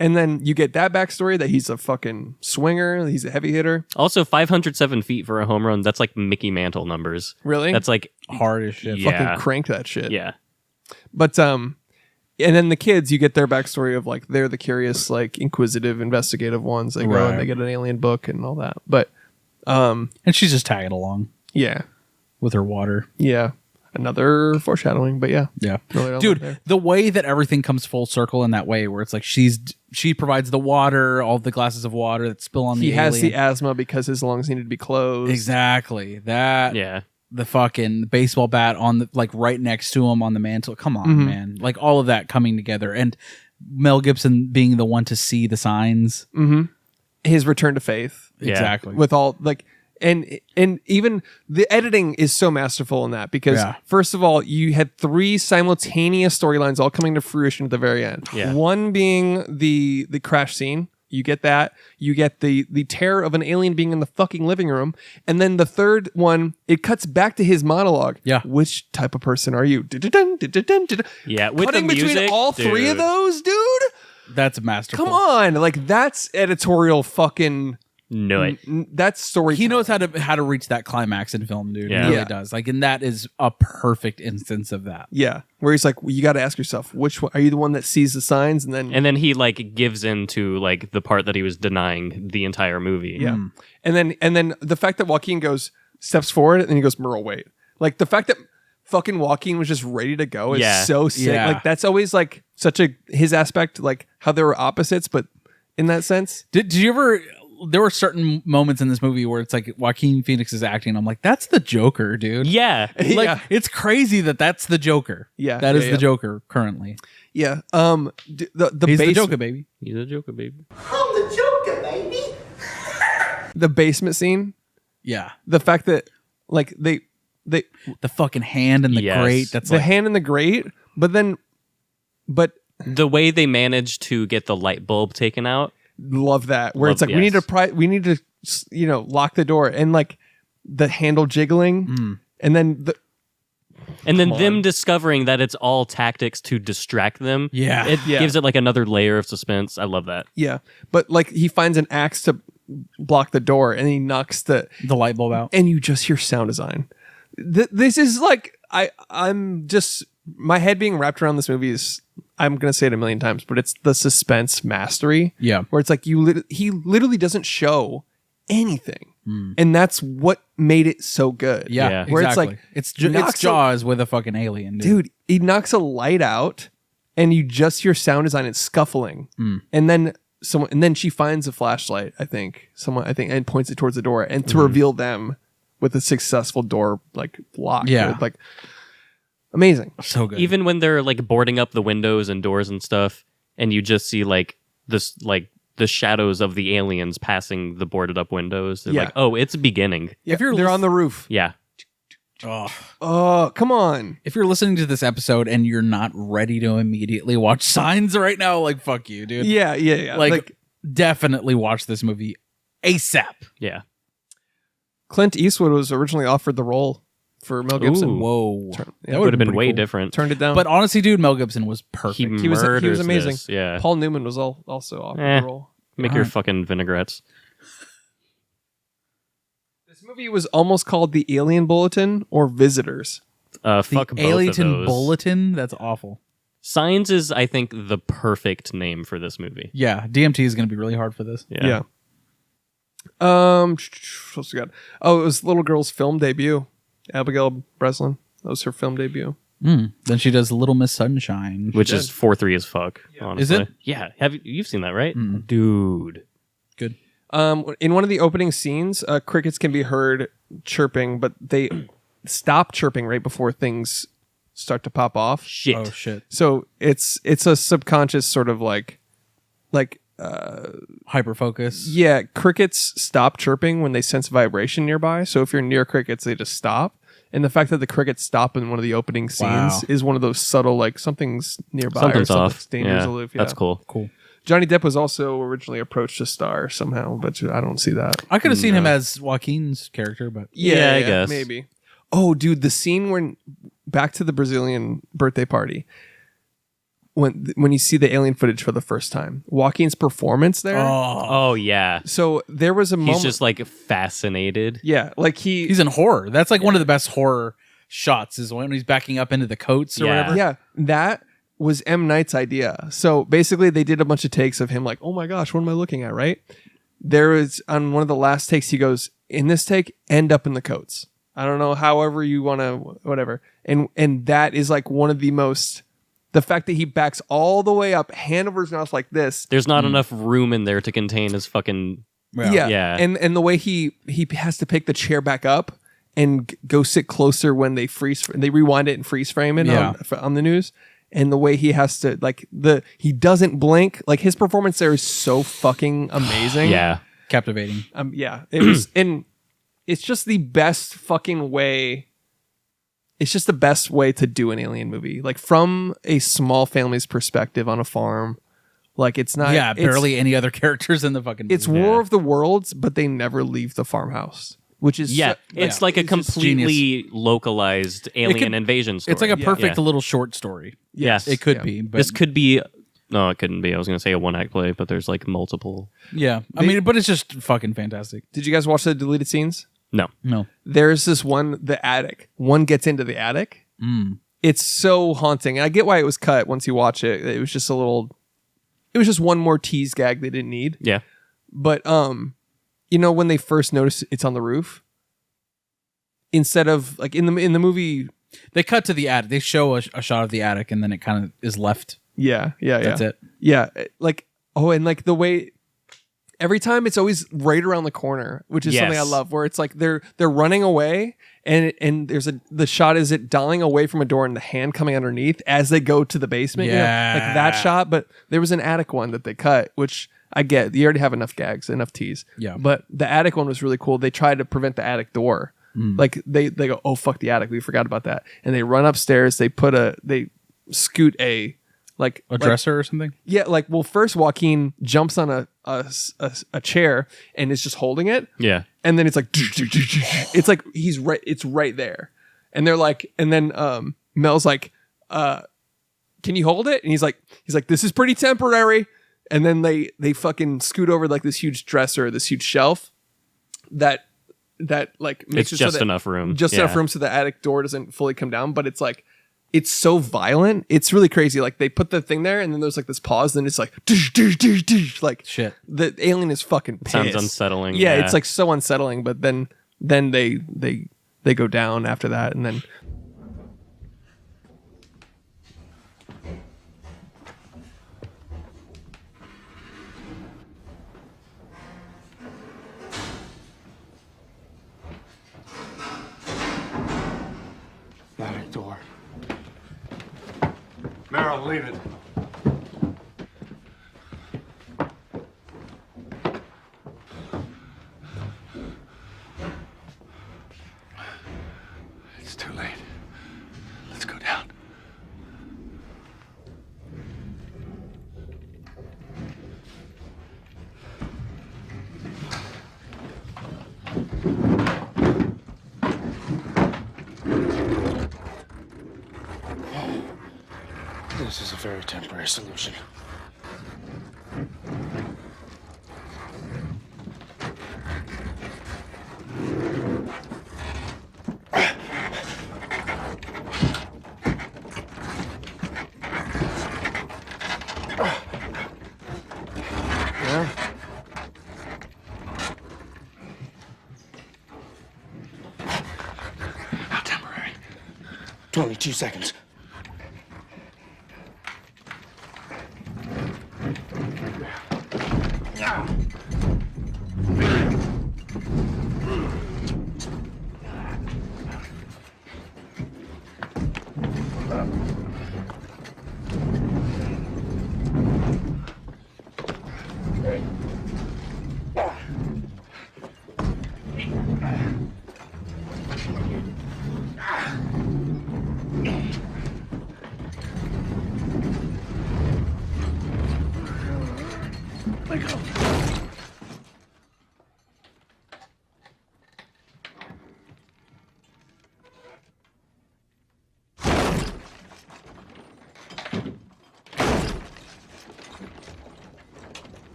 And then you get that backstory that he's a fucking swinger. He's a heavy hitter. Also, 507 feet for a home run. That's like Mickey Mantle numbers. Really? That's like hard as shit. Fucking crank that shit. Yeah. But, and then the kids, you get their backstory of, like, they're the curious, like, inquisitive, investigative ones. They go and they get an alien book and all that. But, and she's just tagging along. Yeah. With her water. Yeah. Another foreshadowing, but yeah. Yeah. Really dude, the way that everything comes full circle in that way, where it's like she provides the water, all the glasses of water that spill on the alien. He has the asthma because his lungs needed to be closed. Exactly. That. Yeah. The fucking baseball bat on the, like, right next to him on the mantle. Come on, man. Like, all of that coming together. And Mel Gibson being the one to see the signs. His return to faith. Exactly. With all, like, and even the editing is so masterful in that because first of all, you had 3 simultaneous storylines all coming to fruition at the very end. Yeah. One being the crash scene. You get that. You get the terror of an alien being in the fucking living room. And then the third one, it cuts back to his monologue. Yeah. Which type of person are you? Yeah. With Cutting the music, between all 3 of those, dude? That's masterful. Come on. Like, that's editorial fucking... No, that's story. He knows how to reach that climax in film, dude. Yeah. He really does. Like, and that is a perfect instance of that. Yeah, where he's like, well, you got to ask yourself, which one are you? The one that sees the signs, and then he like gives into like the part that he was denying the entire movie. Yeah, and then the fact that Joaquin steps forward and he goes, Merle, wait. Like the fact that fucking Joaquin was just ready to go is so sick. Yeah. Like that's always like such his aspect, like how they were opposites, but in that sense. Did you ever? There were certain moments in this movie where it's like Joaquin Phoenix is acting. I'm like, that's the Joker, dude. Yeah. Like, it's crazy that's the Joker. Yeah. That is the Joker currently. Yeah. He's the Joker, baby. He's the Joker, baby. I'm the Joker, baby. The basement scene. Yeah. The fact that like they the fucking hand in the grate. That's the hand in the grate. But the way they managed to get the light bulb taken out. Love that. Where it's like we need to lock the door and like the handle jiggling and then them discovering that it's all tactics to distract them. Yeah. It gives it like another layer of suspense. I love that. Yeah. But like he finds an axe to block the door and he knocks the light bulb out. And you just hear sound design. This is like I'm just my head being wrapped around this movie is I'm going to say it a million times, but it's the suspense mastery. Yeah. Where it's like he literally doesn't show anything. And that's what made it so good. Yeah. Where exactly. it's like it's Jaws with a fucking alien, dude. He knocks a light out and you just hear sound design and scuffling. And then she finds a flashlight, I think, and points it towards the door and to reveal them with a successful door like lock. Yeah. Like amazing. So good. Even when they're like boarding up the windows and doors and stuff, and you just see like this, like the shadows of the aliens passing the boarded up windows. They're like, oh, it's beginning. Yeah, they're on the roof. Yeah. Oh, come on. If you're listening to this episode and you're not ready to immediately watch Signs right now, like, fuck you, dude. Yeah. Like definitely watch this movie ASAP. Yeah. Clint Eastwood was originally offered the role for Mel Gibson. Ooh. Whoa. That would have been way different. Turned it down. But honestly, dude, Mel Gibson was perfect. He was amazing. This, yeah. Paul Newman was also off the role. Make your fucking vinaigrettes. This movie was almost called The Alien Bulletin or Visitors. Fuck both of those. Bulletin? That's awful. Signs is, I think, the perfect name for this movie. Yeah, DMT is going to be really hard for this. Yeah. What else we got? Oh, it was little girl's film debut. Abigail Breslin. That was her film debut. Then she does Little Miss Sunshine. Which is 4-3 as fuck, honestly. Is it? Yeah. You've seen that, right? Dude. Good. In one of the opening scenes, crickets can be heard chirping, but they stop chirping right before things start to pop off. Shit. Oh, shit. So it's a subconscious sort of like hyper focus. Yeah, crickets stop chirping when they sense vibration nearby. So if you're near crickets, they just stop. And the fact that the crickets stop in one of the opening scenes is one of those subtle, like something's nearby Something's or off. something's dangerous Yeah, aloof. Yeah. that's cool. Cool. Johnny Depp was also originally approached to star somehow, but I don't see that. I could have seen him as Joaquin's character, but Yeah, I guess. maybe. Oh, dude, the scene when back to the Brazilian birthday party. When you see the alien footage for the first time, Joaquin's performance there. Oh yeah. So there was a moment. He's just like fascinated. Yeah, like he's in horror. That's like one of the best horror shots is when he's backing up into the coats or whatever. Yeah, that was M. Night's idea. So basically, they did a bunch of takes of him like, oh my gosh, what am I looking at, right? There is, on one of the last takes, he goes, in this take, end up in the coats. I don't know, however you want to, whatever. And that is like one of the most... The fact that he backs all the way up, hand over his mouth like this. There's not enough room in there to contain his fucking... Yeah. And the way he has to pick the chair back up and go sit closer when they rewind it and freeze frame it on the news. And the way he has to, like, he doesn't blink. Like, his performance there is so fucking amazing. Yeah. Captivating. Yeah. It was, and it's just the best fucking way. It's just the best way to do an alien movie. Like, from a small family's perspective on a farm. Like, it's not. Yeah, barely any other characters in the fucking movie. It's War of the Worlds, but they never leave the farmhouse. Which is it's like a completely localized alien invasion story. It's like a perfect little short story. Yes. It could be. But This could be... No, it couldn't be. I was going to say a one-act play, but there's like multiple... Yeah. I mean, but it's just fucking fantastic. Did you guys watch the deleted scenes? No. There's this one, the attic. One gets into the attic. It's so haunting. And I get why it was cut once you watch it. It was just a little... It was just one more tease gag they didn't need. Yeah. But, you know, when they first notice it's on the roof, instead of, like, in the movie... They cut to the attic. They show a shot of the attic, and then it kind of is left. Yeah. That's it. Yeah. Like, and like the way... Every time it's always right around the corner, which is something I love, where it's like they're running away and there's the shot is it dialing away from a door and the hand coming underneath as they go to the basement. You know, like that shot. But there was an attic one that they cut, which I get. You already have enough gags, enough tease. Yeah. But the attic one was really cool. They tried to prevent the attic door. Like they go, oh fuck the attic, we forgot about that. And they run upstairs, they scoot a dresser or something? Yeah, like, well, first Joaquin jumps on a chair and is just holding it. Yeah. And then it's like, it's like it's right there. And they're like, and then Mel's like, can you hold it? And he's like, this is pretty temporary. And then they fucking scoot over like this huge dresser, this huge shelf that like makes it's just enough room. Just enough room so the attic door doesn't fully come down, but it's like, it's so violent. It's really crazy. Like, they put the thing there and then there's like this pause, and it's like like shit. The alien is fucking pissed. Sounds unsettling. Yeah, it's like so unsettling, but then they go down after that, and then Attic door. Meryl, leave it. It's too late. Let's go down. This is a very temporary solution. Yeah. How temporary? 22 seconds.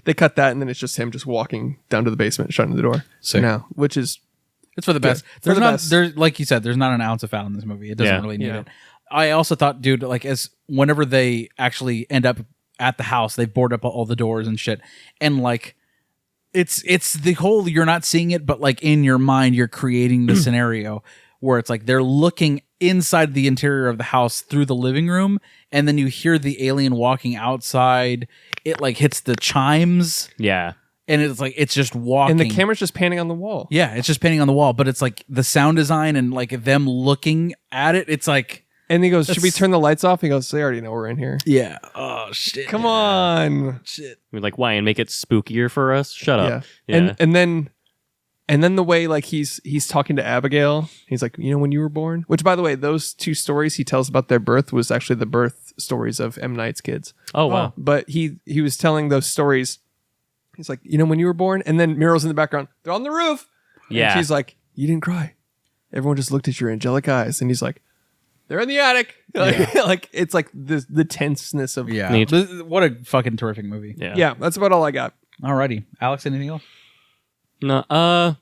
They cut that, and then it's just him just walking down to the basement, shutting the door. Sick. Now, which is it's for the best. For the There's not best. there's like you said, there's not an ounce of fat in this movie. It doesn't really need Yeah. it. I also thought, dude, like as whenever they actually end up at the house, they board up all the doors and shit, and like it's the whole you're not seeing it, but like in your mind you're creating the scenario where it's like they're looking inside the interior of the house through the living room, and then you hear the alien walking outside. It like hits the chimes. Yeah. And it's like it's just walking. And the camera's just panning on the wall. Yeah, it's just painting on the wall, but it's like the sound design and like them looking at it, it's like And he goes, should we turn the lights off? He goes, they already know we're in here. Yeah. Oh shit. Come on. Shit. We're like, why? And make it spookier for us? Shut up. Yeah. And then the way like he's talking to Abigail, he's like, you know, when you were born, which by the way, those two stories he tells about their birth was actually the birth stories of M. Night's kids. Oh wow. But he was telling those stories. He's like, you know, when you were born, and then Muriel's in the background. They're on the roof. Yeah. And she's like, you didn't cry. Everyone just looked at your angelic eyes, and he's like, they're in the attic. Like, like it's like the tenseness of What a fucking terrific movie. Yeah, that's about all I got. Alrighty. Alex, anything else? No,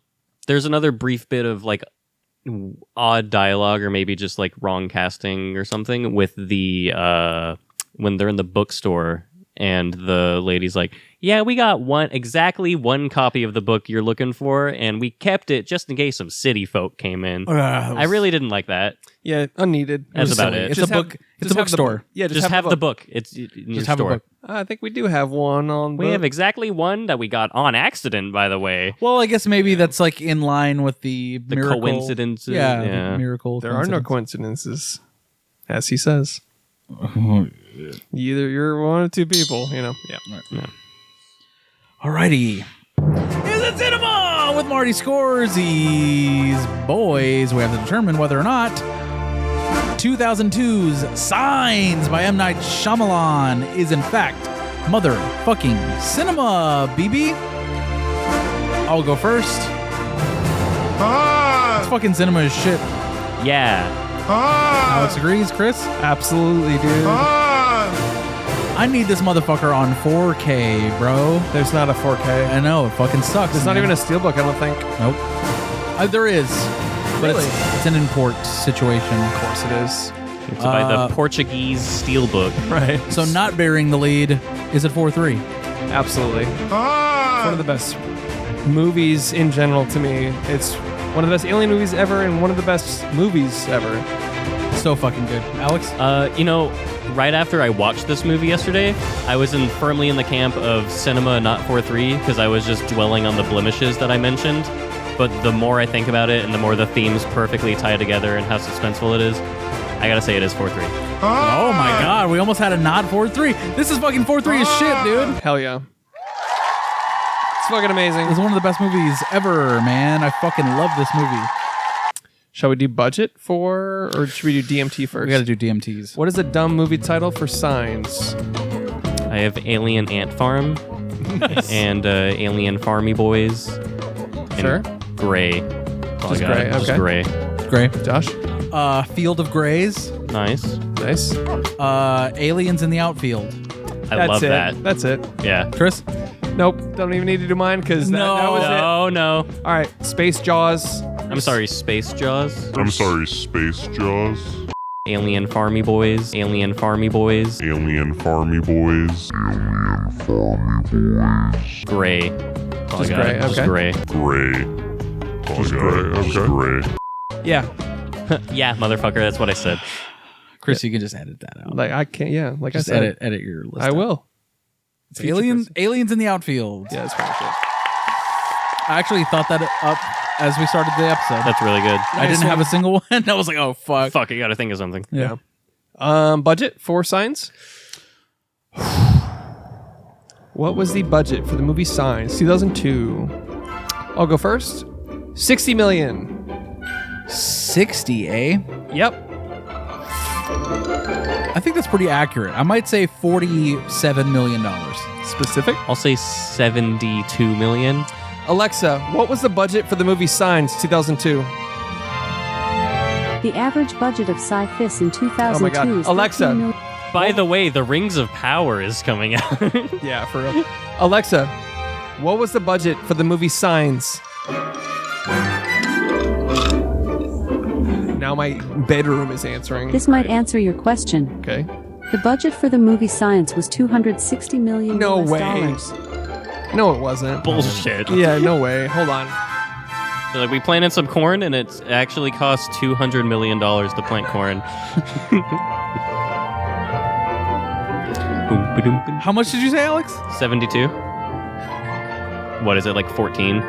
there's another brief bit of like odd dialogue or maybe just like wrong casting or something with the when they're in the bookstore and the lady's like, yeah, we got exactly one copy of the book you're looking for, and we kept it just in case some city folk came in. I really didn't like that. Yeah, unneeded. That's about it. It's a book. It's a bookstore. Yeah, just have the book. It's in your have a store. book. I think we do have one on. We have exactly one that we got on accident, by the way. Well, I guess maybe that's like in line with the miracle. Coincidences. Yeah, the miracle. There are no coincidences, as he says. Either you're one or two people, you know. Yeah. Alrighty. Is it cinema with Marty Scorsese's boys? We have to determine whether or not 2002's Signs by M. Night Shyamalan is in fact motherfucking cinema, BB. I'll go first. It's fucking cinema as shit. Yeah. Alex agrees. Chris? Absolutely, dude. I need this motherfucker on 4K, bro. There's not a 4K. I know, it fucking sucks. There's not even a steelbook, I don't think. Nope. There is. But Really? it's an import situation. Of course it is. You have to buy the Portuguese steelbook. Right. So not bearing the lead is at 4-3. Absolutely. It's one of the best movies in general to me. It's one of the best alien movies ever and one of the best movies ever. So fucking good. Alex? You know, right after I watched this movie yesterday, I was firmly in the camp of cinema, not 4-3, because I was just dwelling on the blemishes that I mentioned. But the more I think about it and the more the themes perfectly tie together and how suspenseful it is, I gotta say it is 4-3. Oh my god, we almost had a not 4-3. This is fucking 4-3 as shit, dude. Hell yeah. It's fucking amazing. It's one of the best movies ever, man. I fucking love this movie. Shall we do budget for, or should we do DMT first? We got to do DMTs. What is a dumb movie title for Signs? I have Alien Ant Farm and Alien Farmy Boys. And Sure. Gray. Just Gray, Just okay. Gray. Gray. Josh? Field of Grays. Nice. Nice. Aliens in the Outfield. I love it. that. That's it. Yeah. Chris? Nope. Don't even need to do mine because that was it. No. All right. Space Jaws. I'm sorry, Space Jaws. I'm sorry, Space Jaws. Alien Farmy Boys. Alien Farmy Boys. Alien Farmy Boys. Alien Farmy Boys. Gray. Oh, Just I got Gray, it. Just okay. Gray. Gray. Just Gray. Okay. Gray. Yeah. Yeah, motherfucker. That's what I said. Chris, you can just edit that out. Like I can't. Yeah. Like Just I said. edit your list. I out. will. It's aliens in the Outfield. Yeah, that's pretty good. I actually thought that up as we started the episode. That's really good. I didn't have a single one. I was like, oh fuck. Fuck, you gotta think of something. Yeah. Budget for Signs. What was the budget for the movie Signs 2002? I'll go first. 60 million. 60, eh? Yep. I think that's pretty accurate. I might say $47 million. Specific? I'll say 72 million. Alexa, what was the budget for the movie Signs 2002? The average budget of sci-fi in 2002 Oh my God. is Alexa. 13 million. By the way, The Rings of Power is coming out. Yeah, for real. Alexa, what was the budget for the movie Signs? Now my bedroom is answering. This might answer your question. Okay. The budget for the movie Science was $260 million. No US way. dollars. No, it wasn't. Bullshit. Yeah, no way. Hold on. They're like, we planted some corn and it actually cost $200 million to plant corn. Boom, ba-doom, boom. How much did you say, Alex? 72? What is it, like 14?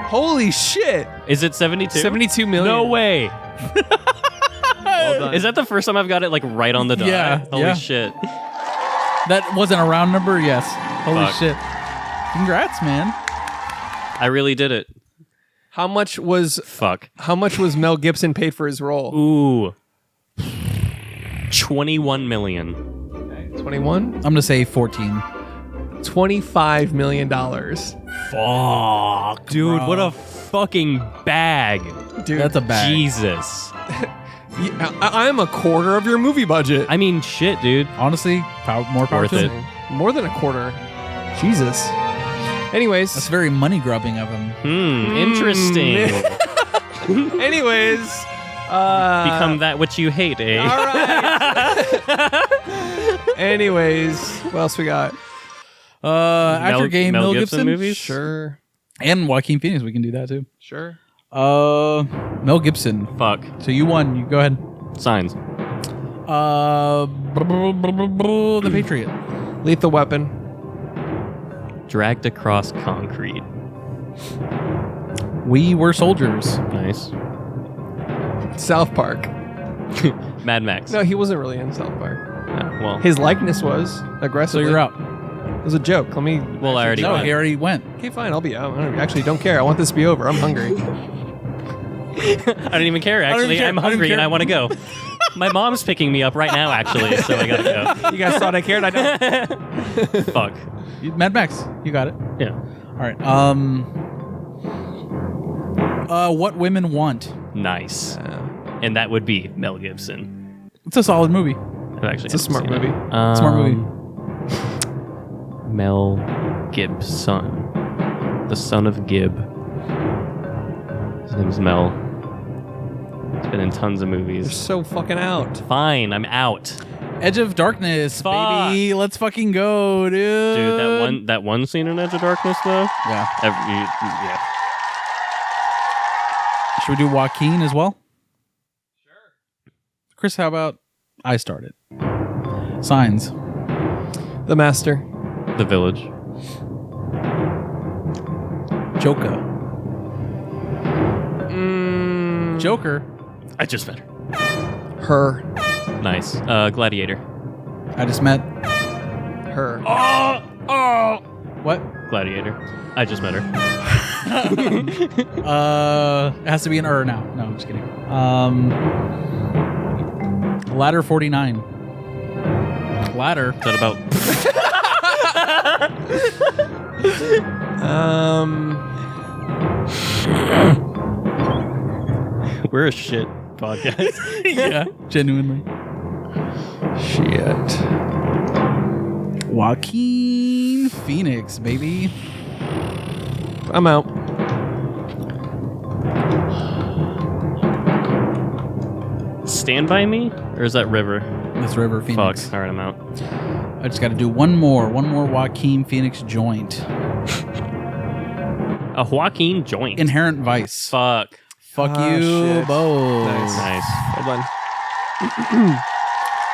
Holy shit. Is it 72? 72 million. No way. Well done. Is that the first time I've got it like right on the dot? Yeah, Holy yeah. shit. That wasn't a round number? Yes. Holy Fuck. shit. Congrats, man. I really did it. How much was Fuck. Mel Gibson paid for his role? Ooh. 21 million. 21? I'm going to say 14. $25 million. Fuck. Dude, bro. what a fucking bag. Dude, That's a bag. Jesus. I'm a quarter of your movie budget. I mean, shit, dude. Honestly, more power Worth to it. him. More than a quarter. Jesus. Anyways. That's very money grubbing of him. Interesting. Anyways. Become that which you hate, eh? All right. Anyways. What else we got? Actor game Mel Gibson movies? Sure. And Joaquin Phoenix. We can do that too. Sure. Mel Gibson. Fuck. So you won. You go ahead. Signs. The Patriot. Lethal Weapon. Dragged across concrete. We Were Soldiers. Nice. South Park. Mad Max. No, he wasn't really in South Park. Well, His likeness was So aggressively. you're out. It was a joke. Let me. well, I already No, went. he already went. Okay, fine. I'll be out. I actually don't care. I want this to be over. I'm hungry. I don't even care, actually. care. I'm I don't hungry care. and I want to go. My mom's picking me up right now, actually, so I gotta go. You guys thought I cared? I don't. Fuck. Mad Max. You got it. Yeah. All right. What Women Want. Nice. And that would be Mel Gibson. It's a solid movie. I've actually It's a smart haven't seen movie. it. Smart movie. Mel Gibson. The son of Gib. His name's Mel. He's been in tons of You're movies. so fucking out. Fine, I'm out. Edge of Darkness, Fuck. baby. Let's fucking go, dude. Dude, that one scene in Edge of Darkness, though. Yeah. Yeah. Should we do Joaquin as well? Sure. Chris, how about I start it? Signs. The Master. The Village. Joker. Joker. I just met her. Her. Nice. Gladiator. I just met Her. Oh! what? Gladiator. I just met her. It has to be an now. No, I'm just kidding. Ladder 49. Ladder. Is that about? We're a shit podcast. Yeah, genuinely. Shit. Joaquin Phoenix, baby. I'm out. Stand By Me? Or is that River? That's River Phoenix. Fuck. All right, I'm out. I just got to do one more Joaquin Phoenix joint. A Joaquin joint. Inherent Vice. Fuck. Fuck you shit. both. Nice. Well done.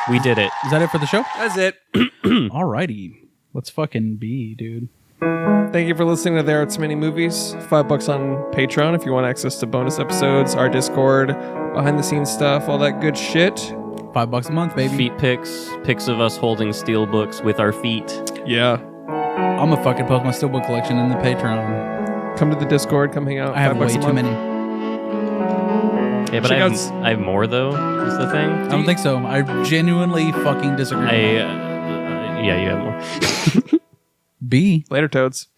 We did it. Is that it for the show? That's it. Alrighty. Let's fucking be, dude. Thank you for listening to There Are Too Many Movies. $5 on Patreon if you want access to bonus episodes, our Discord, behind the scenes stuff, all that good shit. $5 a month, baby. Feet pics of us holding steel books with our feet. Yeah. I'm gonna fucking post my steelbook collection in the Patreon. Come to the Discord, come hang out. I have $5 way a too month. many. Yeah, but I have more though. Is the thing? I don't think so. I genuinely fucking disagree. Yeah, you have more. B. Later, toads.